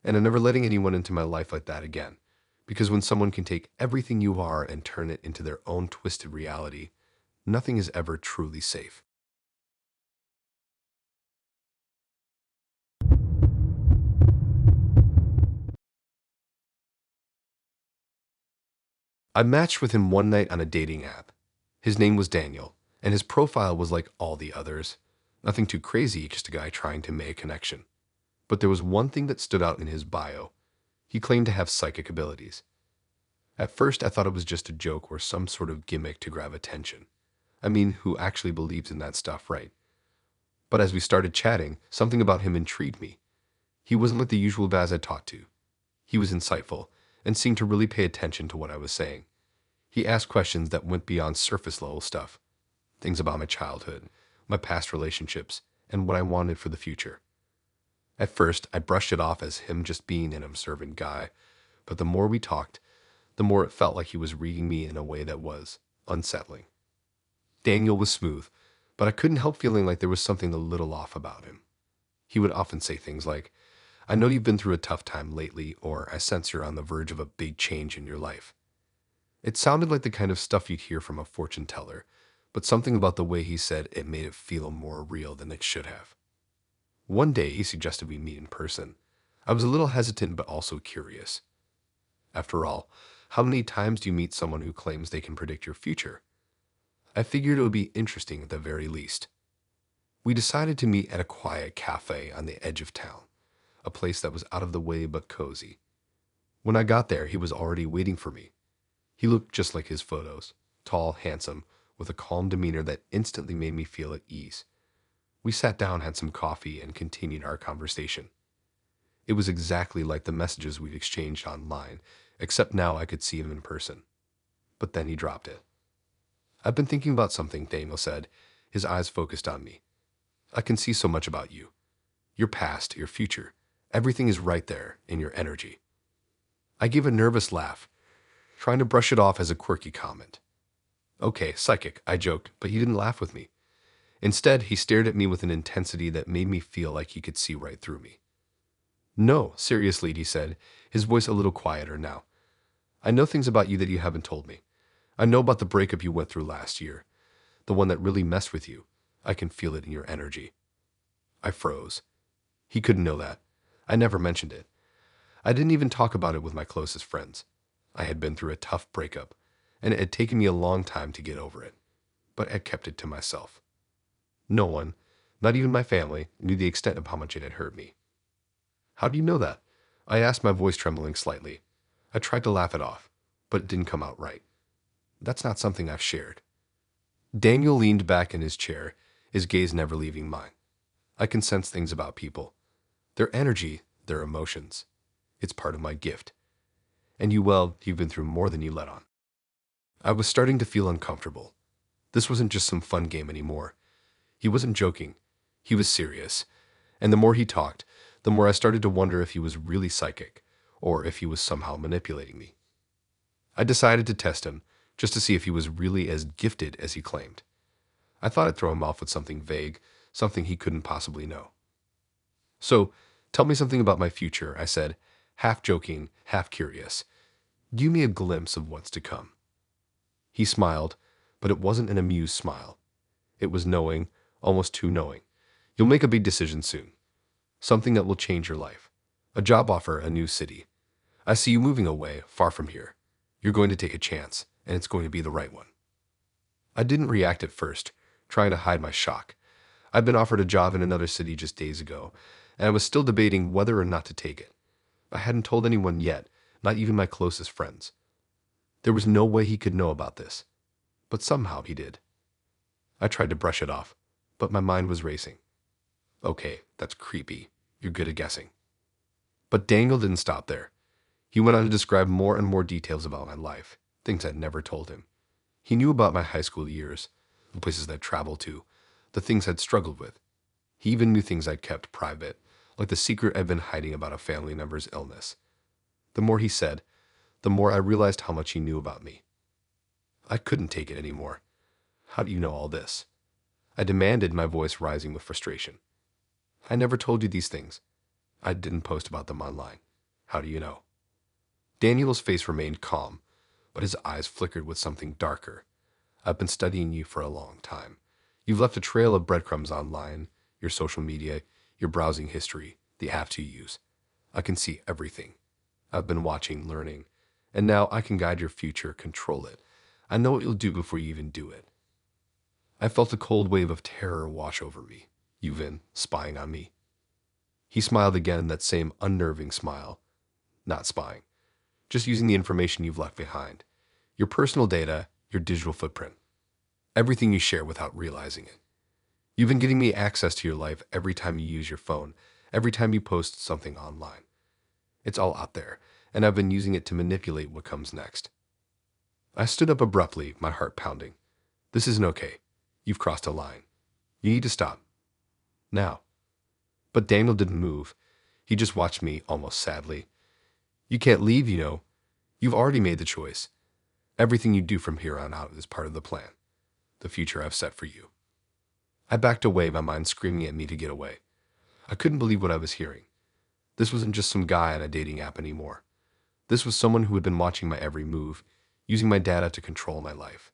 and I'm never letting anyone into my life like that again, because when someone can take everything you are and turn it into their own twisted reality, nothing is ever truly safe. I matched with him one night on a dating app. His name was Daniel, and his profile was like all the others. Nothing too crazy, just a guy trying to make a connection. But there was one thing that stood out in his bio. He claimed to have psychic abilities. At first, I thought it was just a joke or some sort of gimmick to grab attention. I mean, who actually believes in that stuff, right? But as we started chatting, something about him intrigued me. He wasn't like the usual Baz I'd talked to. He was insightful and seemed to really pay attention to what I was saying. He asked questions that went beyond surface level stuff. Things about my childhood, my past relationships, and what I wanted for the future. At first, I brushed it off as him just being an observant guy, but the more we talked, the more it felt like he was reading me in a way that was unsettling. Daniel was smooth, but I couldn't help feeling like there was something a little off about him. He would often say things like, I know you've been through a tough time lately, or I sense you're on the verge of a big change in your life. It sounded like the kind of stuff you'd hear from a fortune teller, but something about the way he said it made it feel more real than it should have. One day, he suggested we meet in person. I was a little hesitant but also curious. After all, how many times do you meet someone who claims they can predict your future? I figured it would be interesting at the very least. We decided to meet at a quiet cafe on the edge of town, a place that was out of the way but cozy. When I got there, he was already waiting for me. He looked just like his photos, tall, handsome, with a calm demeanor that instantly made me feel at ease. We sat down, had some coffee, and continued our conversation. It was exactly like the messages we'd exchanged online, except now I could see him in person. But then he dropped it. I've been thinking about something, Daniel said, his eyes focused on me. I can see so much about you. Your past, your future. Everything is right there in your energy. I gave a nervous laugh, trying to brush it off as a quirky comment. Okay, psychic, I joked, but he didn't laugh with me. Instead, he stared at me with an intensity that made me feel like he could see right through me. No, seriously, he said, his voice a little quieter now. I know things about you that you haven't told me. I know about the breakup you went through last year, the one that really messed with you. I can feel it in your energy. I froze. He couldn't know that. I never mentioned it. I didn't even talk about it with my closest friends. I had been through a tough breakup, and it had taken me a long time to get over it, but I kept it to myself. No one, not even my family, knew the extent of how much it had hurt me. How do you know that? I asked, my voice trembling slightly. I tried to laugh it off, but it didn't come out right. That's not something I've shared. Daniel leaned back in his chair, his gaze never leaving mine. I can sense things about people. Their energy, their emotions. It's part of my gift. And you've been through more than you let on. I was starting to feel uncomfortable. This wasn't just some fun game anymore. He wasn't joking. He was serious. And the more he talked, the more I started to wonder if he was really psychic, or if he was somehow manipulating me. I decided to test him, just to see if he was really as gifted as he claimed. I thought I'd throw him off with something vague, something he couldn't possibly know. So, tell me something about my future, I said, half joking, half curious. Give me a glimpse of what's to come. He smiled, but it wasn't an amused smile. It was knowing, almost too knowing. You'll make a big decision soon. Something that will change your life. A job offer, a new city. I see you moving away, far from here. You're going to take a chance, and it's going to be the right one. I didn't react at first, trying to hide my shock. I'd been offered a job in another city just days ago, and I was still debating whether or not to take it. I hadn't told anyone yet, not even my closest friends. There was no way he could know about this, but somehow he did. I tried to brush it off, but my mind was racing. Okay, that's creepy. You're good at guessing. But Daniel didn't stop there. He went on to describe more and more details about my life, things I'd never told him. He knew about my high school years, the places I'd traveled to, the things I'd struggled with. He even knew things I'd kept private, like the secret I'd been hiding about a family member's illness. The more he said, the more I realized how much he knew about me. I couldn't take it anymore. How do you know all this? I demanded, my voice rising with frustration. I never told you these things. I didn't post about them online. How do you know? Daniel's face remained calm, but his eyes flickered with something darker. I've been studying you for a long time. You've left a trail of breadcrumbs online, your social media, your browsing history, the apps you use. I can see everything. I've been watching, learning, and now I can guide your future, control it. I know what you'll do before you even do it. I felt a cold wave of terror wash over me. You've been spying on me. He smiled again, that same unnerving smile. Not spying, just using the information you've left behind. Your personal data, your digital footprint. Everything you share without realizing it. You've been giving me access to your life every time you use your phone, every time you post something online. It's all out there, and I've been using it to manipulate what comes next. I stood up abruptly, my heart pounding. This isn't okay. You've crossed a line. You need to stop. Now. But Daniel didn't move. He just watched me, almost sadly. You can't leave, you know. You've already made the choice. Everything you do from here on out is part of the plan. The future I've set for you. I backed away, my mind screaming at me to get away. I couldn't believe what I was hearing. This wasn't just some guy on a dating app anymore. This was someone who had been watching my every move, using my data to control my life.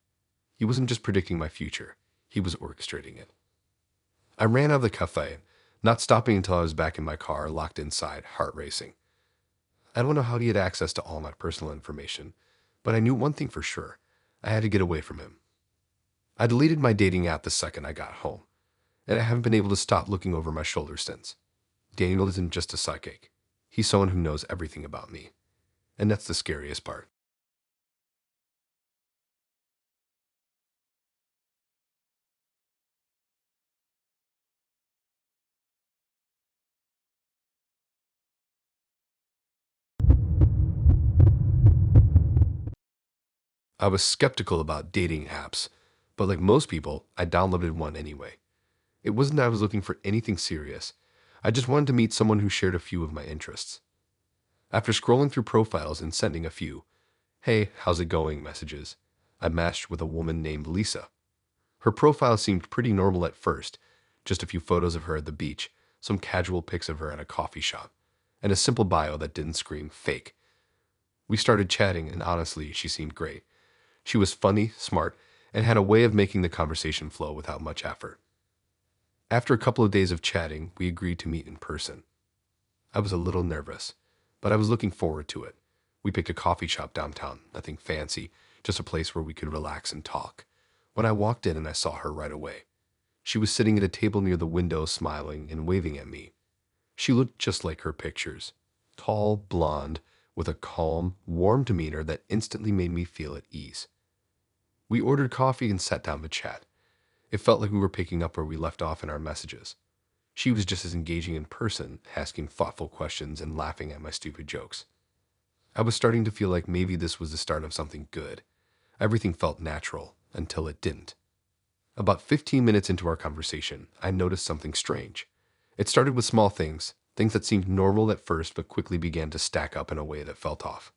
He wasn't just predicting my future. He was orchestrating it. I ran out of the cafe, not stopping until I was back in my car, locked inside, heart racing. I don't know how he had access to all my personal information, but I knew one thing for sure. I had to get away from him. I deleted my dating app the second I got home, and I haven't been able to stop looking over my shoulder since. Daniel isn't just a psychic. He's someone who knows everything about me. And that's the scariest part. I was skeptical about dating apps, but like most people, I downloaded one anyway. It wasn't that I was looking for anything serious. I just wanted to meet someone who shared a few of my interests. After scrolling through profiles and sending a few, "Hey, how's it going?" messages, I matched with a woman named Lisa. Her profile seemed pretty normal at first, just a few photos of her at the beach, some casual pics of her at a coffee shop, and a simple bio that didn't scream fake. We started chatting, and honestly, she seemed great. She was funny, smart, and had a way of making the conversation flow without much effort. After a couple of days of chatting, we agreed to meet in person. I was a little nervous, but I was looking forward to it. We picked a coffee shop downtown, nothing fancy, just a place where we could relax and talk. When I walked in and I saw her right away, she was sitting at a table near the window, smiling and waving at me. She looked just like her pictures, tall, blonde, with a calm, warm demeanor that instantly made me feel at ease. We ordered coffee and sat down to chat. It felt like we were picking up where we left off in our messages. She was just as engaging in person, asking thoughtful questions and laughing at my stupid jokes. I was starting to feel like maybe this was the start of something good. Everything felt natural until it didn't. About 15 minutes into our conversation, I noticed something strange. It started with small things, things that seemed normal at first but quickly began to stack up in a way that felt off.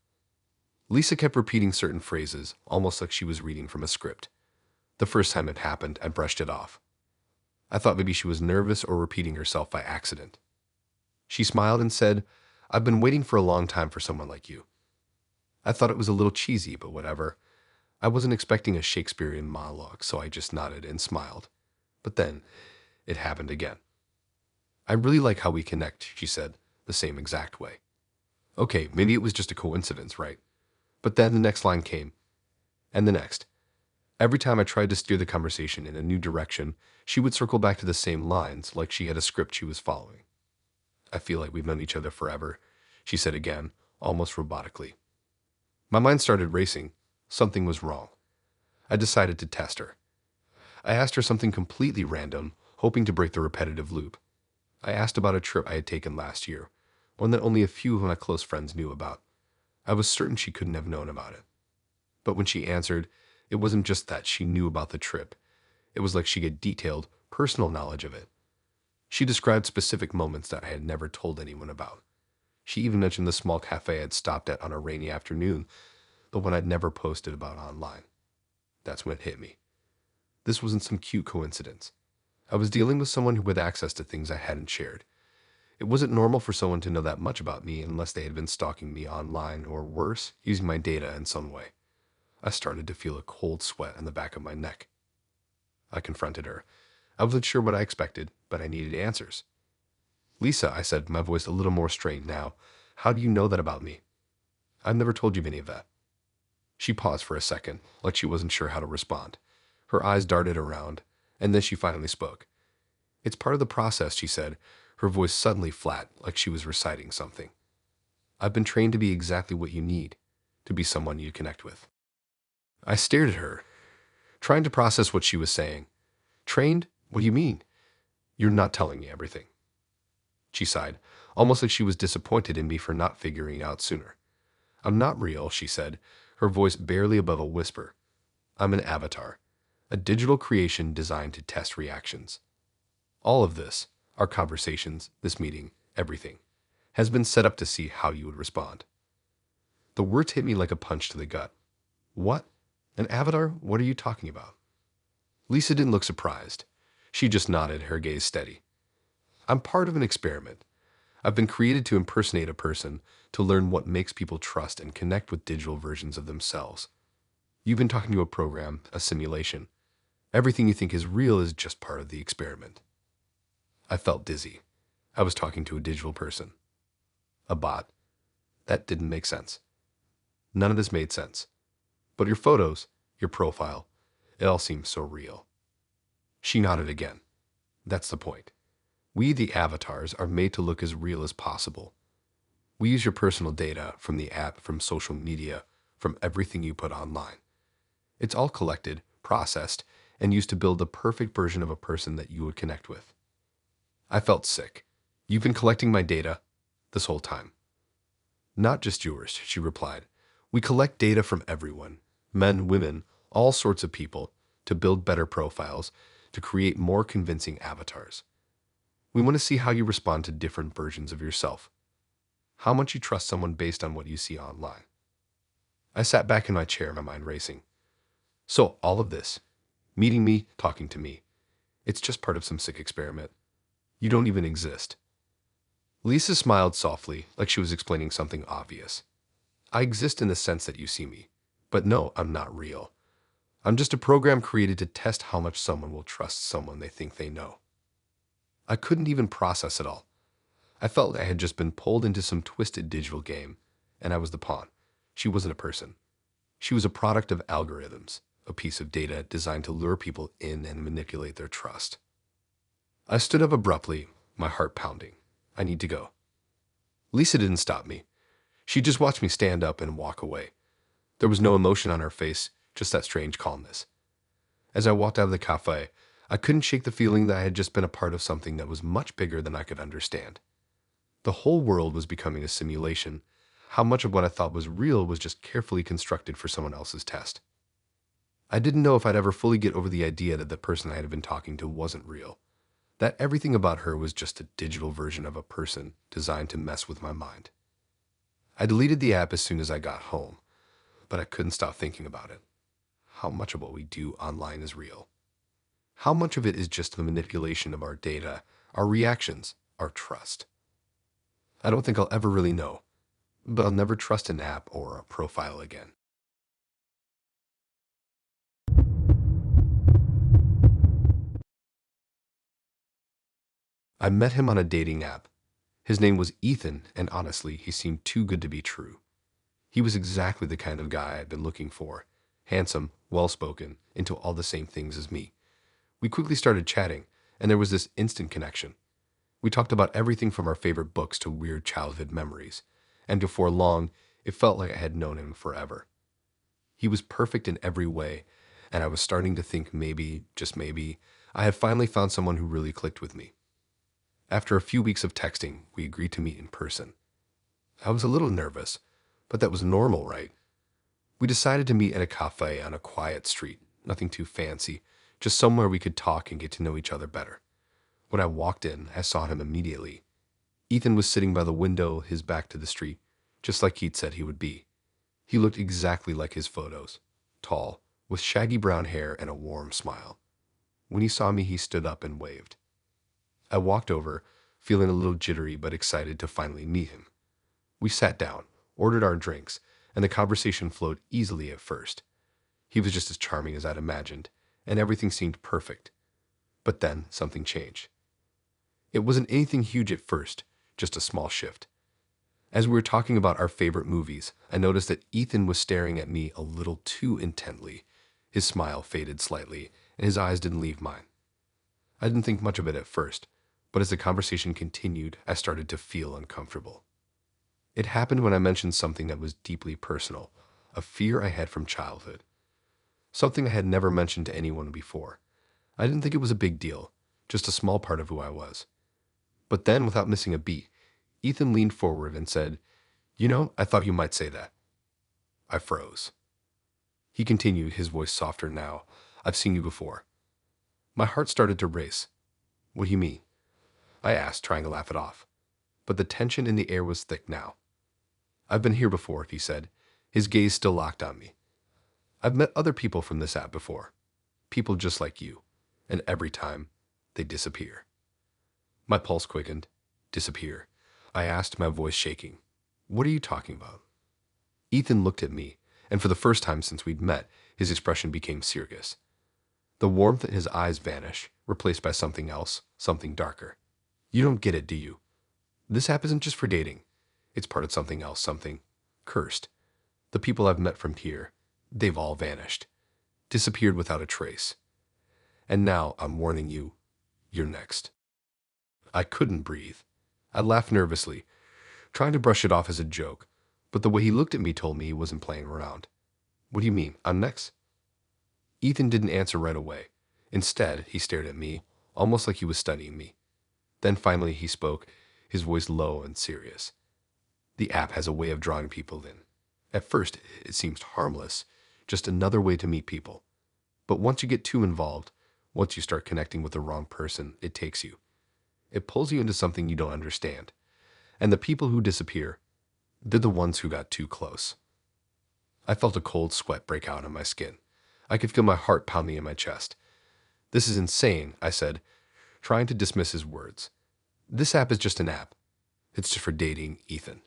Lisa kept repeating certain phrases, almost like she was reading from a script. The first time it happened, I brushed it off. I thought maybe she was nervous or repeating herself by accident. She smiled and said, "I've been waiting for a long time for someone like you." I thought it was a little cheesy, but whatever. I wasn't expecting a Shakespearean monologue, so I just nodded and smiled. But then, it happened again. "I really like how we connect," she said, the same exact way. Okay, maybe it was just a coincidence, right? But then the next line came, and the next. Every time I tried to steer the conversation in a new direction, she would circle back to the same lines, like she had a script she was following. "I feel like we've known each other forever," she said again, almost robotically. My mind started racing. Something was wrong. I decided to test her. I asked her something completely random, hoping to break the repetitive loop. I asked about a trip I had taken last year, one that only a few of my close friends knew about. I was certain she couldn't have known about it. But when she answered, it wasn't just that she knew about the trip. It was like she had detailed, personal knowledge of it. She described specific moments that I had never told anyone about. She even mentioned the small cafe I had stopped at on a rainy afternoon, the one I'd never posted about online. That's when it hit me. This wasn't some cute coincidence. I was dealing with someone who had access to things I hadn't shared. It wasn't normal for someone to know that much about me unless they had been stalking me online or worse, using my data in some way. I started to feel a cold sweat on the back of my neck. I confronted her. I wasn't sure what I expected, but I needed answers. "Lisa," I said, my voice a little more strained now, "how do you know that about me? I've never told you any of that." She paused for a second, like she wasn't sure how to respond. Her eyes darted around, and then she finally spoke. "It's part of the process," she said, her voice suddenly flat, like she was reciting something. "I've been trained to be exactly what you need, to be someone you connect with." I stared at her, trying to process what she was saying. "Trained? What do you mean? You're not telling me everything." She sighed, almost like she was disappointed in me for not figuring it out sooner. "I'm not real," she said, her voice barely above a whisper. "I'm an avatar, a digital creation designed to test reactions. All of this, our conversations, this meeting, everything, has been set up to see how you would respond." The words hit me like a punch to the gut. "What? An avatar? What are you talking about?" Lisa didn't look surprised. She just nodded, her gaze steady. "I'm part of an experiment. I've been created to impersonate a person, to learn what makes people trust and connect with digital versions of themselves. You've been talking to a program, a simulation. Everything you think is real is just part of the experiment." I felt dizzy. I was talking to a digital person. A bot. That didn't make sense. None of this made sense. But your photos, your profile, it all seemed so real. She nodded again. "That's the point. We, the avatars, are made to look as real as possible. We use your personal data from the app, from social media, from everything you put online. It's all collected, processed, and used to build the perfect version of a person that you would connect with." I felt sick. "You've been collecting my data this whole time." "Not just yours," she replied. "We collect data from everyone, men, women, all sorts of people, to build better profiles, to create more convincing avatars. We want to see how you respond to different versions of yourself, how much you trust someone based on what you see online." I sat back in my chair, my mind racing. "So all of this, meeting me, talking to me, it's just part of some sick experiment. You don't even exist." Lisa smiled softly, like she was explaining something obvious. I exist in the sense that you see me. But no, I'm not real. I'm just a program created to test how much someone will trust someone they think they know. I couldn't even process it all. I felt I had just been pulled into some twisted digital game, and I was the pawn. She wasn't a person. She was a product of algorithms, a piece of data designed to lure people in and manipulate their trust. I stood up abruptly, my heart pounding. I need to go. Lisa didn't stop me. She just watched me stand up and walk away. There was no emotion on her face, just that strange calmness. As I walked out of the cafe, I couldn't shake the feeling that I had just been a part of something that was much bigger than I could understand. The whole world was becoming a simulation. How much of what I thought was real was just carefully constructed for someone else's test. I didn't know if I'd ever fully get over the idea that the person I had been talking to wasn't real, that everything about her was just a digital version of a person designed to mess with my mind. I deleted the app as soon as I got home, but I couldn't stop thinking about it. How much of what we do online is real? How much of it is just the manipulation of our data, our reactions, our trust? I don't think I'll ever really know, but I'll never trust an app or a profile again. I met him on a dating app. His name was Ethan, and honestly, he seemed too good to be true. He was exactly the kind of guy I'd been looking for. Handsome, well-spoken, into all the same things as me. We quickly started chatting, and there was this instant connection. We talked about everything from our favorite books to weird childhood memories, and before long, it felt like I had known him forever. He was perfect in every way, and I was starting to think maybe, just maybe, I had finally found someone who really clicked with me. After a few weeks of texting, we agreed to meet in person. I was a little nervous, but that was normal, right? We decided to meet at a cafe on a quiet street, nothing too fancy, just somewhere we could talk and get to know each other better. When I walked in, I saw him immediately. Ethan was sitting by the window, his back to the street, just like he'd said he would be. He looked exactly like his photos, tall, with shaggy brown hair and a warm smile. When he saw me, he stood up and waved. I walked over, feeling a little jittery but excited to finally meet him. We sat down, ordered our drinks, and the conversation flowed easily at first. He was just as charming as I'd imagined, and everything seemed perfect. But then something changed. It wasn't anything huge at first, just a small shift. As we were talking about our favorite movies, I noticed that Ethan was staring at me a little too intently. His smile faded slightly, and his eyes didn't leave mine. I didn't think much of it at first, but as the conversation continued, I started to feel uncomfortable. It happened when I mentioned something that was deeply personal, a fear I had from childhood. Something I had never mentioned to anyone before. I didn't think it was a big deal, just a small part of who I was. But then, without missing a beat, Ethan leaned forward and said, "You know, I thought you might say that." I froze. He continued, his voice softer now. "I've seen you before." My heart started to race. "What do you mean?" I asked, trying to laugh it off. But the tension in the air was thick now. "I've been here before," he said, his gaze still locked on me. "I've met other people from this app before. People just like you. And every time, they disappear." My pulse quickened. "Disappear?" I asked, my voice shaking. "What are you talking about?" Ethan looked at me, and for the first time since we'd met, his expression became serious. The warmth in his eyes vanished, replaced by something else, something darker. "You don't get it, do you? This app isn't just for dating. It's part of something else, something cursed. The people I've met from here, they've all vanished, disappeared without a trace. And now I'm warning you, you're next." I couldn't breathe. I laughed nervously, trying to brush it off as a joke, but the way he looked at me told me he wasn't playing around. "What do you mean, I'm next?" Ethan didn't answer right away. Instead, he stared at me, almost like he was studying me. Then finally he spoke, his voice low and serious. "The app has a way of drawing people in. At first, it seems harmless, just another way to meet people. But once you get too involved, once you start connecting with the wrong person, it takes you. It pulls you into something you don't understand. And the people who disappear, they're the ones who got too close." I felt a cold sweat break out on my skin. I could feel my heart pounding in my chest. "This is insane," I said, trying to dismiss his words. "This app is just an app. It's just for dating Ethan.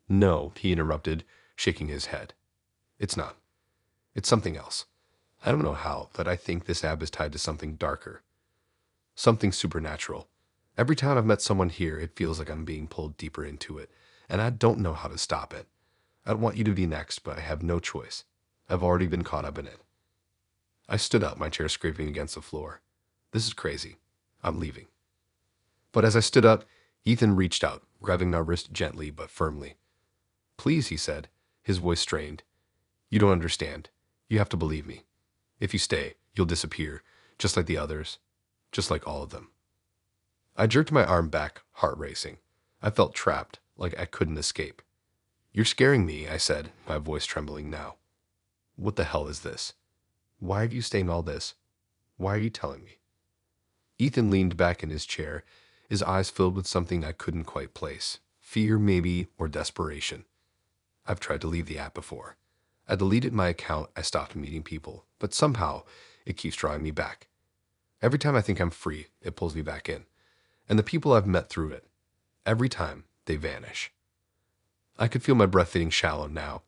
No, he interrupted, shaking his head. It's not. It's something else. I don't know how, but I think this app is tied to something darker, something supernatural. Every time I've met someone here, it feels like I'm being pulled deeper into it, and I don't know how to stop it. I don't want you to be next, but I have no choice. I've already been caught up in it. I stood up, my chair scraping against the floor. This is crazy. I'm leaving. But as I stood up, Ethan reached out, grabbing my wrist gently but firmly. Please, he said, his voice strained. You don't understand. You have to believe me. If you stay, you'll disappear, just like the others, just like all of them. I jerked my arm back, heart racing. I felt trapped, like I couldn't escape. You're scaring me, I said, my voice trembling now. What the hell is this? Why are you saying all this? Why are you telling me? Ethan leaned back in his chair, his eyes filled with something I couldn't quite place. Fear, maybe, or desperation. I've tried to leave the app before. I deleted my account, I stopped meeting people, but somehow it keeps drawing me back. Every time I think I'm free, it pulls me back in. And the people I've met through it, every time they vanish. I could feel my breath getting shallow now.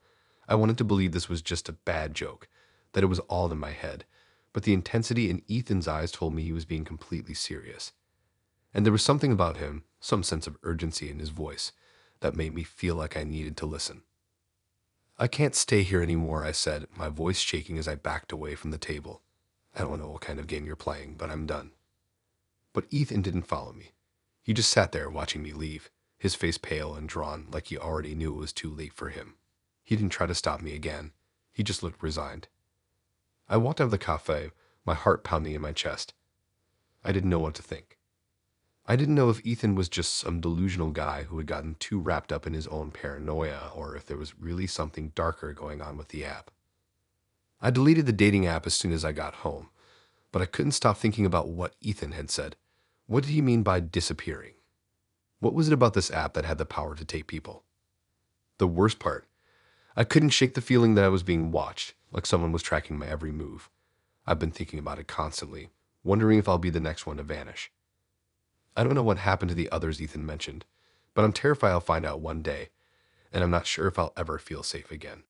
I wanted to believe this was just a bad joke, that it was all in my head, but the intensity in Ethan's eyes told me he was being completely serious. And there was something about him, some sense of urgency in his voice, that made me feel like I needed to listen. I can't stay here anymore, I said, my voice shaking as I backed away from the table. I don't know what kind of game you're playing, but I'm done. But Ethan didn't follow me. He just sat there watching me leave, his face pale and drawn like he already knew it was too late for him. He didn't try to stop me again. He just looked resigned. I walked out of the cafe, my heart pounding in my chest. I didn't know what to think. I didn't know if Ethan was just some delusional guy who had gotten too wrapped up in his own paranoia, or if there was really something darker going on with the app. I deleted the dating app as soon as I got home, but I couldn't stop thinking about what Ethan had said. What did he mean by disappearing? What was it about this app that had the power to take people? The worst part, I couldn't shake the feeling that I was being watched, like someone was tracking my every move. I've been thinking about it constantly, wondering if I'll be the next one to vanish. I don't know what happened to the others Ethan mentioned, but I'm terrified I'll find out one day, and I'm not sure if I'll ever feel safe again.